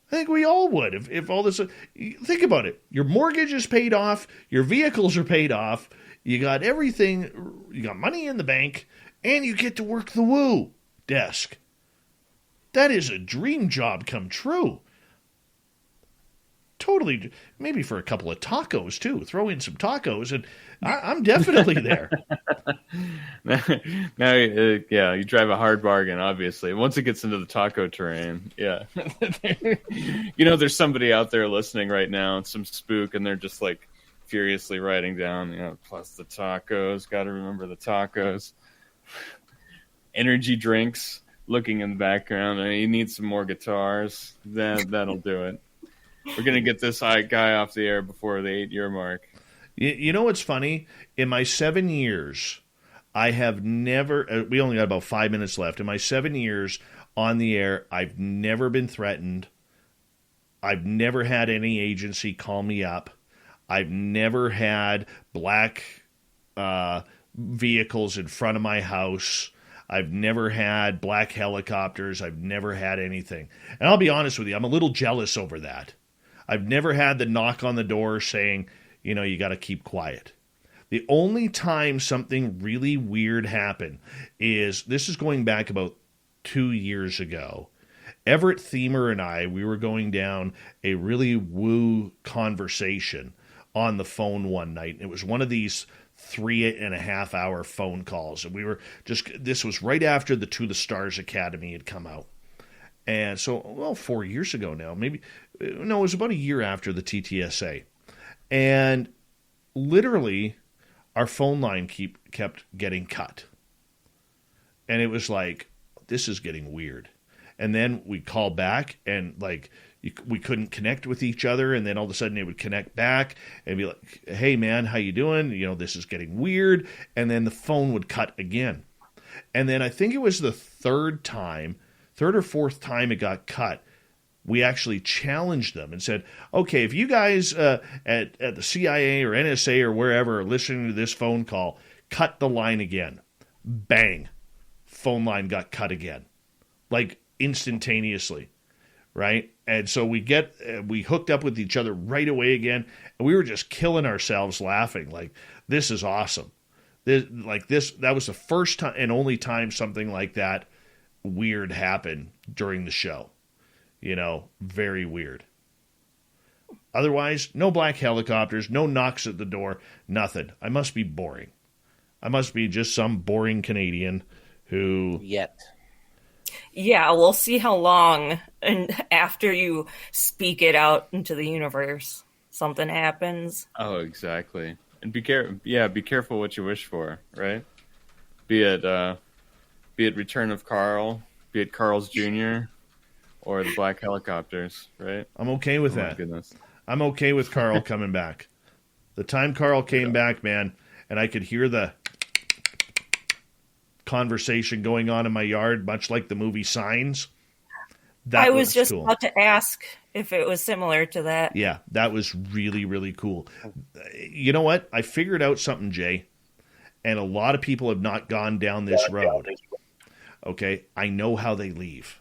I think we all would if all this. Think about it. Your mortgage is paid off. Your vehicles are paid off. You got everything. You got money in the bank, and you get to work the Woo desk. That is a dream job come true. Totally, maybe for a couple of tacos too. Throw in some tacos, and I'm definitely there. Now, you drive a hard bargain. Obviously, once it gets into the taco terrain, yeah. There's somebody out there listening right now, some spook, and they're just like furiously writing down, plus the tacos. Got to remember the tacos. Energy drinks, looking in the background. You need some more guitars. That'll do it. We're going to get this guy off the air before the 8-year mark. You know what's funny? In my 7 years, I have never... we only got about 5 minutes left. In my 7 years on the air, I've never been threatened. I've never had any agency call me up. I've never had black vehicles in front of my house. I've never had black helicopters. I've never had anything. And I'll be honest with you, I'm a little jealous over that. I've never had the knock on the door saying, you got to keep quiet. The only time something really weird happened this is going back about 2 years ago. Everett Thiemer and I, we were going down a really woo conversation on the phone one night. It was one of these 3.5 hour phone calls. And this was right after the To the Stars Academy had come out. And so, 4 years ago now, it was about a year after the TTSA. And literally, our phone line kept getting cut. And it was like, this is getting weird. And then we called back, and we couldn't connect with each other. And then all of a sudden, it would connect back and be like, hey, man, how you doing? This is getting weird. And then the phone would cut again. And then I think it was the third or fourth time it got cut, we actually challenged them and said, okay, if you guys at the CIA or NSA or wherever are listening to this phone call, cut the line again. Bang. Phone line got cut again. Like instantaneously. Right? And so we hooked up with each other right away again, and we were just killing ourselves laughing. Like, this is awesome. That was the first time and only time something like that weird happened during the show. Very weird. Otherwise, no black helicopters, no knocks at the door, nothing. I must be boring. I must be just some boring Canadian who... Yeah, we'll see how long and after you speak it out into the universe, something happens. Oh, exactly. And be careful what you wish for, right? Be it Return of Carl, be it Carl's Jr., or the black helicopters, right? I'm okay with that. My goodness. I'm okay with Carl coming back. The time Carl came back, man, and I could hear the conversation going on in my yard, much like the movie Signs. I was just cool. About to ask if it was similar to that. Yeah, that was really, really cool. You know what? I figured out something, Jay, and a lot of people have not gone down this road. Okay, I know how they leave.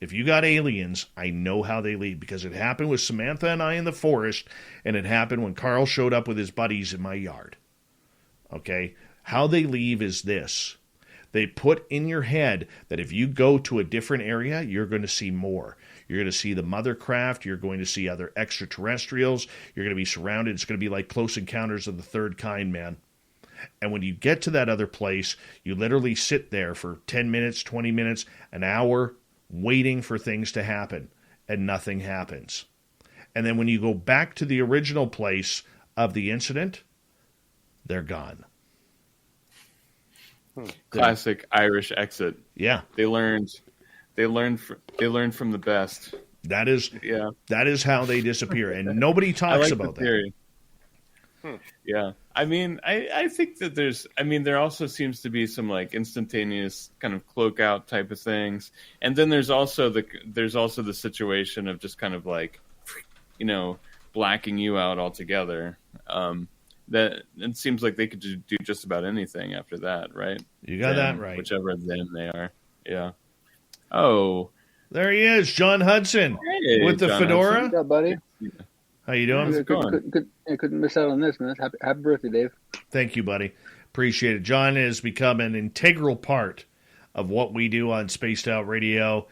If you got aliens, I know how they leave, because it happened with Samantha and I in the forest, and it happened when Carl showed up with his buddies in my yard. Okay? How they leave is this. They put in your head that if you go to a different area, you're going to see more. You're going to see the mother craft. You're going to see other extraterrestrials. You're going to be surrounded. It's going to be like Close Encounters of the Third Kind, man. And when you get to that other place, you literally sit there for 10 minutes, 20 minutes, an hour, waiting for things to happen, and nothing happens. And then when you go back to the original place of the incident, they're gone. Classic Irish exit. Yeah. They learned from the best. That is how they disappear, and nobody talks about that. Yeah. I mean, I think that there also seems to be some like instantaneous kind of cloak out type of things. And then there's also the situation of just kind of like, blacking you out altogether. That it seems like they could do just about anything after that, right? You got that right. Whichever them they are. Yeah. Oh. There he is, John Hudson, with the John fedora. Hudson. What's up, buddy? How you doing? Couldn't miss out on this, man. Happy birthday, Dave. Thank you, buddy. Appreciate it. John has become an integral part of what we do on Spaced Out Radio.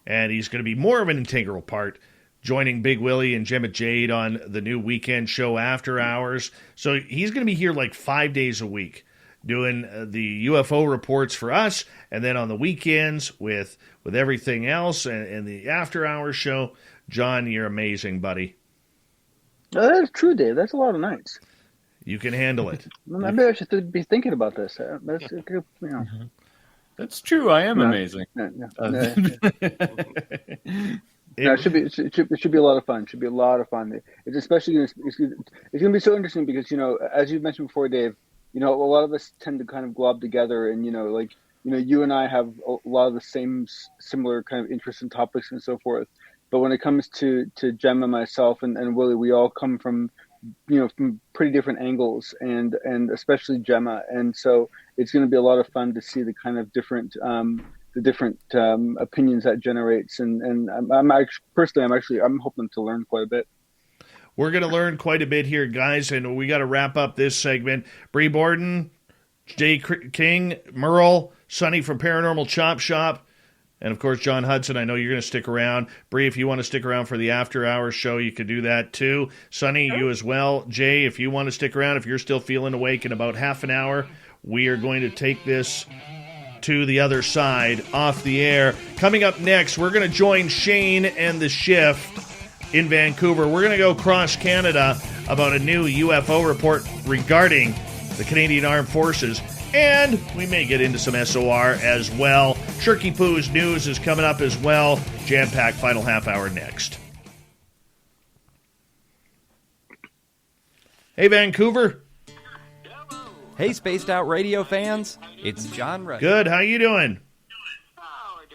And he's going to be more of an integral part, joining Big Willie and Gemma Jade on the new weekend show After Hours. So he's going to be here like 5 days a week doing the UFO reports for us, and then on the weekends with everything else and the After Hours show. John, you're amazing, buddy. That's true, Dave. That's a lot of nights. You can handle it. Maybe I should be thinking about this. That's a good, you know. That's true. I am amazing. It should be a lot of fun. It should be a lot of fun. It's especially it's going to be so interesting because, you know, as you mentioned before, Dave, you know, a lot of us tend to kind of glob together, and, you know, like, you know, you and I have a lot of the similar kind of interests and topics and so forth. But when it comes to Gemma, myself, and Willie, we all come from, you know, from pretty different angles, and especially Gemma. And so it's going to be a lot of fun to see the kind of different opinions that generates. And I'm hoping to learn quite a bit. We're going to learn quite a bit here, guys, and we got to wrap up this segment. Bree Borden, Jay King, Merle, Sonny from Paranormal Chop Shop, and, of course, John Hudson. I know you're going to stick around. Bree, if you want to stick around for the After Hours show, you could do that, too. Sonny, you as well. Jay, if you want to stick around, if you're still feeling awake in about half an hour, we are going to take this to the other side, off the air. Coming up next, we're going to join Shane and the Shift in Vancouver. We're going to go cross Canada about a new UFO report regarding the Canadian Armed Forces, and we may get into some SOR as well. Shirky Poo's news is coming up as well. Jam-packed final half hour next. Hey, Vancouver. Hey, Spaced Out Radio fans. It's John Rudd. Good. How you doing? We're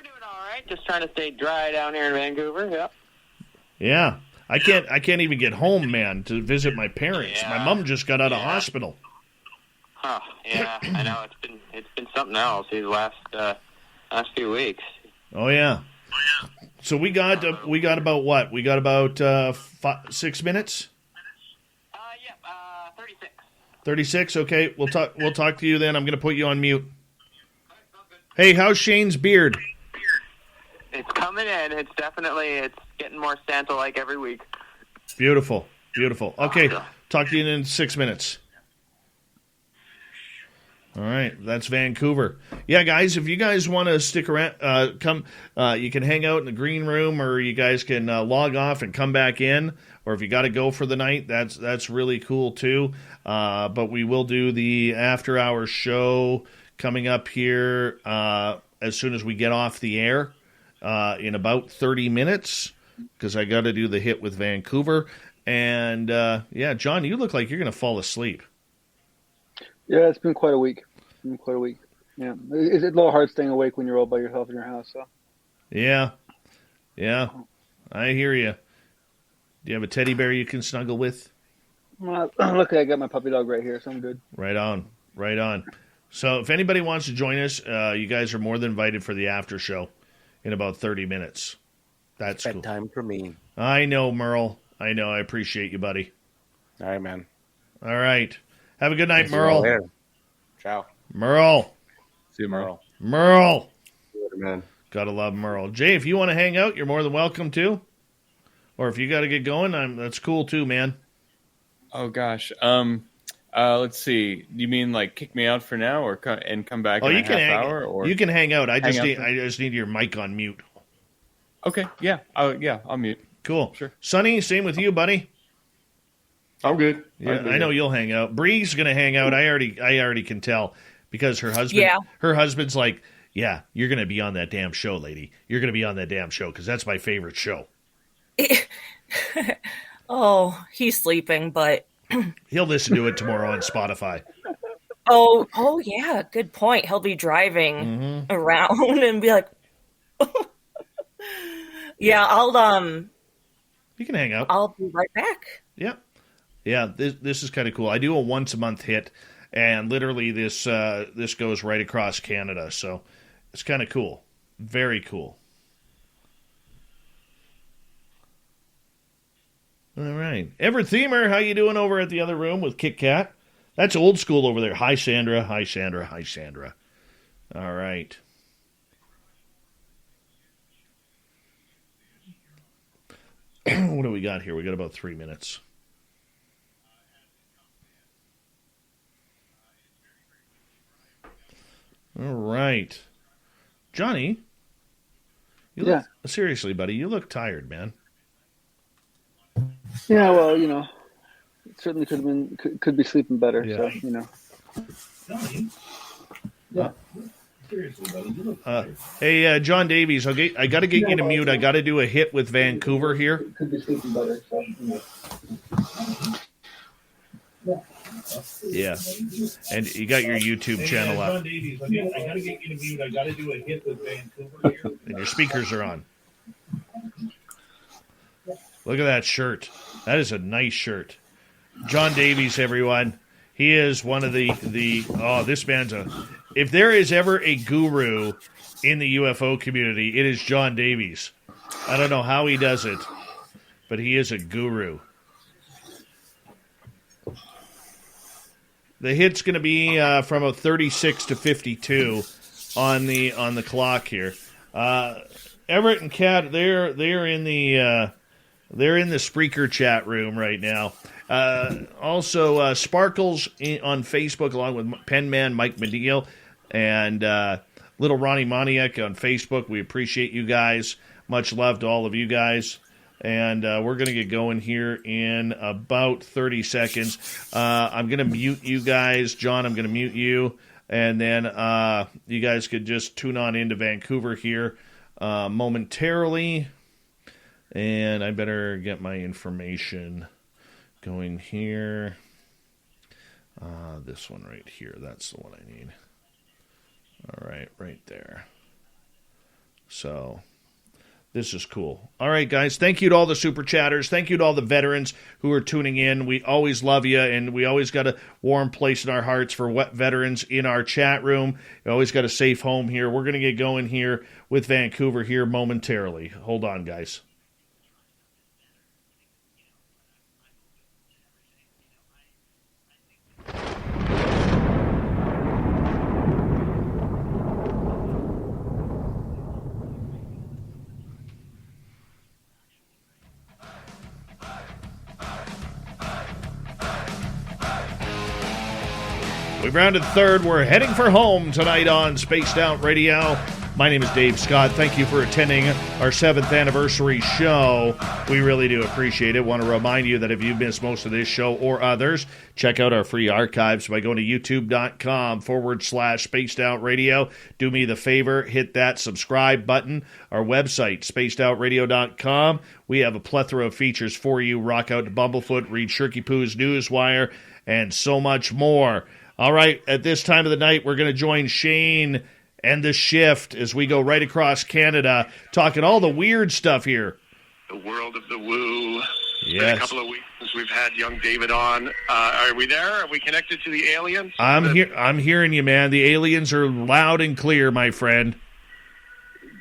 doing all right. Just trying to stay dry down here in Vancouver. Yep. Yeah. I can't even get home, man, to visit my parents. Yeah. My mom just got out of hospital. Huh. Yeah, I know. It's been something else these last few weeks. Oh yeah. So we got about what? We got about 6 minutes. 36. 36. Okay, we'll talk to you then. I'm going to put you on mute. Hey, how's Shane's beard? It's coming in. It's getting more Santa-like every week. Beautiful. Okay, talk to you in 6 minutes. All right, that's Vancouver. Yeah, guys, if you guys want to stick around, come. You can hang out in the green room, or you guys can log off and come back in. Or if you got to go for the night, that's really cool too. But we will do the After Hours show coming up here as soon as we get off the air in about 30 minutes, because I got to do the hit with Vancouver. And yeah, John, you look like you're going to fall asleep. Yeah, it's been quite a week. Yeah, it's a little hard staying awake when you're all by yourself in your house. So. Yeah, I hear you. Do you have a teddy bear you can snuggle with? Well, luckily, I got my puppy dog right here, so I'm good. Right on. So if anybody wants to join us, you guys are more than invited for the after show in about 30 minutes. That's cool. Bedtime for me. I know, Merle. I know. I appreciate you, buddy. All right, man. All right. Have a good night, Merle. Ciao. Merle. See you, Merle. Merle. Later, man. Gotta love Merle. Jay, if you want to hang out, you're more than welcome to. Or if you got to get going, that's cool too, man. Oh gosh. Let's see. You mean like kick me out for now, or come back in a half hour? Or you can hang out. I just need your mic on mute. Okay. Yeah. I'll mute. Cool. Sure. Sonny, same with you, buddy. I'm good. Yeah, I know you'll hang out. Bree's gonna hang out. I already can tell because her husband. Yeah. Her husband's like, yeah, you're gonna be on that damn show, lady. You're gonna be on that damn show because that's my favorite show. Oh, he's sleeping, but he'll listen to it tomorrow on Spotify. Oh yeah, good point. He'll be driving around and be like, yeah, you can hang out. I'll be right back. Yep. Yeah, this is kind of cool. I do a once a month hit, and literally this goes right across Canada, so it's kind of cool. Very cool. All right. Everett Themer, how you doing over at the other room with Kit Kat? That's old school over there. Hi, Sandra. Hi, Sandra. Hi, Sandra. All right. What do we got here? We got about 3 minutes. All right. Johnny, seriously, buddy, you look tired, man. Yeah, well, it certainly could be sleeping better. Yeah. So, Yeah. Hey, John Davies, I got to get you to mute. I got to do a hit with Vancouver here. Could be sleeping better. So, Yeah. And you got your YouTube channel up. John Davies, I got to get you to mute. I got to do a hit with Vancouver here. And your speakers are on. Look at that shirt. That is a nice shirt. John Davies, everyone. He is one of this man's if there is ever a guru in the UFO community, it is John Davies. I don't know how he does it, but he is a guru. The hit's going to be from a 36 to 52 on the clock here. Everett and Kat, they're in the Spreaker chat room right now. Also, Sparkles on Facebook, along with Penman Mike Mediel and Little Ronnie Moniak on Facebook. We appreciate you guys. Much love to all of you guys. And we're going to get going here in about 30 seconds. I'm going to mute you guys. John, I'm going to mute you. And then you guys could just tune on into Vancouver here momentarily. And I better get my information going here. This one right here. That's the one I need. All right there. So this is cool. All right, guys. Thank you to all the super chatters. Thank you to all the veterans who are tuning in. We always love you, and we always got a warm place in our hearts for veterans in our chat room. We always got a safe home here. We're going to get going here with Vancouver here momentarily. Hold on, guys. We've rounded third. We're heading for home tonight on Spaced Out Radio. My name is Dave Scott. Thank you for attending our 7th anniversary show. We really do appreciate it. Want to remind you that if you've missed most of this show or others, check out our free archives by going to youtube.com/Spaced Out Radio. Do me the favor, hit that subscribe button. Our website, spacedoutradio.com. We have a plethora of features for you. Rock out to Bumblefoot, read Shirky Poo's Newswire, and so much more. All right, at this time of the night, we're going to join Shane and The Shift as we go right across Canada, talking all the weird stuff here. The world of the woo. It's Yes. been a couple of weeks since we've had young David on. Are we there? Are we connected to the aliens? I'm hearing you, man. The aliens are loud and clear, my friend.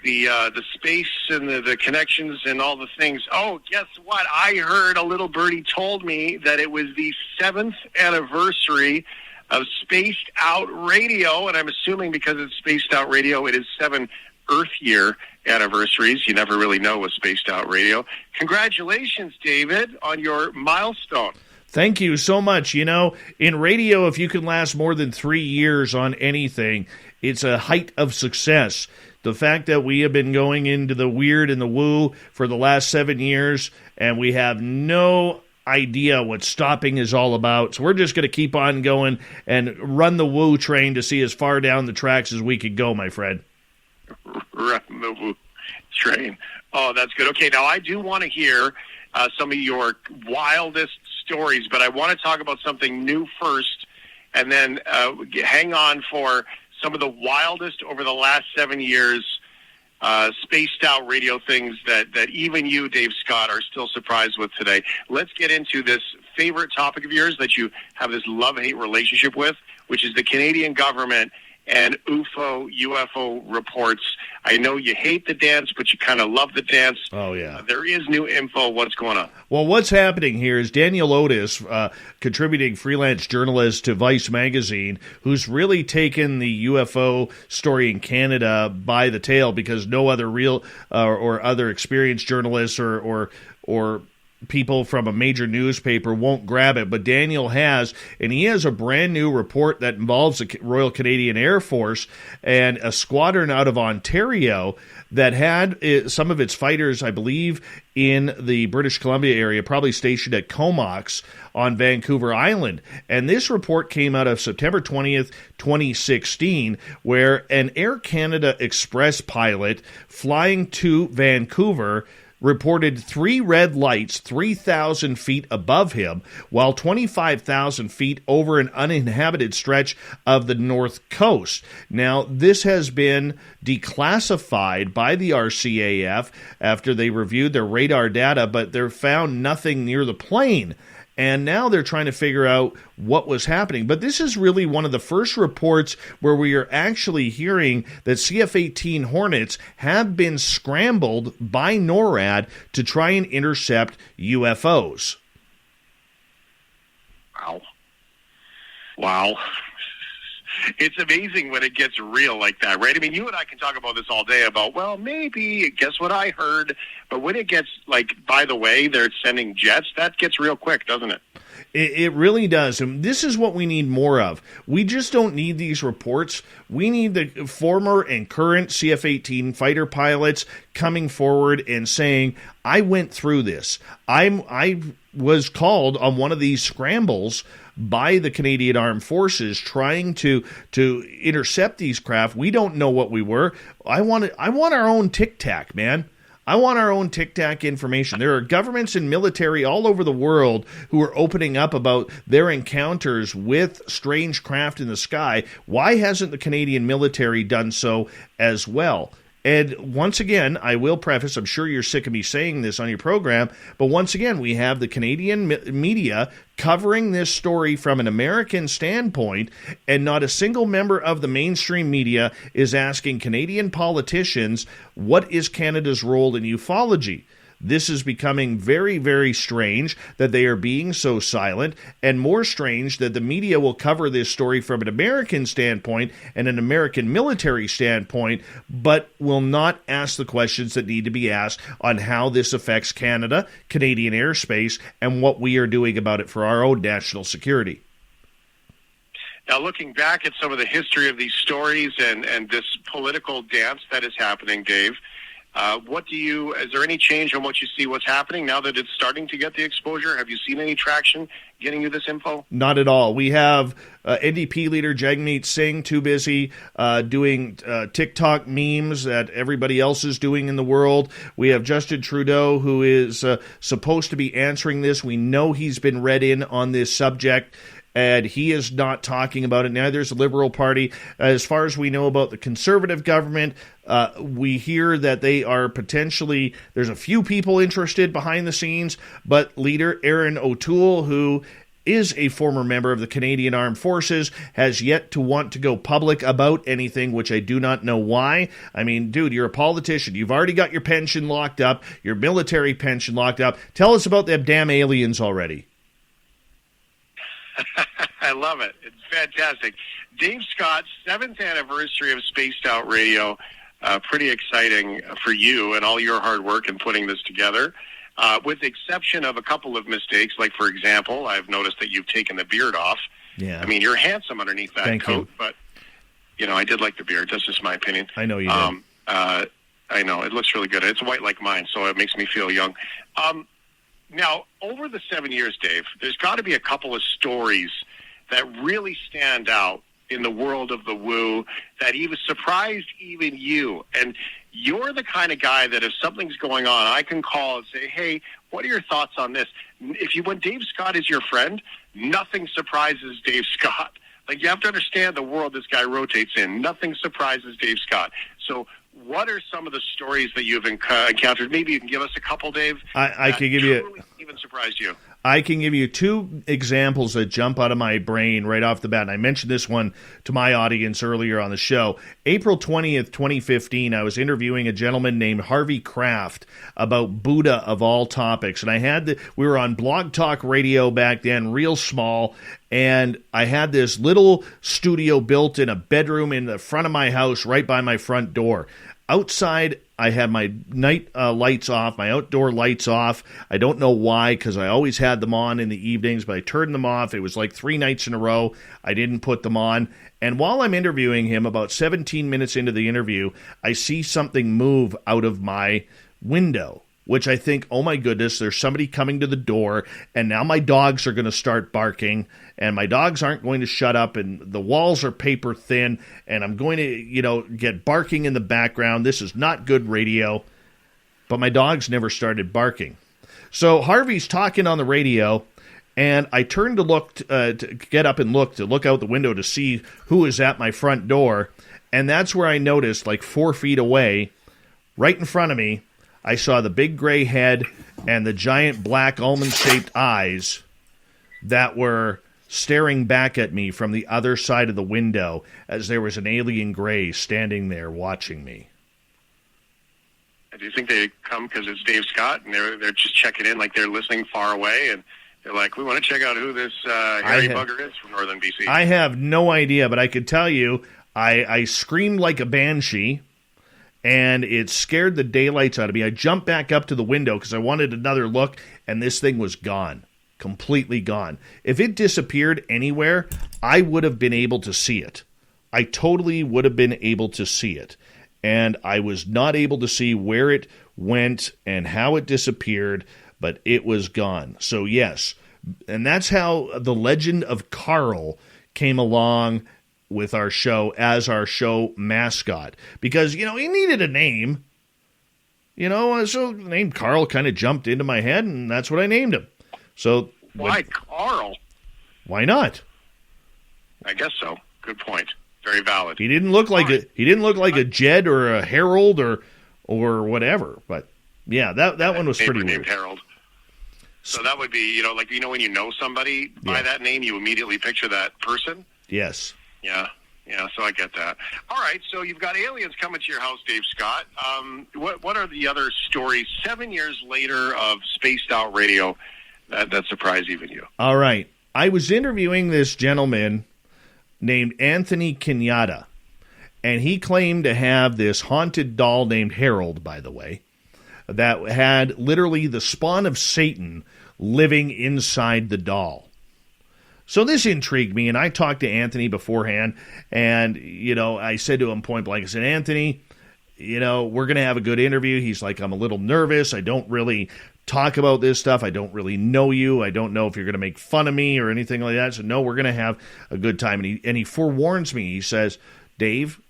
The space and the connections and all the things. Oh, guess what? I heard a little birdie told me that it was the 7th anniversary of Spaced Out Radio, and I'm assuming because it's Spaced Out Radio, it is 7 Earth year anniversaries. You never really know with Spaced Out Radio. Congratulations, David, on your milestone. Thank you so much. You know, in radio, if you can last more than 3 years on anything, it's a height of success. The fact that we have been going into the weird and the woo for the last 7 years, and we have no idea what stopping is all about. So we're just going to keep on going and run the woo train to see as far down the tracks as we could go, my friend. Run the woo train. Oh, that's good. Okay, now I do want to hear some of your wildest stories, but I want to talk about something new first, and then hang on for some of the wildest over the last 7 years Spaced Out Radio things that even you, Dave Scott, are still surprised with today. Let's get into this favorite topic of yours that you have this love-hate relationship with, which is the Canadian government and UFO reports. I know you hate the dance, but you kind of love the dance. Oh, yeah. There is new info. What's going on? Well, what's happening here is Daniel Otis, contributing freelance journalist to Vice magazine, who's really taken the UFO story in Canada by the tail because no other real or other experienced journalists or people from a major newspaper won't grab it, but Daniel has, and he has a brand new report that involves the Royal Canadian Air Force and a squadron out of Ontario that had some of its fighters, I believe, in the British Columbia area, probably stationed at Comox on Vancouver Island. And this report came out of September 20th, 2016, where an Air Canada Express pilot flying to Vancouver reported 3 red lights 3,000 feet above him, while 25,000 feet over an uninhabited stretch of the north coast. Now, this has been declassified by the RCAF after they reviewed their radar data, but they found nothing near the plane. And now they're trying to figure out what was happening. But this is really one of the first reports where we are actually hearing that CF-18 Hornets have been scrambled by NORAD to try and intercept UFOs. Wow. It's amazing when it gets real like that, right? I mean, you and I can talk about this all day about, well, maybe, guess what I heard? But when it gets, like, by the way, they're sending jets, that gets real quick, doesn't it? It really does. And this is what we need more of. We just don't need these reports. We need the former and current CF-18 fighter pilots coming forward and saying, I went through this. I was called on one of these scrambles by the Canadian Armed Forces trying to intercept these craft. We don't know what we were. I want our own tic-tac, man. I want our own tic-tac information. There are governments and military all over the world who are opening up about their encounters with strange craft in the sky. Why hasn't the Canadian military done so as well? And once again, I will preface, I'm sure you're sick of me saying this on your program, but once again, we have the Canadian media covering this story from an American standpoint, and not a single member of the mainstream media is asking Canadian politicians, what is Canada's role in ufology? This is becoming very, very strange that they are being so silent, and more strange that the media will cover this story from an American standpoint and an American military standpoint, but will not ask the questions that need to be asked on how this affects Canada, Canadian airspace, and what we are doing about it for our own national security. Now, looking back at some of the history of these stories and this political dance that is happening, Dave, is there any change on what you see what's happening now that it's starting to get the exposure? Have you seen any traction getting you this info? Not at all. We have NDP leader Jagmeet Singh too busy doing TikTok memes that everybody else is doing in the world. We have Justin Trudeau, who is supposed to be answering this. We know he's been read in on this subject, and he is not talking about it. Neither is the Liberal Party. As far as we know about the Conservative government, we hear that they are potentially, there's a few people interested behind the scenes, but leader Aaron O'Toole, who is a former member of the Canadian Armed Forces, has yet to want to go public about anything, which I do not know why. I mean, dude, you're a politician. You've already got your pension locked up, your military pension locked up. Tell us about them damn aliens already. I love it. It's fantastic. Dave Scott's 7th anniversary of Spaced Out Radio. Pretty exciting for you and all your hard work in putting this together. With the exception of a couple of mistakes, like, for example, I've noticed that you've taken the beard off. Yeah. I mean, you're handsome underneath that coat, but, I did like the beard. That's just my opinion. I know you did. I know. It looks really good. It's white like mine, so it makes me feel young. Now, over the 7 years, Dave, there's got to be a couple of stories that really stand out in the world of the woo that even surprised even you. And you're the kind of guy that if something's going on, I can call and say, hey, what are your thoughts on this? When Dave Scott is your friend, nothing surprises Dave Scott. Like, you have to understand the world this guy rotates in. Nothing surprises Dave Scott. So what are some of the stories that you've encountered? Maybe you can give us a couple, Dave. I can give you... Truly even surprised you. I can give you two examples that jump out of my brain right off the bat. And I mentioned this one to my audience earlier on the show. April 20th, 2015, I was interviewing a gentleman named Harvey Kraft about Buddha of all topics. And we were on Blog Talk Radio back then, real small. And I had this little studio built in a bedroom in the front of my house right by my front door. Outside, I had my night lights off, my outdoor lights off. I don't know why, because I always had them on in the evenings, but I turned them off. It was like 3 nights in a row. I didn't put them on. And while I'm interviewing him, about 17 minutes into the interview, I see something move out of my window, which I think, oh my goodness, there's somebody coming to the door, and now my dogs are going to start barking, and my dogs aren't going to shut up, and the walls are paper thin, and I'm going to, get barking in the background. This is not good radio. But my dogs never started barking. So Harvey's talking on the radio, and I turned to get up and look out the window to see who is at my front door, and that's where I noticed, like 4 feet away, right in front of me, I saw the big gray head and the giant black almond-shaped eyes that were staring back at me from the other side of the window as there was an alien gray standing there watching me. Do you think they come because it's Dave Scott and they're just checking in, like they're listening far away, and they're like, we want to check out who this hairy bugger is from northern BC? I have no idea, but I could tell you I screamed like a banshee, and it scared the daylights out of me. I jumped back up to the window because I wanted another look, and this thing was gone. Completely gone. If it disappeared anywhere, I would have been able to see it. I totally would have been able to see it. And I was not able to see where it went and how it disappeared, but it was gone. So yes, and that's how the legend of Carl came along with our show as our show mascot. Because, he needed a name. So the name Carl kind of jumped into my head, and that's what I named him. So why Carl? Why not? I guess so. Good point. Very valid. He didn't look like a Jed or a Harold or whatever. But yeah, that one was pretty weird. Named Harold. So that would be, when you know somebody by that name, you immediately picture that person. Yes. Yeah, so I get that. All right, so you've got aliens coming to your house, Dave Scott. What are the other stories 7 years later of Spaced Out Radio that surprised even you? All right. I was interviewing this gentleman named Anthony Kenyatta, and he claimed to have this haunted doll named Harold, by the way, that had literally the spawn of Satan living inside the doll. So this intrigued me, and I talked to Anthony beforehand, and, I said to him point blank, I said, Anthony, we're going to have a good interview. He's like, I'm a little nervous. I don't really talk about this stuff. I don't really know you. I don't know if you're going to make fun of me or anything like that. So no, we're going to have a good time. And he forewarns me. He says, Dave,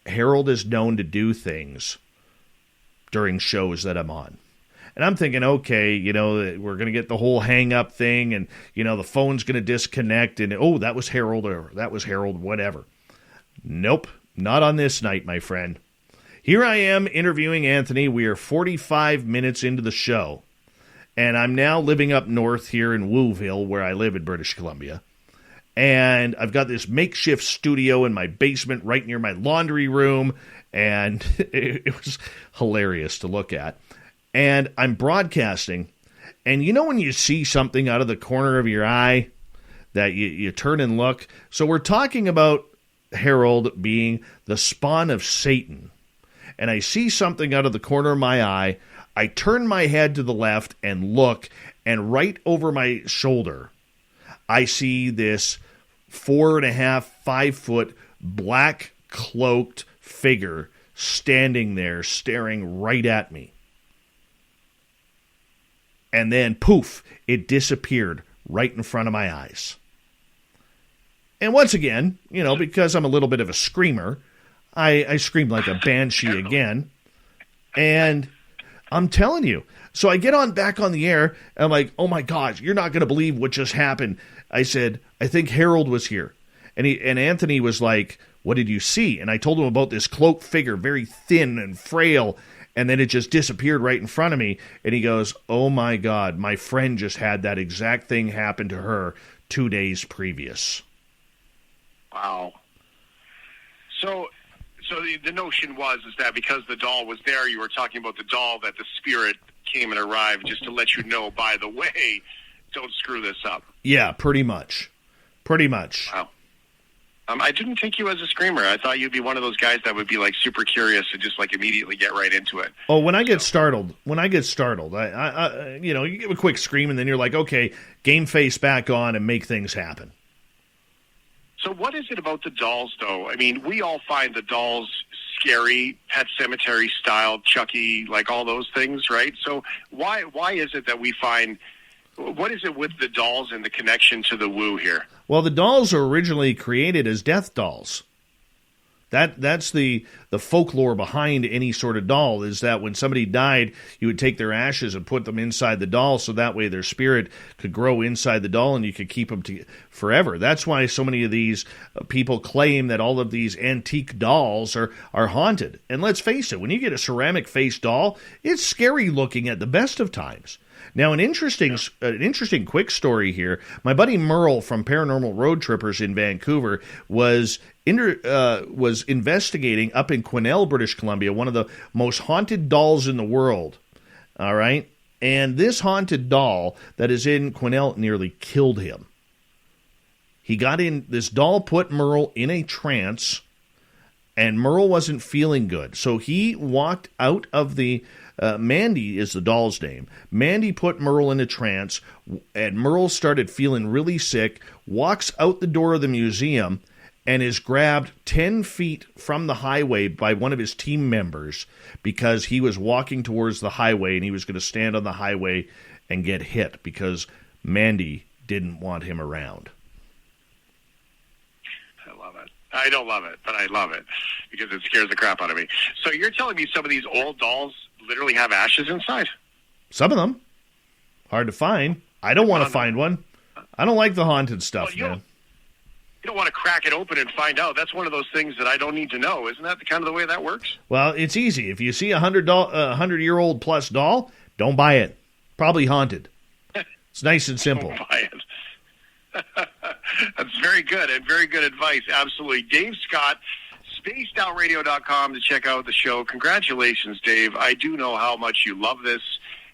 Harold is known to do things during shows that I'm on. And I'm thinking, okay, we're going to get the whole hang-up thing, and, the phone's going to disconnect, and, oh, that was Harold, or that was Harold, whatever. Nope, not on this night, my friend. Here I am interviewing Anthony. We are 45 minutes into the show, and I'm now living up north here in Wooville, where I live in British Columbia. And I've got this makeshift studio in my basement right near my laundry room, and it was hilarious to look at. And I'm broadcasting, and when you see something out of the corner of your eye that you turn and look? So we're talking about Harold being the spawn of Satan. And I see something out of the corner of my eye. I turn my head to the left and look, and right over my shoulder, I see this 4.5, 5 foot black cloaked figure standing there staring right at me. And then, poof, it disappeared right in front of my eyes. And once again, because I'm a little bit of a screamer, I screamed like a banshee again. And I'm telling you. So I get back on the air, and I'm like, oh my gosh, you're not going to believe what just happened. I said, I think Harold was here. And Anthony was like, What did you see? And I told him about this cloaked figure, very thin and frail, and then it just disappeared right in front of me. And he goes, oh my God, my friend just had that exact thing happen to her 2 days previous. Wow. So the notion is that because the doll was there, you were talking about the doll, that the spirit came and arrived just to let you know, by the way, don't screw this up. Yeah, pretty much. Pretty much. Wow. I didn't take you as a screamer. I thought you'd be one of those guys that would be like super curious and just like immediately get right into it. Oh, when I get startled, I you give a quick scream and then you're like, okay, game face back on and make things happen. So what is it about the dolls, though? I mean, we all find the dolls scary, Pet Cemetery style, Chucky, like all those things, right? So why is it that we find, what is it with the dolls and the connection to the woo here? Well, the dolls are originally created as death dolls. That's the folklore behind any sort of doll, is that when somebody died, you would take their ashes and put them inside the doll so that way their spirit could grow inside the doll and you could keep them forever. That's why so many of these people claim that all of these antique dolls are haunted. And let's face it, when you get a ceramic face doll, it's scary looking at the best of times. Now, an interesting quick story here. My buddy Merle from Paranormal Road Trippers in Vancouver was investigating up in Quesnel, British Columbia, one of the most haunted dolls in the world. All right? And this haunted doll that is in Quesnel nearly killed him. This doll put Merle in a trance, and Merle wasn't feeling good. So he walked out of the... Mandy is the doll's name. Mandy put Merle in a trance, and Merle started feeling really sick, walks out the door of the museum, and is grabbed 10 feet from the highway by one of his team members because he was walking towards the highway, and he was going to stand on the highway and get hit because Mandy didn't want him around. I don't love it, but I love it because it scares the crap out of me. So you're telling me some of these old dolls literally have ashes inside? Some of them. Hard to find. I don't want to find one. I don't like the haunted stuff, man. You don't want to crack it open and find out. That's one of those things that I don't need to know. Isn't that the kind of the way that works? Well, it's easy. If you see a 100-year-old plus doll, don't buy it. Probably haunted. It's nice and simple. Don't buy it. That's very good and very good advice. Absolutely. Dave Scott, spacedoutradio.com to check out the show. Congratulations, Dave. I do know how much you love this.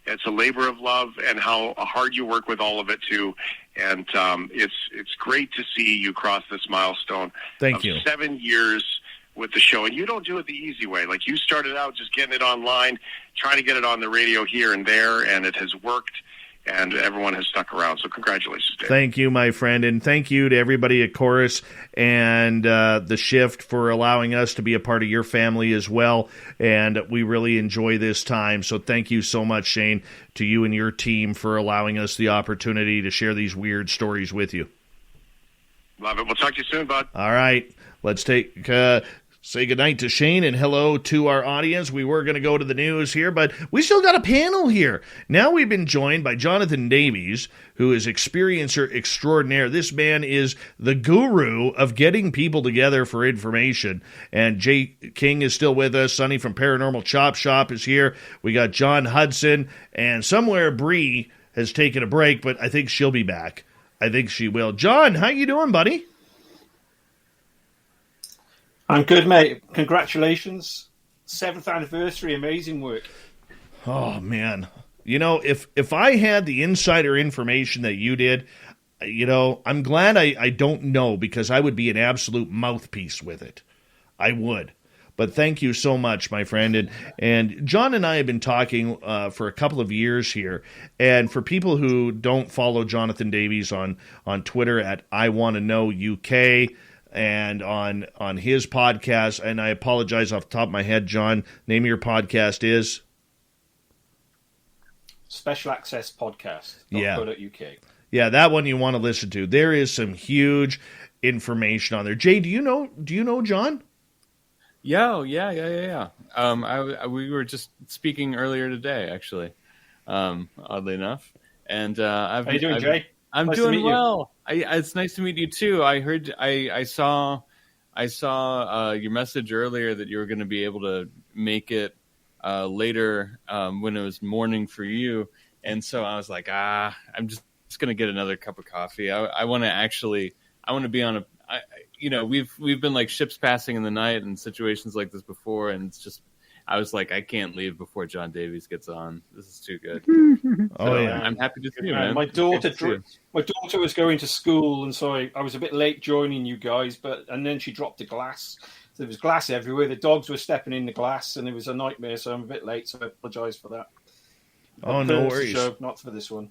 It's a labor of love and how hard you work with all of it, too. And it's great to see you cross this milestone. Thank you. 7 years with the show. And you don't do it the easy way. Like, you started out just getting it online, trying to get it on the radio here and there, and it has worked. And everyone has stuck around. So congratulations, Dave. Thank you, my friend. And thank you to everybody at Chorus and The Shift for allowing us to be a part of your family as well. And we really enjoy this time. So thank you so much, Shane, to you and your team for allowing us the opportunity to share these weird stories with you. Love it. We'll talk to you soon, bud. All right. Let's say goodnight to Shane and hello to our audience. We were going to go to the news here, but we still got a panel here. Now we've been joined by Jonathan Davies, who is experiencer extraordinaire. This man is the guru of getting people together for information. And Jay King is still with us. Sonny from Paranormal Chop Shop is here. We got John Hudson, and somewhere Bree has taken a break, but I think she'll be back. I think she will. John, how you doing, buddy? I'm good, mate. Congratulations. 7th anniversary. Amazing work. Oh, man. You know, if I had the insider information that you did, you know, I'm glad I don't know because I would be an absolute mouthpiece with it. I would. But thank you so much, my friend. And John and I have been talking for a couple of years here. And for people who don't follow Jonathan Davies on Twitter at I Wanna Know UK, and on his podcast, and I apologize off the top of my head, John, name of your podcast is? Special Access Podcast. Yeah. .co.uk. Yeah, that one you want to listen to. There is some huge information on there. Jay, do you know John? Yeah. We were just speaking earlier today, actually, oddly enough. And how you doing, Jay? I'm doing well. It's nice to meet you too. I I saw your message earlier that you were going to be able to make it later when it was morning for you. And so I was like, I'm just going to get another cup of coffee. I want to be on we've been like ships passing in the night and situations like this before. And it's just, I was like, I can't leave before John Davies gets on. This is too good. I'm happy to see you, man. My daughter was going to school, and so I was a bit late joining you guys. And then she dropped a glass. So there was glass everywhere. The dogs were stepping in the glass, and it was a nightmare. So I'm a bit late. So I apologise for that. Oh, no worries. Show, not for this one.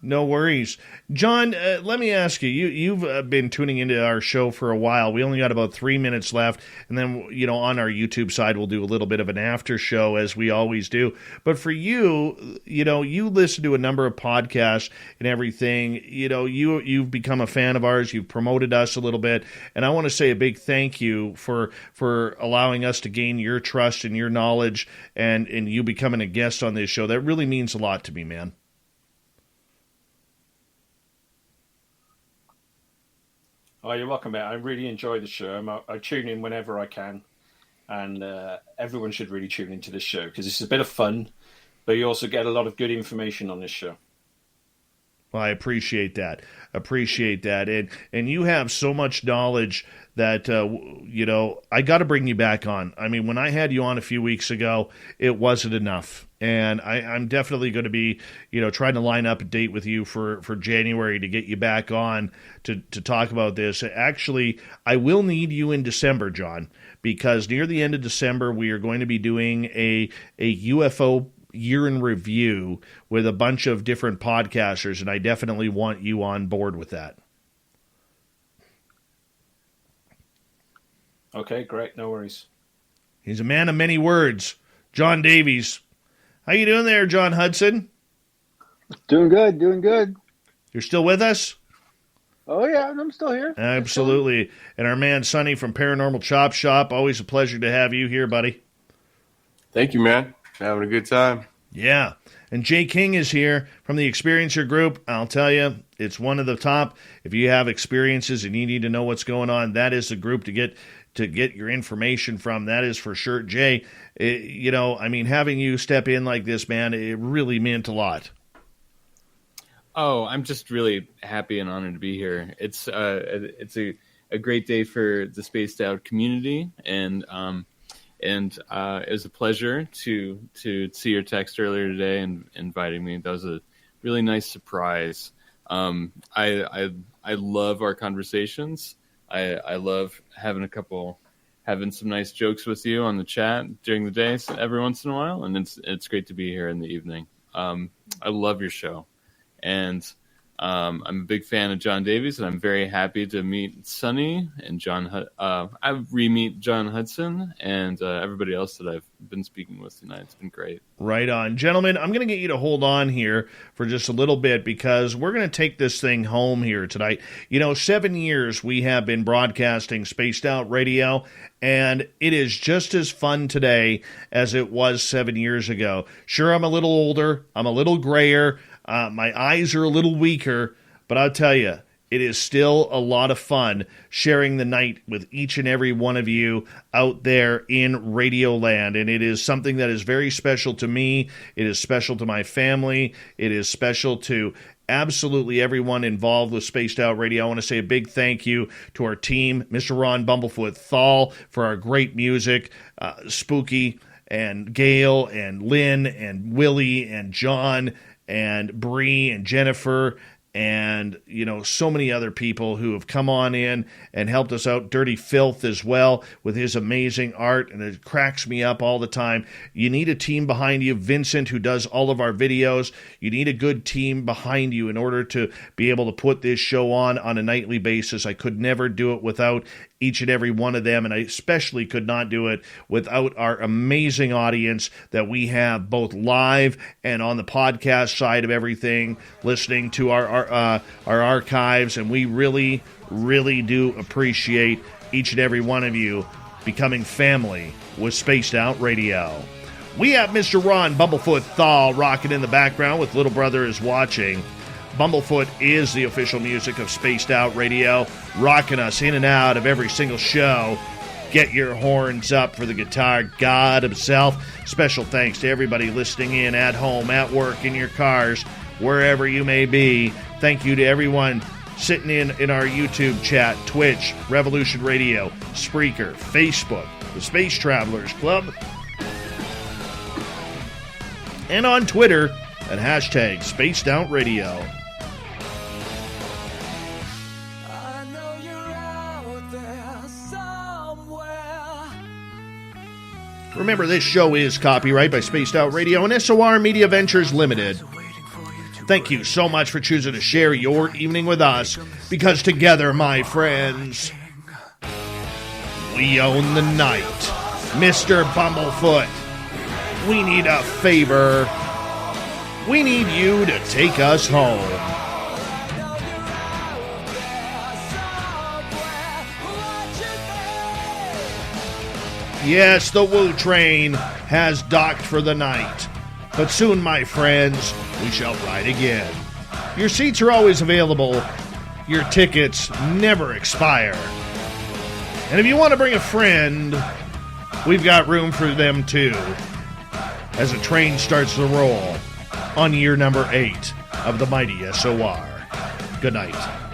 No worries. John, let me ask you, you've been tuning into our show for a while. We only got about 3 minutes left, and then, on our YouTube side, we'll do a little bit of an after show, as we always do. But for you, you listen to a number of podcasts and everything. You've become a fan of ours. You've promoted us a little bit, and I want to say a big thank you for allowing us to gain your trust and your knowledge, and you becoming a guest on this show. That really means a lot to me, man. Oh, you're welcome, mate. I really enjoy the show. I tune in whenever I can, and everyone should really tune into this show because it's a bit of fun, but you also get a lot of good information on this show. Well, I appreciate that. And you have so much knowledge that, I got to bring you back on. I mean, when I had you on a few weeks ago, it wasn't enough. And I'm definitely going to be, trying to line up a date with you for January to get you back on to talk about this. Actually, I will need you in December, John, because near the end of December, we are going to be doing a UFO year in review with a bunch of different podcasters, and I definitely want you on board with that. Okay, great. No worries. He's a man of many words. John Davies. How you doing there, John Hudson? Doing good. You're still with us? Oh, yeah, I'm still here. Absolutely. And our man Sonny from Paranormal Chop Shop. Always a pleasure to have you here, buddy. Thank you, man. Having a good time. Yeah. And Jay King is here from the Experiencer Group. I'll tell you, it's one of the top. If you have experiences and you need to know what's going on, that is the group to get your information from. That is for sure. Jay, having you step in like this, man, it really meant a lot. Oh, I'm just really happy and honored to be here. It's a great day for the Spaced Out community, and it was a pleasure to see your text earlier today and inviting me. That was a really nice surprise. I love our conversations. I love having some nice jokes with you on the chat during the day every once in a while, and it's great to be here in the evening. I love your show, and I'm a big fan of John Davies, and I'm very happy to meet Sonny and I re-meet John Hudson and everybody else that I've been speaking with tonight. It's been great. Right on. Gentlemen, I'm going to get you to hold on here for just a little bit because we're going to take this thing home here tonight. 7 years we have been broadcasting Spaced Out Radio, and it is just as fun today as it was 7 years ago. Sure, I'm a little older. I'm a little grayer. My eyes are a little weaker, but I'll tell you, it is still a lot of fun sharing the night with each and every one of you out there in Radio Land. And it is something that is very special to me. It is special to my family. It is special to absolutely everyone involved with Spaced Out Radio. I want to say a big thank you to our team, Mr. Ron Bumblefoot Thal, for our great music, Spooky and Gail and Lynn and Willie and John and Bree and Jennifer and, so many other people who have come on in and helped us out. Dirty Filth as well with his amazing art, and it cracks me up all the time. You need a team behind you. Vincent, who does all of our videos, you need a good team behind you in order to be able to put this show on a nightly basis. I could never do it without each and every one of them, and I especially could not do it without our amazing audience that we have both live and on the podcast side of everything, listening to our archives, and we really, really do appreciate each and every one of you becoming family with Spaced Out Radio. We have Mr. Ron Bumblefoot Thal rocking in the background with Little Brother is Watching. Bumblefoot is the official music of Spaced Out Radio, rocking us in and out of every single show. Get your horns up for the guitar god himself. Special thanks to everybody listening in at home, at work, in your cars, wherever you may be. Thank you to everyone sitting in our YouTube chat, Twitch, Revolution Radio, Spreaker, Facebook, the Space Travelers Club, and on Twitter at hashtag Spaced Out Radio. Remember, this show is copyright by Spaced Out Radio and SOR Media Ventures Limited. Thank you so much for choosing to share your evening with us, because together, my friends, we own the night. Mr. Bumblefoot, we need a favor. We need you to take us home. Yes, the Woo Train has docked for the night. But soon, my friends, we shall ride again. Your seats are always available. Your tickets never expire. And if you want to bring a friend, we've got room for them too, as the train starts to roll on year number 8 of the mighty SOR. Good night.